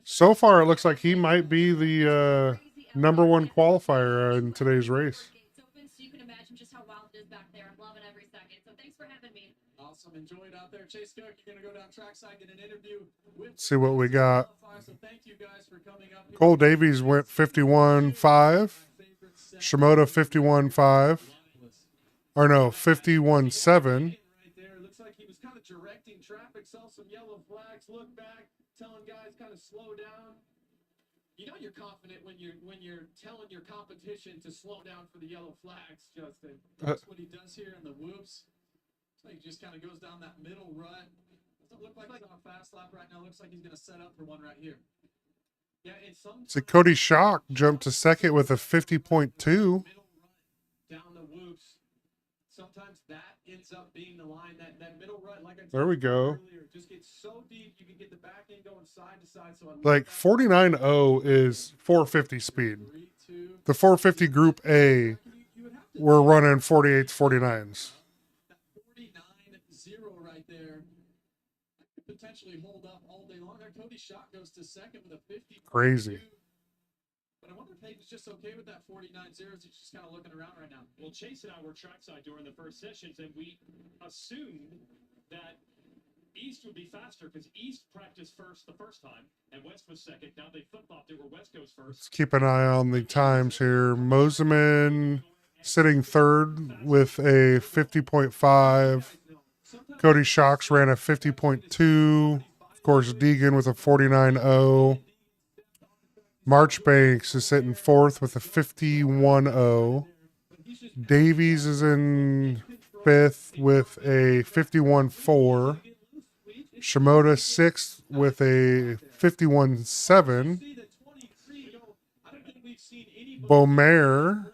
So far it looks like he might be the number 1 qualifier in today's race. So you can imagine just how wild it is back there. I'm loving every second. So thanks for having me. Awesome. Enjoy it out there. Chase Cook, you're going to go down trackside, get an interview with. See what we got. So thank you guys for coming up here. Cole Davies went 51.5. Shimoda 51.5. Or no, 51.7. Looks like he was kind of directing traffic, saw some yellow flags, look back, telling guys kind of slow down. You know you're confident when you're telling your competition to slow down for the yellow flags, Justin. That's what he does here in the whoops. So he just kind of goes down that middle rut. Doesn't look like he's on a fast lap right now. Looks like he's going to set up for one right here. Yeah, and some So Cody Schock jumped to second with a 50.2. down the whoops. Sometimes that ends up being the line, that middle rut, like I There we go. earlier, just gets so deep you can get the back end going side to side. So Like 49.0 is 450 speed. The 450 Group A, we're running 48s, 49s. 49-0 right there. Could potentially hold up all day long. There, Cody Schock goes to second with a 50. Crazy. But I wonder if Hayden's just okay with that 49-0. He's just kind of looking around right now. Well, Chase and I were trackside during the first sessions, and we assumed that East would be faster because East practiced first the first time, and West was second. Now they flip-flopped it where West goes first. Let's keep an eye on the times here. Moseman sitting third with a 50.5. Cody Schock ran a 50.2. Of course, Deegan with a 49.0. Marchbanks is sitting fourth with a 51.0. Davies is in fifth with a 51.4. Shimoda sixth with a 51.7. Beaumare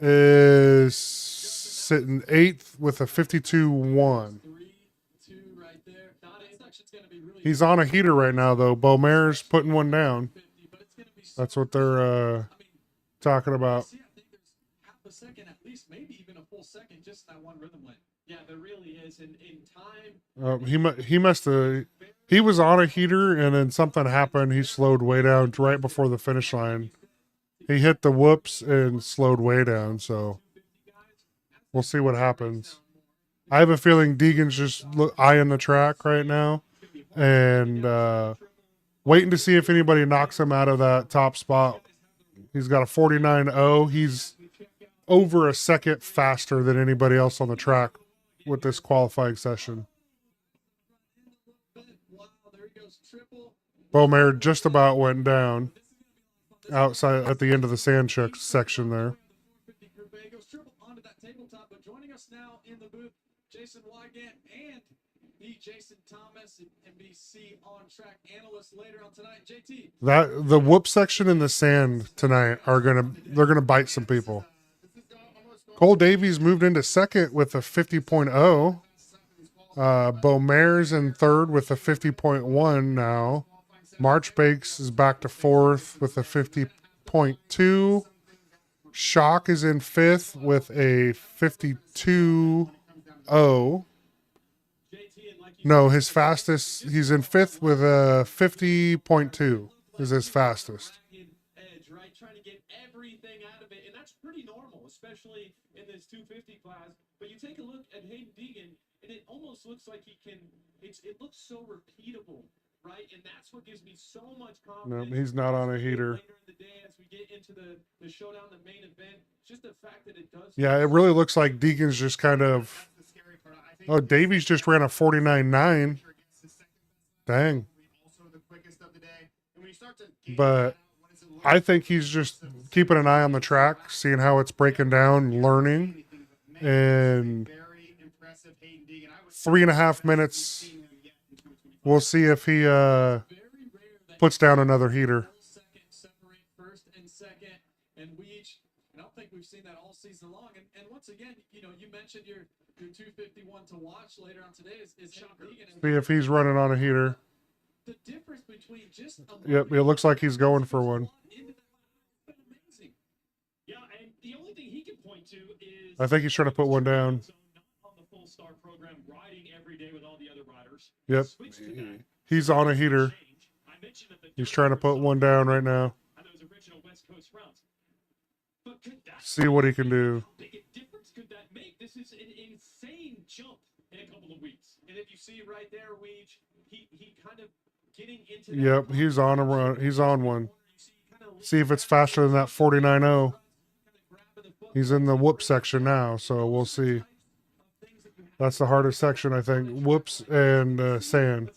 is sitting eighth with a 52.1. He's on a heater right now, though. Beaumare's putting one down. That's what they're talking about. Half a second, at least, maybe even a full second, just that one rhythm lane. Yeah, there really is. And in time, He must have. He was on a heater, and then something happened. He slowed way down right before the finish line. He hit the whoops and slowed way down. So we'll see what happens. I have a feeling Deegan's just eyeing the track right now, and waiting to see if anybody knocks him out of that top spot. He's got a 49.0. He's over a second faster than anybody else on the track with this qualifying session. Beaumare just about went down outside at the end of the sand check section there. Onto that tabletop, but joining us now in the booth, Jason Wygant and the Jason Thomas, NBC on track analyst later on tonight. JT. That the whoop section in the sand tonight they're gonna bite some people. Cole Davies moved into second with a 50.0. Beaumare's in third with a 50.1 now. Marchbanks is back to fourth with a 50.2. Shock is in fifth with a 52.0. No, his fastest, he's in fifth with a 50.2 is his fastest. Edge, right? Trying to get everything out of it, and that's pretty normal, especially in this 250 class. But you take a look at Hayden Deegan, and it almost looks like he can, it looks so repeatable, right? And that's what gives me so much confidence. No, he's not on a heater. Later in the day, as we get into the showdown, the main event, just the fact that it does. Yeah, it really looks like Deegan's just kind of. Oh, Davies just ran a 49.9. Dang. But I think he's just keeping an eye on the track, seeing how it's breaking down, learning. And 3.5 minutes, we'll see if he puts down another heater. First and second, and I don't think we've seen that all season long. And once again, you mentioned your 251 to watch later on today is Hayden Deegan. See if he's running on a heater. The difference between just Yep, it looks like he's going for one. Yeah, and the only thing he can point to is I think he's trying to put one down. on the full star program, riding every day with all the other riders. Yep, he's on a heater. He's trying to put one down right now. See what he can do. How big a difference could that make? This is an insane jump in a couple of weeks. And if you see right there, he kind of getting into. Yep, he's on a run. He's on one. See if it's faster than that 49.0. He's in the whoop section now, so we'll see. That's the hardest section, I think. Whoops and sand.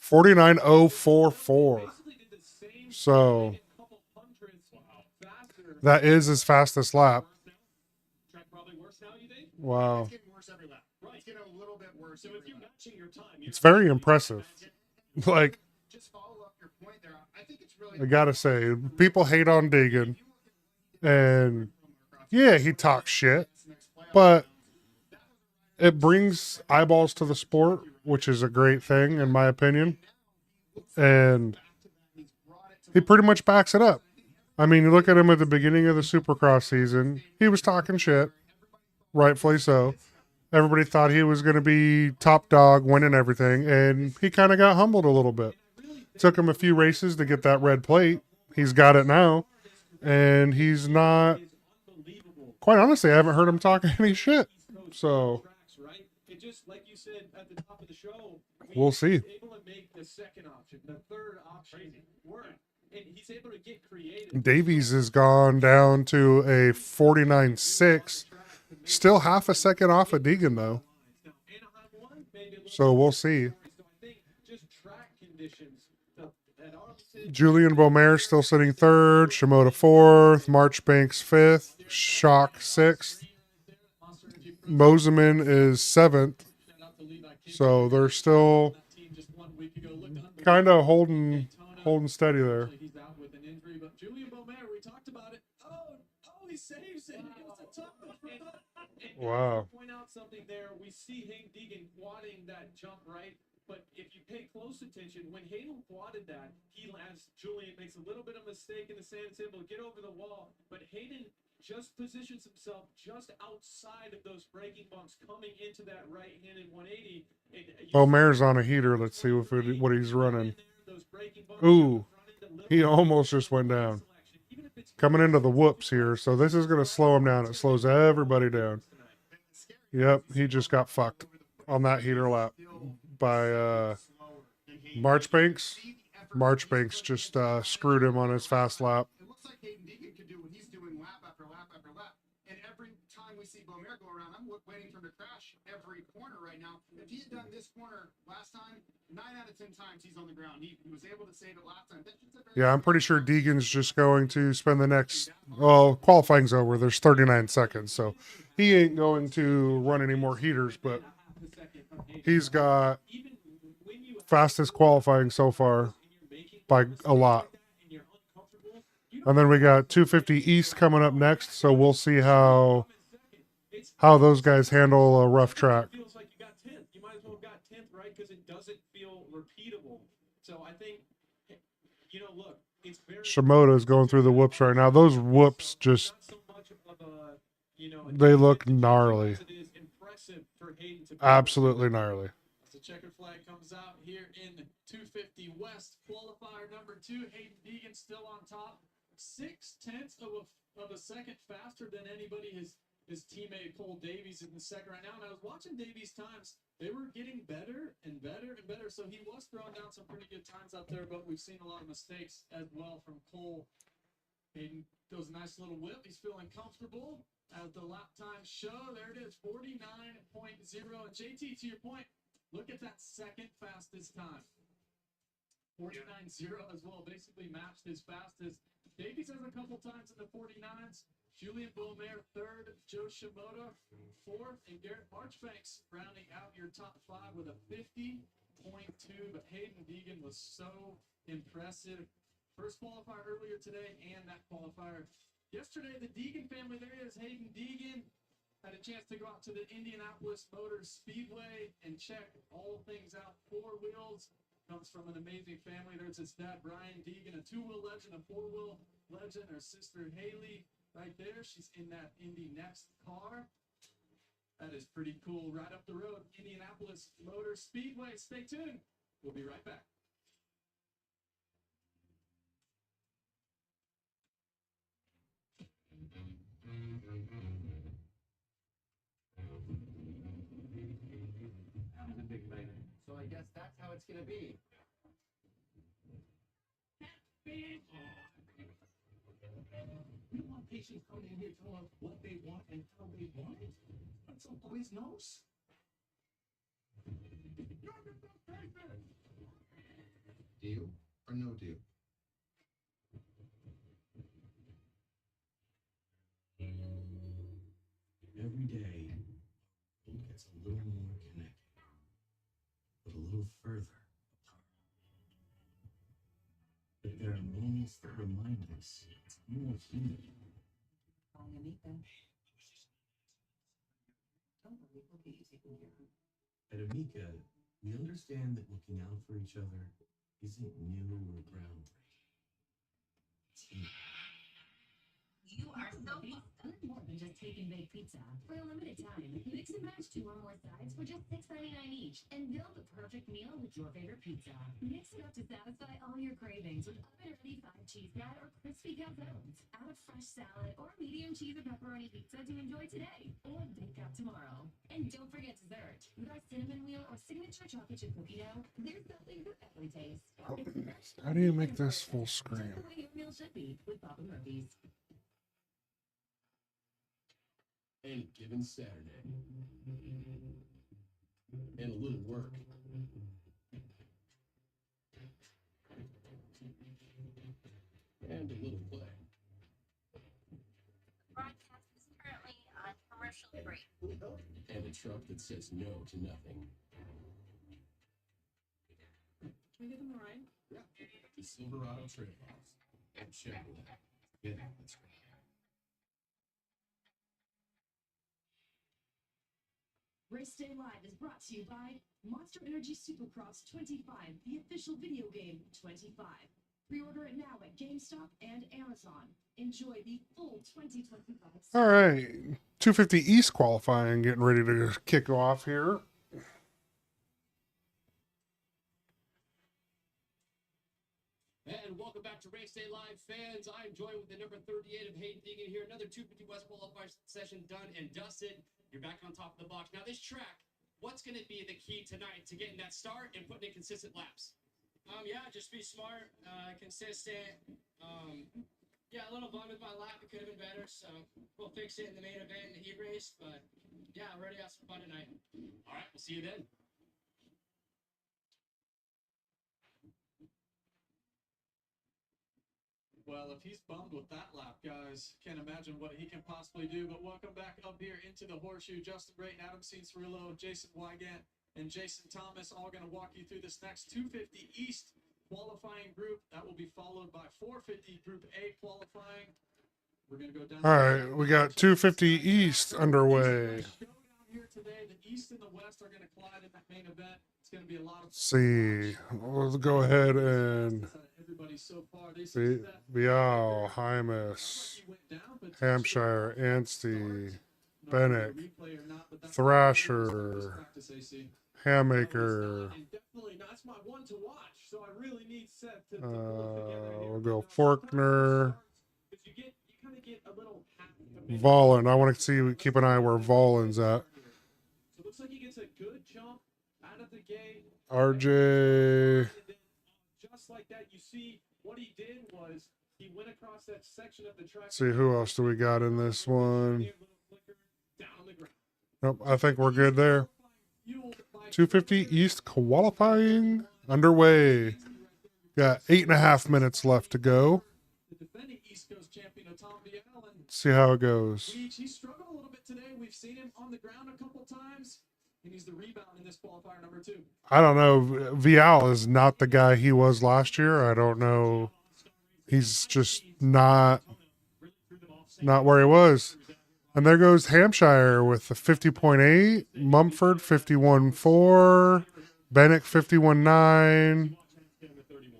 49.044. So that is his fastest lap. Wow. It's very impressive. Like, I gotta say, people hate on Deegan. And yeah, he talks shit. But it brings eyeballs to the sport, which is a great thing, in my opinion. And he pretty much backs it up. I mean, you look at him at the beginning of the Supercross season, he was talking shit. Rightfully so. Everybody thought he was going to be top dog, winning everything, and he kind of got humbled a little bit. Took him a few races to get that red plate. He's got it now, and he's not. Quite honestly, I haven't heard him talk any shit. So we'll see. Davies has gone down to a 49.6. Still half a second off of Deegan, though. So we'll see. Julian Beaumare still sitting third. Shimoda fourth. Marchbanks fifth. Shock sixth. Moseman is seventh. So they're still kind of holding steady there. Wow. Point out something there. We see Hayden Deegan quadding that jump, right? But if you pay close attention, when Hayden quadded that, as Julian makes a little bit of mistake in the sand, is able to get over the wall. But Hayden just positions himself just outside of those braking bumps coming into that right-handed 180. Beaumare's on a heater. Let's see what he's running. Ooh, he almost just went down. Coming into the whoops here, so this is going to slow him down. It slows everybody down. Yep, he just got fucked on that heater lap by Marchbanks. Marchbanks just screwed him on his fast lap. see Beaumer go around. I'm waiting for him to crash every corner right now. If he had done this corner last time, 9 out of 10 times he's on the ground. He was able to save it last time. Yeah, I'm pretty sure Deegan's just going to spend the next, well, qualifying's over. There's 39 seconds, so he ain't going to run any more heaters, but he's got fastest qualifying so far by a lot. And then we got 250 East coming up next, so we'll see how those guys handle a rough track. Feels like you got 10th. You might as well have got 10th, right? Because it doesn't feel repeatable. So I think, you know, look, it's very. Shimoda's going through the whoops right now. Those whoops just, they look gnarly. Absolutely gnarly. The checkered flag comes out here in 250 West. Qualifier number 2, Hayden Deegan still on top. 0.6 of a second faster than anybody his teammate Cole Davies in the second right now. And I was watching Davies' times. They were getting better and better and better. So he was throwing down some pretty good times out there, but we've seen a lot of mistakes as well from Cole. Hayden does a nice little whip. He's feeling comfortable as the lap times show. There it is, 49.0. And JT, to your point, look at that second fastest time. 49.0 as well, basically matched his fastest. Davies has a couple times in the 49s. Julian Beaumer, third. Joe Shimoda, fourth. And Garrett Marchbanks rounding out your top 5 with a 50.2. But Hayden Deegan was so impressive. First qualifier earlier today and that qualifier yesterday. The Deegan family, there is Hayden Deegan. Had a chance to go out to the Indianapolis Motor Speedway and check all things out. 4 wheels. Comes from an amazing family. There's his dad, Brian Deegan, a 2-wheel legend, a 4-wheel legend. Her sister, Haley, right there. She's in that Indy Next car. That is pretty cool. Right up the road, Indianapolis Motor Speedway. Stay tuned. We'll be right back. That was a big thing. So I guess that's how it's going to be. We want patients coming in here telling us what they want and how they want it. That's some Quiznos. Deal or no deal? Every day, it gets a little more connected, but a little further apart. But there are moments that remind us it's more human. At Amica, we understand that looking out for each other isn't new or groundbreaking. It's human. You are so more than just taking big pizza. For a limited time, mix and match 2 or more sides for just $6.99 each and build the perfect meal with your favorite pizza. Mix it up to satisfy all your cravings with oven-ready 5-cheese bread or crispy calzones. Add a fresh salad or medium cheese or pepperoni pizza to enjoy today or bake out tomorrow. And don't forget dessert. With our cinnamon wheel or signature chocolate chip cookie dough, there's something for every taste. How do you make this full screen? Just the way your meal should be with Papa Murphy's. Any given Saturday. And a little work. And a little play. Broadcast is currently on commercial break. And a truck that says no to nothing. Can we give them a ride? Yeah. The Silverado Trailhouse. And Chevrolet. Yeah, that's right. Race Day Live is brought to you by Monster Energy Supercross 25, the official video game 25. Pre-order it now at GameStop and Amazon. Enjoy the full 2025. All right, 250 East qualifying getting ready to kick off here. And welcome back to Race Day Live, fans. I'm joined with the number 38 of Hayden Deegan here. Another 250 West qualifier session done and dusted. You're back on top of the box. Now, this track, what's going to be the key tonight to getting that start and putting in consistent laps? Yeah, just be smart, consistent. Yeah, a little bummed with my lap. It could have been better, so we'll fix it in the main event in the heat race. But yeah, we're ready to have some fun tonight. All right, we'll see you then. Well, if he's bummed with that lap, guys, can't imagine what he can possibly do. But welcome back up here into the horseshoe. Justin Brayton, Adam Cianciarulo, Jason Wygant, and Jason Thomas all going to walk you through this next 250 East qualifying group. That will be followed by 450 Group A qualifying. We're going to go down. All right, we got 250 East underway. Here today, the East and the West are going to collide in that main event. It's going to be a lot of Let's see. We'll go ahead and Vial, Hymus, Hampshire, Anstey, Bennett, Thrasher, Hammaker. We'll go Faulkner, Volin. I want to see, keep an eye where Volin's at. So it looks like he gets a good jump out of the gate. RJ. Just like that, you see what he did was he went across that section of the track. Let's see who else do we got in this one. Nope, I think we're good there. 250 East qualifying underway. Got 8.5 minutes left to go. See how it goes. He struggled a little bit today. We've seen him on the ground a couple times. He needs the rebound in this qualifier number 2. I don't know. Vial is not the guy he was last year. I don't know. He's just not where he was. And there goes Hampshire with the 50.8, Mumford 51.4, Bennett 51.9.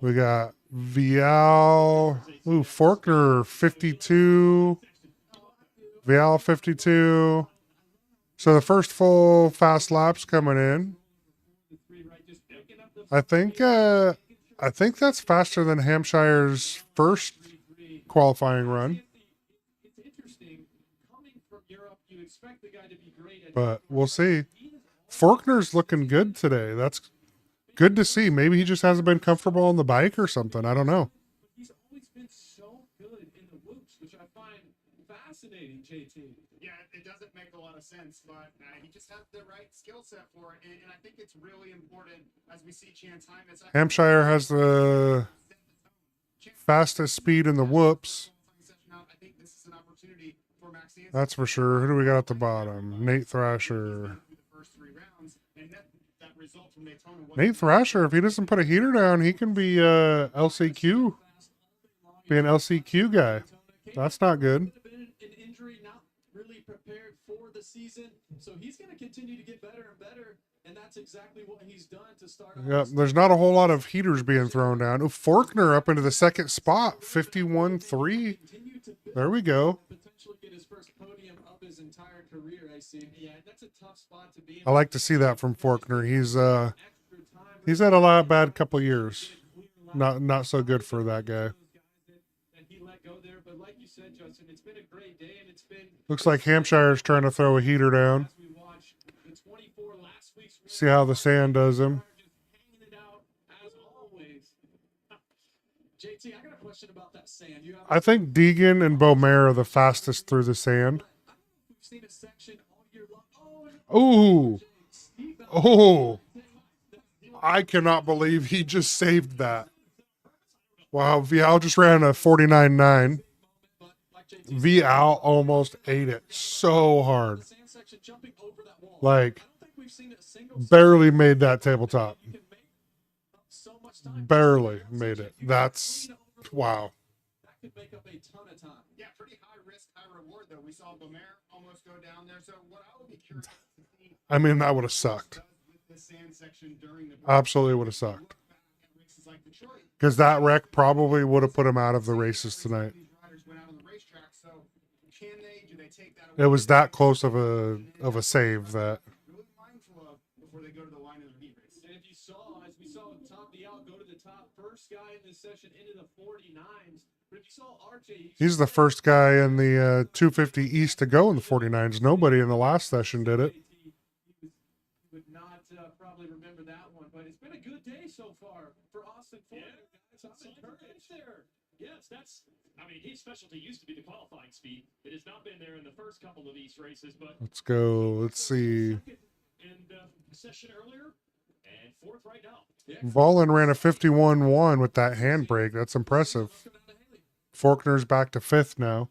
We got Vial, Faulkner 52, Vial 52. So the first full fast lap's coming in. I think that's faster than Hampshire's first qualifying run. But we'll see. Faulkner's looking good today. That's good to see. Maybe he just hasn't been comfortable on the bike or something. I don't know. He's always been so good in the whoops, which I find fascinating, JT. Yeah, it doesn't make a lot of sense, but he just has the right skill set for it. And I think it's really important as we see Chance Hymas. Hampshire has the fastest speed in the whoops. I think this is an opportunity for Max Hansen. That's for sure. Who do we got at the bottom? Nate Thrasher. Nate Thrasher, if he doesn't put a heater down, he can be LCQ. Be an LCQ guy. That's not good. An injury, not really prepared for the season. So he's going to continue to get better and better. And that's exactly what he's done to start. Yep, there's not a whole lot of heaters being thrown down. Faulkner up into the second spot, 51.3. There we go. Potentially get his first podium of his entire career, I see. Yeah, that's a tough spot to be in. I like to see that from Faulkner. He's had a bad couple of years. Not so good for that guy. Looks like Hampshire's trying to throw a heater down. See how the sand does him. JT, I got a question about that sand. I think Deegan and Beaumare are the fastest through the sand. Oh, I cannot believe he just saved that. Wow, Vial just ran a 49.9. Vial almost ate it so hard. Like, barely made that tabletop. Barely made it. That's, wow. That could make up a ton of time. Yeah, pretty high risk, high reward, though. We saw Beaumare almost go down there. So what I would be curious to see. I mean, that would have sucked. Absolutely would have sucked. Because that wreck probably would have put him out of the races tonight. It was that close of a save that. And if you saw, as we saw Tom Dial go to the top, first guy in this session into the 49s. But if you saw RJ, He's the first guy in the 250 East to go in the 49s. Nobody in the last session did it. He would not probably remember that one, but it's been a good day so far for Austin Ford. Yeah, I'm encouraged there. Yes, that's. I mean, his specialty used to be the qualifying speed. It has not been there in the first couple of East races, but Let's go. Let's see. in the session earlier and fourth right now. Ballin ran a 51-1 with that handbrake. That's impressive. Faulkner's back to 5th now.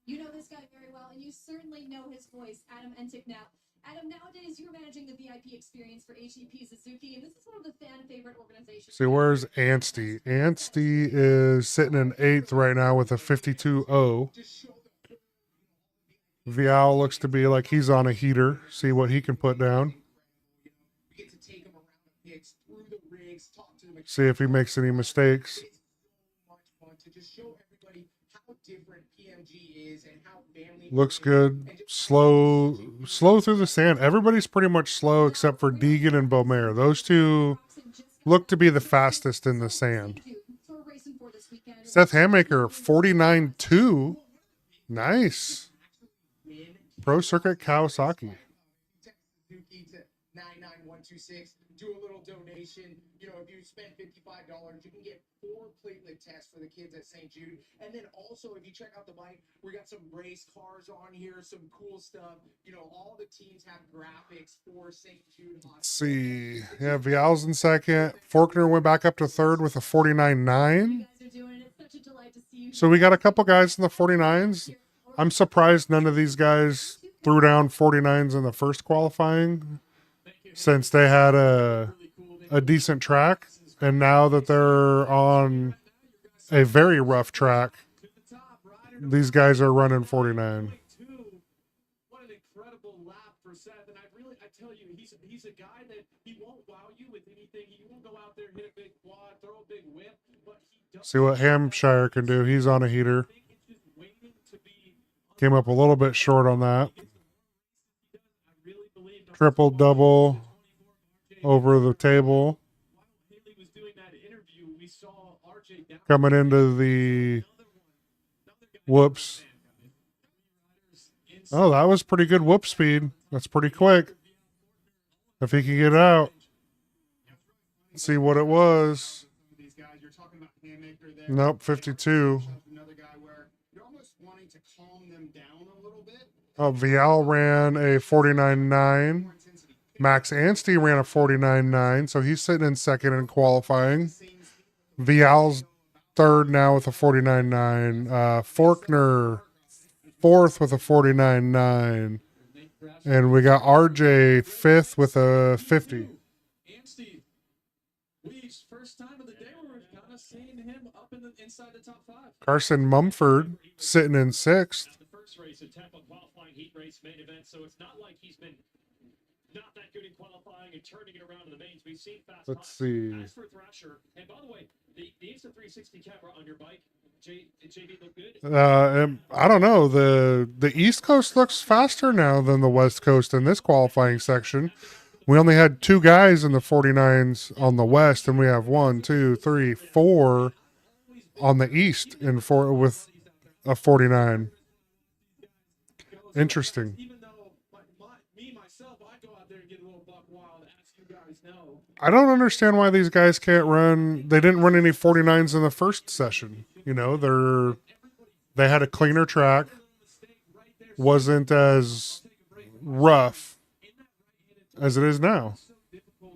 You know this guy very well, and you certainly know his voice, Adam Entick now. Adam, nowadays you're managing the VIP experience for HEP Suzuki, and this is one of the fan favorite organizations. See, where's Anstey? Anstey is sitting in 8th right now with a 52-0. Vial looks to be like he's on a heater. See what he can put down. See if he makes any mistakes. Looks good. Slow through the sand. Everybody's pretty much slow except for Deegan and Beaumare. Those two look to be the fastest in the sand. Seth Hammaker, 49-2. Nice. Pro Circuit Kawasaki. 99126. Do a little donation. You know, if you spend $55, you can get 4 platelet tests for the kids at St. Jude. And then also, if you check out the bike, we got some race cars on here, some cool stuff. You know, all the teams have graphics for St. Jude. Let's see. Yeah, Vial's in second. Faulkner went back up to 3rd with a 49-9. So we got a couple guys in the 49s. I'm surprised none of these guys threw down 49s in the first qualifying, since they had a decent track, and now that they're on a very rough track, these guys are running 49. What an incredible lap for Seth, and I tell you, he's a guy that he won't wow you with anything. He won't go out there and hit a big quad, throw a big whip, but he does. See what Hampshire can do. He's on a heater. Came up a little bit short on that. Triple double over the table. Coming into the whoops. Oh, that was pretty good whoop speed. That's pretty quick. If he can get out. Let's see what it was. Nope, 52. Oh, Vial ran a 49.9. Max Anstey ran a 49.9, so he's sitting in second in qualifying. Vial's 3rd now with a 49.9. Faulkner 4th with a 49.9. And we got RJ 5th with a 50. First time of the day we're kind of seeing him up inside the top 5. Carson Mumford sitting in 6th. First race of Tampa qualifying heat race main event, so it's not like he's been not that good in qualifying and turning it around in the mains. We've seen fast Let's times. see. As for Thrasher, and by the way, the Insta360 camera on your bike, JB look good? I don't know. The East Coast looks faster now than the West Coast in this qualifying section. We only had 2 guys in the 49s on the West, and we have 1, 2, 3, 4 on the East in 4 with a 49. Interesting. I don't understand why these guys can't run. They didn't run any 49s in the first session. You know, they had a cleaner track, wasn't as rough as it is now.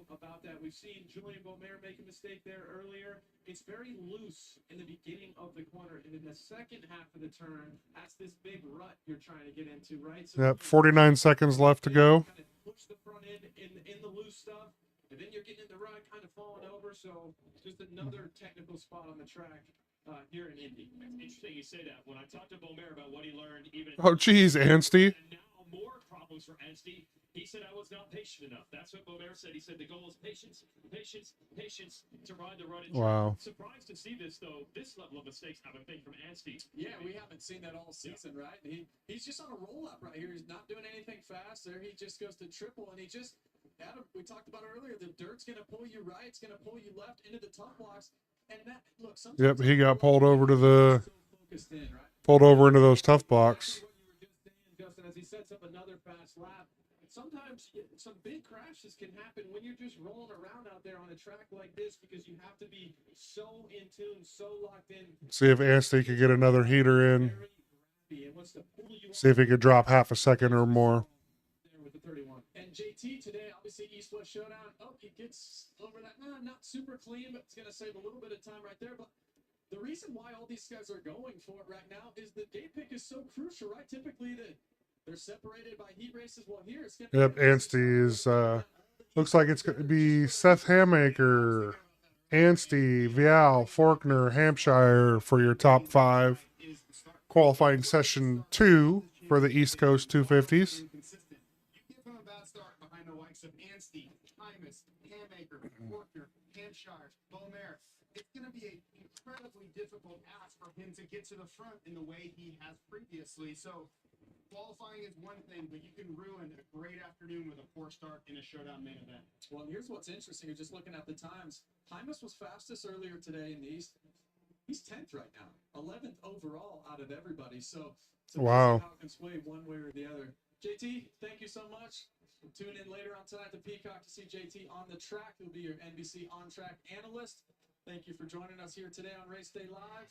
About that, we've seen Julian Beaumare make a mistake there earlier. It's very loose in the beginning of the corner, and in the second half of the turn, that's this big rut you're trying to get into, right? So Yep, 49 seconds left to go. push the front end in the loose stuff, and then you're getting in the rut, kind of falling over. So just another technical spot on the track here in Indy. It's interesting you say that. When I talked to Beaumare about what he learned, even Oh, geez, Anstey. more problems for Anstey. He said I was not patient enough. That's what Beaumare said. He said the goal is patience, patience, patience to ride the run. Wow. Surprised to see this, though. This level of mistakes, I would think, from Anstey. Yeah, we haven't seen that all season, right? He's just on a roll up right here. He's not doing anything fast. There, he just goes to triple, and Adam, we talked about it earlier. The dirt's going to pull you right. It's going to pull you left into the tough blocks. And that, look, Yep, he got pulled over to pulled over into those tough blocks. Justin, as he sets up another fast lap, sometimes some big crashes can happen when you're just rolling around out there on a track like this because you have to be so in tune, so locked in. See if Anstey could get another heater in. See if he could drop half a second or more. There with the 31. And JT today, obviously East-West showdown. Oh, he gets over that. Nah, not super clean, but it's going to save a little bit of time right there. But the reason why all these guys are going for it right now is the gate pick is so crucial, right? Typically, they're separated by heat races. Well, here it's going to Yep, Anstey is, looks like it's going to be Seth Hammaker, Anstey, Vial, Faulkner, Hampshire for your top 5. Qualifying session 2 for the East Coast 250s. You give him a bad start behind the likes of Anstey, Hymas, Hammaker, Faulkner, Hampshire, Beaumere. It's going to be an incredibly difficult ask for him to get to the front in the way he has previously. So qualifying is one thing, but you can ruin a great afternoon with a poor start in a showdown main event. Well, here's what's interesting. You're just looking at the times. Hymas was fastest earlier today in the East. He's 10th right now, 11th overall out of everybody. So wow. How it can sway one way or the other. JT, thank you so much. Tune in later on tonight to Peacock to see JT on the track. He'll be your NBC on-track analyst. Thank you for joining us here today on Race Day Live.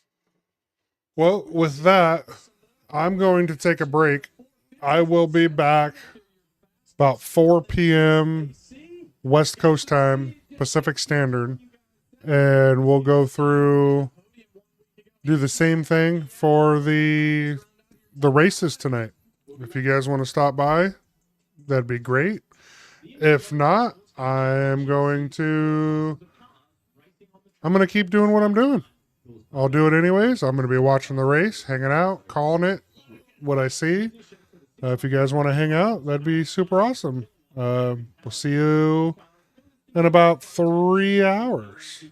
Well, with that, I'm going to take a break. I will be back about 4 p.m. West Coast time, Pacific Standard, and we'll go through, do the same thing for the races tonight. If you guys want to stop by, that'd be great. If not, I'm going to keep doing what I'm doing. I'll do it anyways. I'm going to be watching the race, hanging out, calling it, what I see. If you guys want to hang out, that'd be super awesome. We'll see you in about 3 hours.